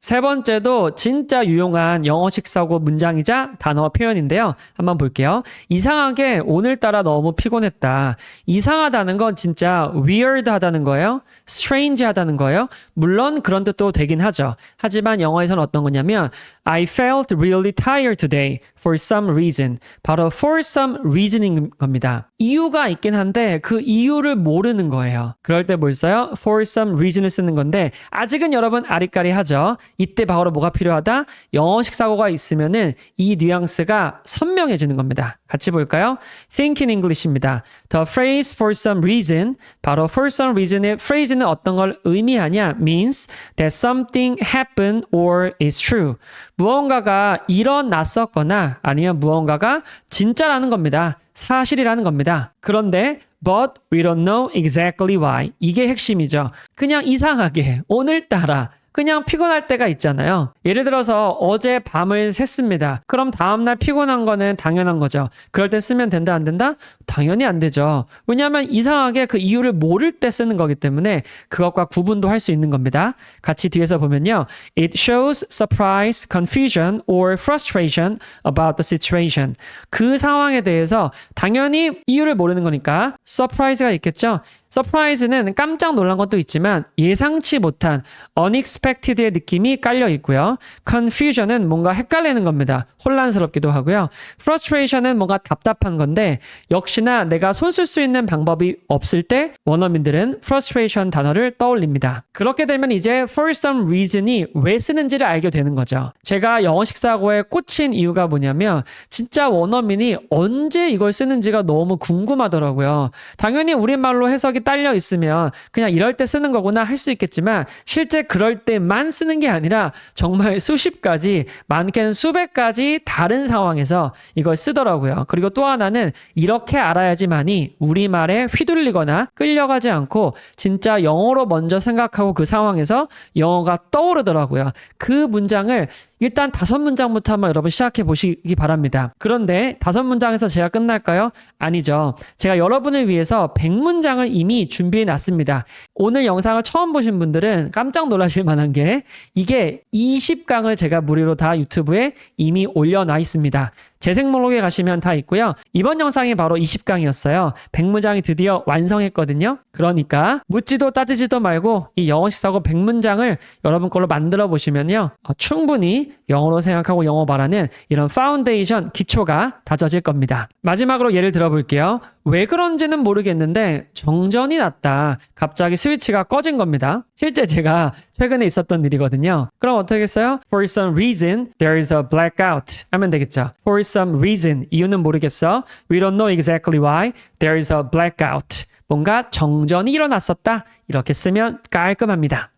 세 번째도 진짜 유용한 영어식 사고 문장이자 단어 표현인데요. 한번 볼게요. 이상하게 오늘따라 너무 피곤했다. 이상하다는 건 진짜 weird하다는 거예요. strange하다는 거예요. 물론 그런 뜻도 되긴 하죠. 하지만 영어에서는 어떤 거냐면 I felt really tired today for some reason. 바로 for some reason인 겁니다. 이유가 있긴 한데 그 이유를 모르는 거예요. 그럴 때 뭘 써요? for some reason을 쓰는 건데 아직은 여러분 아리까리하죠. 이때 바로 뭐가 필요하다? 영어식 사고가 있으면은 이 뉘앙스가 선명해지는 겁니다. 같이 볼까요? Think in English입니다. The phrase for some reason, 바로 for some reason의 phrase는 어떤 걸 의미하냐? means that something happened or is true. 무언가가 일어났었거나 아니면 무언가가 진짜라는 겁니다. 사실이라는 겁니다. 그런데 but we don't know exactly why. 이게 핵심이죠. 그냥 이상하게 오늘따라 그냥 피곤할 때가 있잖아요. 예를 들어서 어제 밤을 샜습니다. 그럼 다음날 피곤한 거는 당연한 거죠. 그럴 때 쓰면 된다 안 된다? 당연히 안 되죠. 왜냐하면 이상하게 그 이유를 모를 때 쓰는 거기 때문에 그것과 구분도 할 수 있는 겁니다. 같이 뒤에서 보면요. It shows surprise, confusion or frustration about the situation. 그 상황에 대해서 당연히 이유를 모르는 거니까 surprise가 있겠죠. surprise는 깜짝 놀란 것도 있지만 예상치 못한 unexpected의 느낌이 깔려 있고요. confusion은 뭔가 헷갈리는 겁니다. 혼란스럽기도 하고요. frustration은 뭔가 답답한 건데 역시나 내가 손 쓸 수 있는 방법이 없을 때 원어민들은 frustration 단어를 떠올립니다. 그렇게 되면 이제 for some reason이 왜 쓰는지를 알게 되는 거죠. 제가 영어식 사고에 꽂힌 이유가 뭐냐면 진짜 원어민이 언제 이걸 쓰는지가 너무 궁금하더라고요. 당연히 우리말로 해석이 딸려 있으면 그냥 이럴 때 쓰는 거구나 할 수 있겠지만 실제 그럴 때만 쓰는 게 아니라 정말 수십 가지, 많게는 수백 가지 다른 상황에서 이걸 쓰더라고요. 그리고 또 하나는 이렇게 알아야지만이 우리말에 휘둘리거나 끌려가지 않고 진짜 영어로 먼저 생각하고 그 상황에서 영어가 떠오르더라고요. 그 문장을 일단 5문장부터 한번 여러분 시작해 보시기 바랍니다. 그런데 5문장에서 제가 끝날까요? 아니죠. 제가 여러분을 위해서 100문장을 이미 준비해 놨습니다. 오늘 영상을 처음 보신 분들은 깜짝 놀라실 만한 게 이게 20강을 제가 무료로 다 유튜브에 이미 올려놔 있습니다. 재생 목록에 가시면 다 있고요. 이번 영상이 바로 20강이었어요. 100문장이 드디어 완성했거든요. 그러니까 묻지도 따지지도 말고 이 영어식 사고 100문장을 여러분 걸로 만들어 보시면요. 충분히 영어로 생각하고 영어 말하는 이런 파운데이션 기초가 다져질 겁니다. 마지막으로 예를 들어볼게요. 왜 그런지는 모르겠는데 정전이 났다. 갑자기 스위치가 꺼진 겁니다. 실제 제가 최근에 있었던 일이거든요. 그럼 어떻게 했어요? For some reason, there is a blackout 하면 되겠죠. For some reason, 이유는 모르겠어. We don't know exactly why. There is a blackout. 뭔가 정전이 일어났었다. 이렇게 쓰면 깔끔합니다.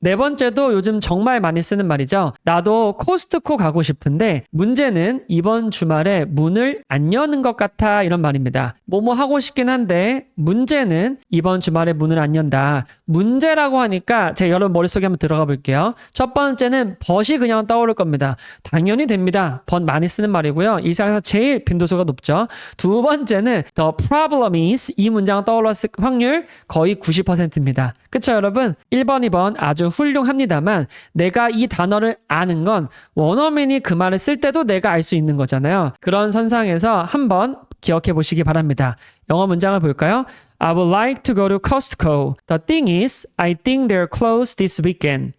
네 번째도 요즘 정말 많이 쓰는 말이죠. 나도 코스트코 가고 싶은데 문제는 이번 주말에 문을 안 여는 것 같아 이런 말입니다. 뭐뭐 하고 싶긴 한데 문제는 이번 주말에 문을 안 연다. 문제라고 하니까 제가 여러분 머릿속에 한번 들어가 볼게요. 첫 번째는 but이 그냥 떠오를 겁니다. 당연히 됩니다. but 많이 쓰는 말이고요. 이 세상에서 제일 빈도수가 높죠. 두 번째는 the problem is 이 문장 떠올랐을 확률 거의 90%입니다. 그쵸 여러분? 1번, 2번 아주 훌륭합니다만 내가 이 단어를 아는 건 원어민이 그 말을 쓸 때도 내가 알 수 있는 거잖아요. 그런 선상에서 한번 기억해 보시기 바랍니다. 영어 문장을 볼까요? I would like to go to Costco. The thing is, I think they're closed this weekend.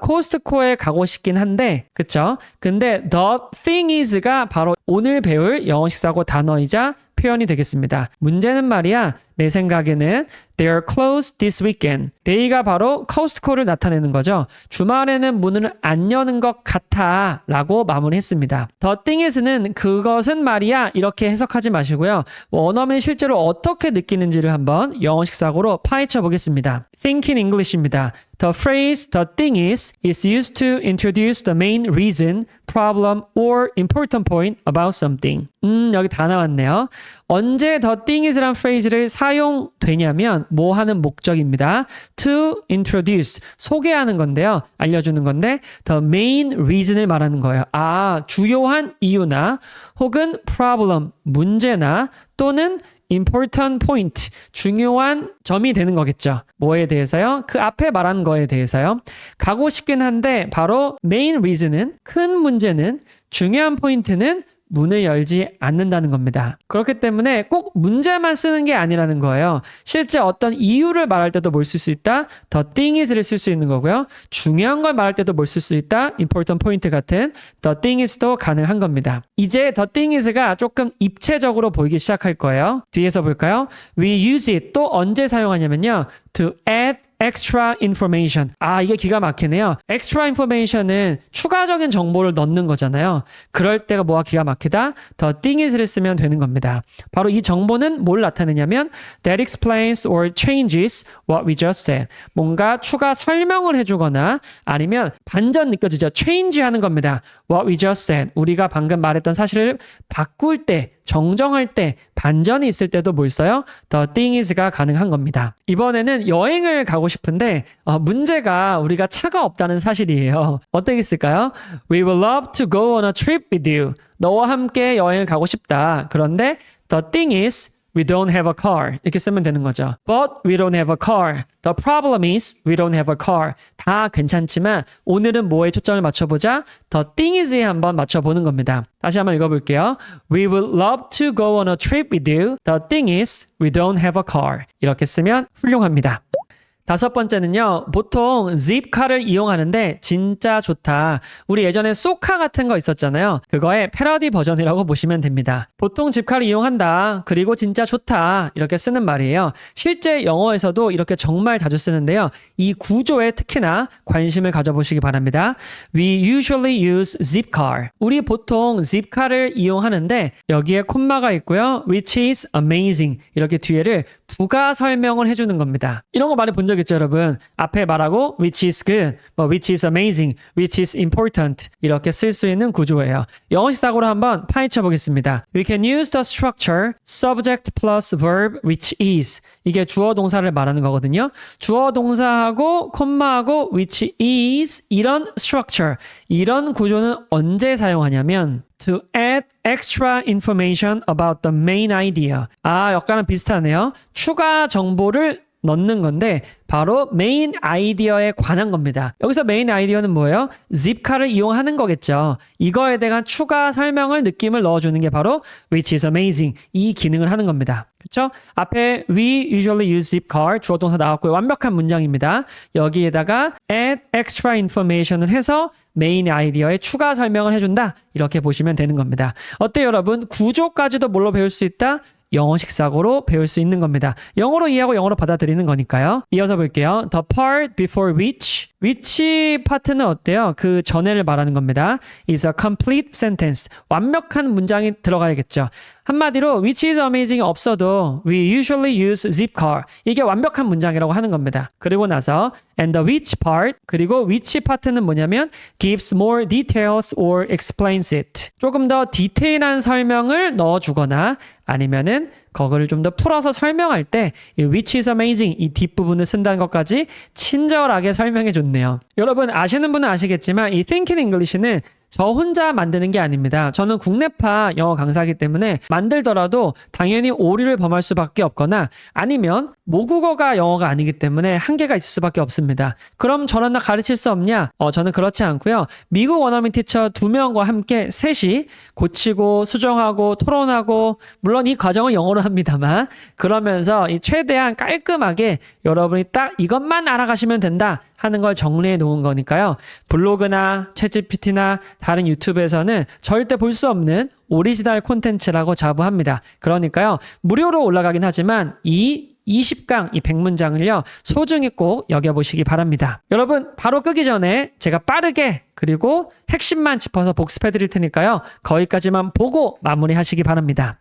코스트코에 가고 싶긴 한데, 그쵸? 근데 the thing is가 바로 오늘 배울 영어식 사고 단어이자 표현이 되겠습니다. 문제는 말이야, 내 생각에는 they're closed this weekend. they가 바로 코스트코를 나타내는 거죠. 주말에는 문을 안 여는 것 같아 라고 마무리했습니다. The thing is는 그것은 말이야 이렇게 해석하지 마시고요. 원어민이 실제로 어떻게 느끼는지를 한번 영어식 사고로 파헤쳐 보겠습니다. Think in English입니다. The phrase the thing is used to introduce the main reason, problem, or important point about something. 여기 다 나왔네요. 언제 the thing is란 phrase를 사용되냐면 뭐 하는 목적입니다. To introduce, 소개하는 건데요. 알려주는 건데 the main reason을 말하는 거예요. 주요한 이유나 혹은 problem, 문제나 또는 important point, 중요한 점이 되는 거겠죠. 뭐에 대해서요? 그 앞에 말한 거에 대해서요. 가고 싶긴 한데 바로 main reason은 큰 문제는 중요한 포인트는 문을 열지 않는다는 겁니다. 그렇기 때문에 꼭 문제만 쓰는 게 아니라는 거예요. 실제 어떤 이유를 말할 때도 뭘 쓸 수 있다? The thing is를 쓸 수 있는 거고요. 중요한 걸 말할 때도 뭘 쓸 수 있다? important point 같은 the thing is도 가능한 겁니다. 이제 the thing is가 조금 입체적으로 보이기 시작할 거예요. 뒤에서 볼까요? We use it 또 언제 사용하냐면요. To add extra information. 이게 기가 막히네요. extra information은 추가적인 정보를 넣는 거잖아요. 그럴 때가 뭐가 기가 막히다? The thing is를 쓰면 되는 겁니다. 바로 이 정보는 뭘 나타내냐면 that explains or changes what we just said. 뭔가 추가 설명을 해주거나 아니면 반전 느껴지죠. change 하는 겁니다. What we just said. 우리가 방금 말했던 사실을 바꿀 때, 정정할 때, 반전이 있을 때도 뭘 써요? The thing is가 가능한 겁니다. 이번에는 여행을 가고 싶은데 문제가 우리가 차가 없다는 사실이에요. 어떻게 쓸까요? We would love to go on a trip with you. 너와 함께 여행을 가고 싶다. 그런데 the thing is we don't have a car. 이렇게 쓰면 되는 거죠. But we don't have a car. The problem is we don't have a car. 다 괜찮지만 오늘은 뭐에 초점을 맞춰보자? The thing is에 한번 맞춰보는 겁니다. 다시 한번 읽어볼게요. We would love to go on a trip with you. The thing is we don't have a car. 이렇게 쓰면 훌륭합니다. 다섯 번째는요. 보통 zipcar을 이용하는데 진짜 좋다. 우리 예전에 쏘카 같은 거 있었잖아요. 그거의 패러디 버전이라고 보시면 됩니다. 보통 zipcar을 이용한다. 그리고 진짜 좋다. 이렇게 쓰는 말이에요. 실제 영어에서도 이렇게 정말 자주 쓰는데요. 이 구조에 특히나 관심을 가져보시기 바랍니다. We usually use zipcar. 우리 보통 zipcar을 이용하는데 여기에 콤마가 있고요. Which is amazing. 이렇게 뒤에를 부가 설명을 해주는 겁니다. 이런 거 많이 본 적 있죠, 여러분? 앞에 말하고 which is good, which is amazing, which is important 이렇게 쓸 수 있는 구조예요. 영어식 사고로 한번 파헤쳐 보겠습니다. We can use the structure subject plus verb which is 이게 주어 동사를 말하는 거거든요. 주어 동사하고 콤마하고 which is 이런 structure 이런 구조는 언제 사용하냐면 to add extra information about the main idea. 약간은 비슷하네요. 추가 정보를 넣는 건데 바로 메인 아이디어에 관한 겁니다. 여기서 메인 아이디어는 뭐예요? zipcar을 이용하는 거겠죠. 이거에 대한 추가 설명을 느낌을 넣어주는 게 바로 which is amazing 이 기능을 하는 겁니다. 그렇죠? 앞에 we usually use zipcar 주어 동사 나왔고요. 완벽한 문장입니다. 여기에다가 add extra information을 해서 메인 아이디어에 추가 설명을 해준다. 이렇게 보시면 되는 겁니다. 어때요 여러분? 구조까지도 뭘로 배울 수 있다? 영어식 사고로 배울 수 있는 겁니다. 영어로 이해하고 영어로 받아들이는 거니까요. 이어서 볼게요. The part before which 파트는 어때요? 그 전에를 말하는 겁니다. is a complete sentence. 완벽한 문장이 들어가야겠죠. 한마디로 which is amazing 없어도 we usually use zipcar. 이게 완벽한 문장이라고 하는 겁니다. 그리고 나서 and the which part 그리고 which 파트는 뭐냐면 gives more details or explains it. 조금 더 디테일한 설명을 넣어주거나 아니면은 그거를 좀 더 풀어서 설명할 때 이 which is amazing 이 뒷부분을 쓴다는 것까지 친절하게 설명해 줬네요. 여러분 아시는 분은 아시겠지만 이 Thinking English는 저 혼자 만드는 게 아닙니다. 저는 국내파 영어 강사이기 때문에 만들더라도 당연히 오류를 범할 수밖에 없거나 아니면 모국어가 영어가 아니기 때문에 한계가 있을 수밖에 없습니다. 그럼 저런 나 가르칠 수 없냐? 저는 그렇지 않고요. 미국 원어민 티처 2명과 함께 셋이 고치고 수정하고 토론하고 물론 이 과정은 영어로 합니다만 그러면서 이 최대한 깔끔하게 여러분이 딱 이것만 알아가시면 된다 하는 걸 정리해 놓은 거니까요. 블로그나 챗GPT나 다른 유튜브에서는 절대 볼 수 없는 오리지널 콘텐츠라고 자부합니다. 그러니까요. 무료로 올라가긴 하지만 이 20강, 이 100문장을요. 소중히 꼭 여겨보시기 바랍니다. 여러분 바로 끄기 전에 제가 빠르게 그리고 핵심만 짚어서 복습해 드릴 테니까요. 거기까지만 보고 마무리하시기 바랍니다.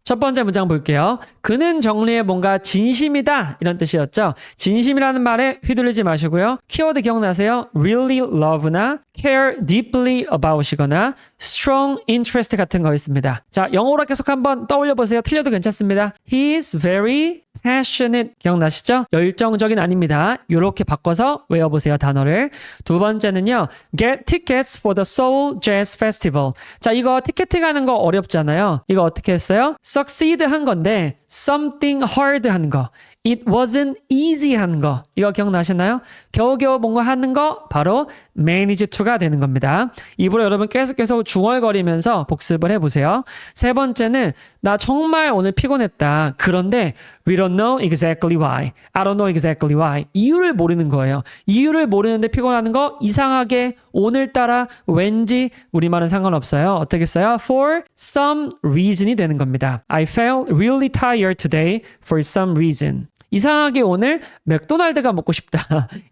첫 번째 문장 볼게요. 그는 정리에 뭔가 진심이다 이런 뜻이었죠. 진심이라는 말에 휘둘리지 마시고요. 키워드 기억나세요? really love나 care deeply about이거나 strong interest 같은 거 있습니다. 자, 영어로 계속 한번 떠올려 보세요. 틀려도 괜찮습니다. He is very passionate 기억나시죠? 열정적인 아닙니다. 이렇게 바꿔서 외워보세요. 단어를. 두 번째는요. Get tickets for the Seoul Jazz Festival. 자, 이거 티켓팅 하는 거 어렵잖아요. 이거 어떻게 했어요? Succeed 한 건데 something hard 한 거. It wasn't easy 한 거. 이거 기억나시나요? 겨우겨우 뭔가 하는 거 바로 manage to가 되는 겁니다. 입으로 여러분 계속 중얼거리면서 복습을 해보세요. 세 번째는 나 정말 오늘 피곤했다. 그런데 we don't know exactly why. I don't know exactly why. 이유를 모르는 거예요. 이유를 모르는데 피곤하는 거 이상하게 오늘따라 왠지 우리말은 상관없어요. 어떻게 써요? For some reason이 되는 겁니다. I felt really tired today for some reason. 이상하게 오늘 맥도날드가 먹고 싶다.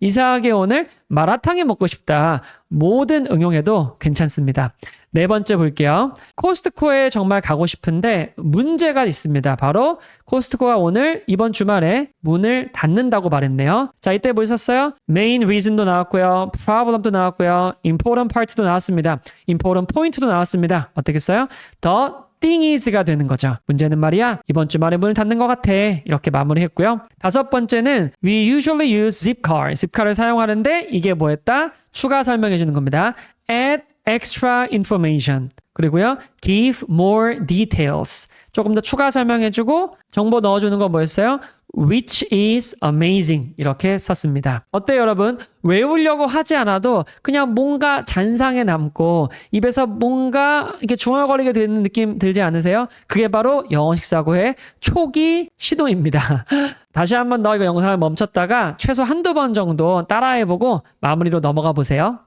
이상하게 오늘 마라탕이 먹고 싶다. 모든 응용해도 괜찮습니다. 네 번째 볼게요. 코스트코에 정말 가고 싶은데 문제가 있습니다. 바로 코스트코가 오늘 이번 주말에 문을 닫는다고 말했네요. 자, 이때 뭐 있었어요? main reason도 나왔고요. problem도 나왔고요. important part도 나왔습니다. important point도 나왔습니다. 어떻게 써요? 더 thing is가 되는 거죠. 문제는 말이야 이번 주말에 문을 닫는 것 같아. 이렇게 마무리했고요. 다섯 번째는 we usually use zipcar. zipcar을 사용하는데 이게 뭐였다? 추가 설명해 주는 겁니다. add extra information. 그리고요. give more details. 조금 더 추가 설명해 주고 정보 넣어주는 거 뭐였어요? which is amazing 이렇게 썼습니다. 어때요 여러분? 외우려고 하지 않아도 그냥 뭔가 잔상에 남고 입에서 뭔가 이렇게 중얼거리게 되는 느낌 들지 않으세요? 그게 바로 영어식 사고의 초기 시도입니다. 다시 한번 더 이거 영상을 멈췄다가 최소 한두 번 정도 따라해보고 마무리로 넘어가 보세요.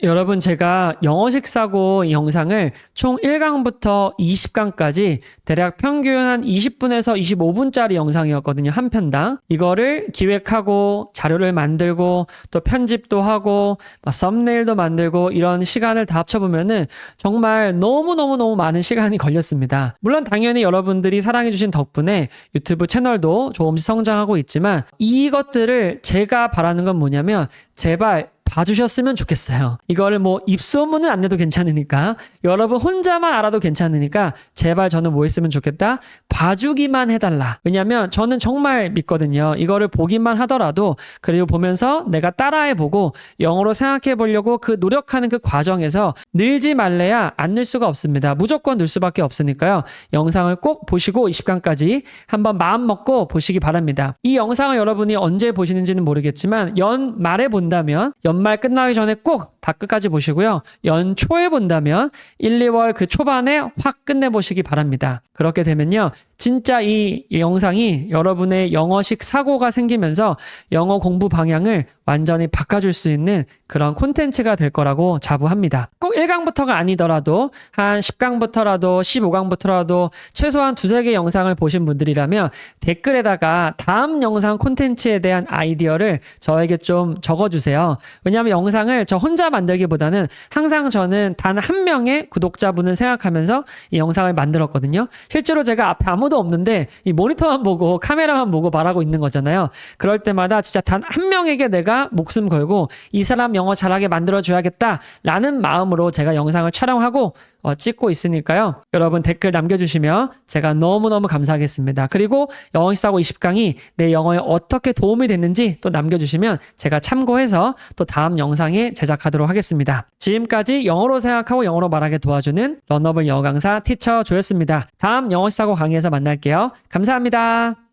여러분 제가 영어식 사고 영상을 총 1강부터 20강까지 대략 평균 한 20분에서 25분짜리 영상이었거든요. 한 편당. 이거를 기획하고 자료를 만들고 또 편집도 하고 썸네일도 만들고 이런 시간을 다 합쳐보면은 정말 너무너무 많은 시간이 걸렸습니다. 물론 당연히 여러분들이 사랑해주신 덕분에 유튜브 채널도 조금씩 성장하고 있지만 이것들을 제가 바라는 건 뭐냐면 제발 봐주셨으면 좋겠어요. 이거를 뭐 입소문은 안 내도 괜찮으니까, 여러분 혼자만 알아도 괜찮으니까 제발 저는 뭐 했으면 좋겠다? 봐주기만 해달라. 왜냐면 저는 정말 믿거든요. 이거를 보기만 하더라도, 그리고 보면서 내가 따라해보고 영어로 생각해보려고 그 노력하는 그 과정에서 늘지 말래야 안 늘 수가 없습니다. 무조건 늘 수밖에 없으니까요. 영상을 꼭 보시고 20강까지 한번 마음 먹고 보시기 바랍니다. 이 영상을 여러분이 언제 보시는지는 모르겠지만 연말에 본다면 연말 끝나기 전에 꼭 다 끝까지 보시고요. 연초에 본다면 1, 2월 그 초반에 확 끝내보시기 바랍니다. 그렇게 되면요. 진짜 이 영상이 여러분의 영어식 사고가 생기면서 영어 공부 방향을 완전히 바꿔줄 수 있는 그런 콘텐츠가 될 거라고 자부합니다. 꼭 1강부터가 아니더라도 한 10강부터라도 15강부터라도 최소한 2-3개 영상을 보신 분들이라면 댓글에다가 다음 영상 콘텐츠에 대한 아이디어를 저에게 좀 적어주세요. 왜냐하면 영상을 저 혼자 만들기보다는 항상 저는 단 한 명의 구독자분을 생각하면서 이 영상을 만들었거든요. 실제로 제가 앞에 아무도 없는데 이 모니터만 보고 카메라만 보고 말하고 있는 거잖아요. 그럴 때마다 진짜 단 한 명에게 내가 목숨 걸고 이 사람 영어 잘하게 만들어줘야겠다 라는 마음으로 제가 영상을 촬영하고 찍고 있으니까요. 여러분 댓글 남겨주시면 제가 너무너무 감사하겠습니다. 그리고 영어식사고 20강이 내 영어에 어떻게 도움이 됐는지 또 남겨주시면 제가 참고해서 또 다음 영상에 제작하도록 하겠습니다. 지금까지 영어로 생각하고 영어로 말하게 도와주는 러너블 영어 강사 티처 조였습니다. 다음 영어식사고 강의에서 만날게요. 감사합니다.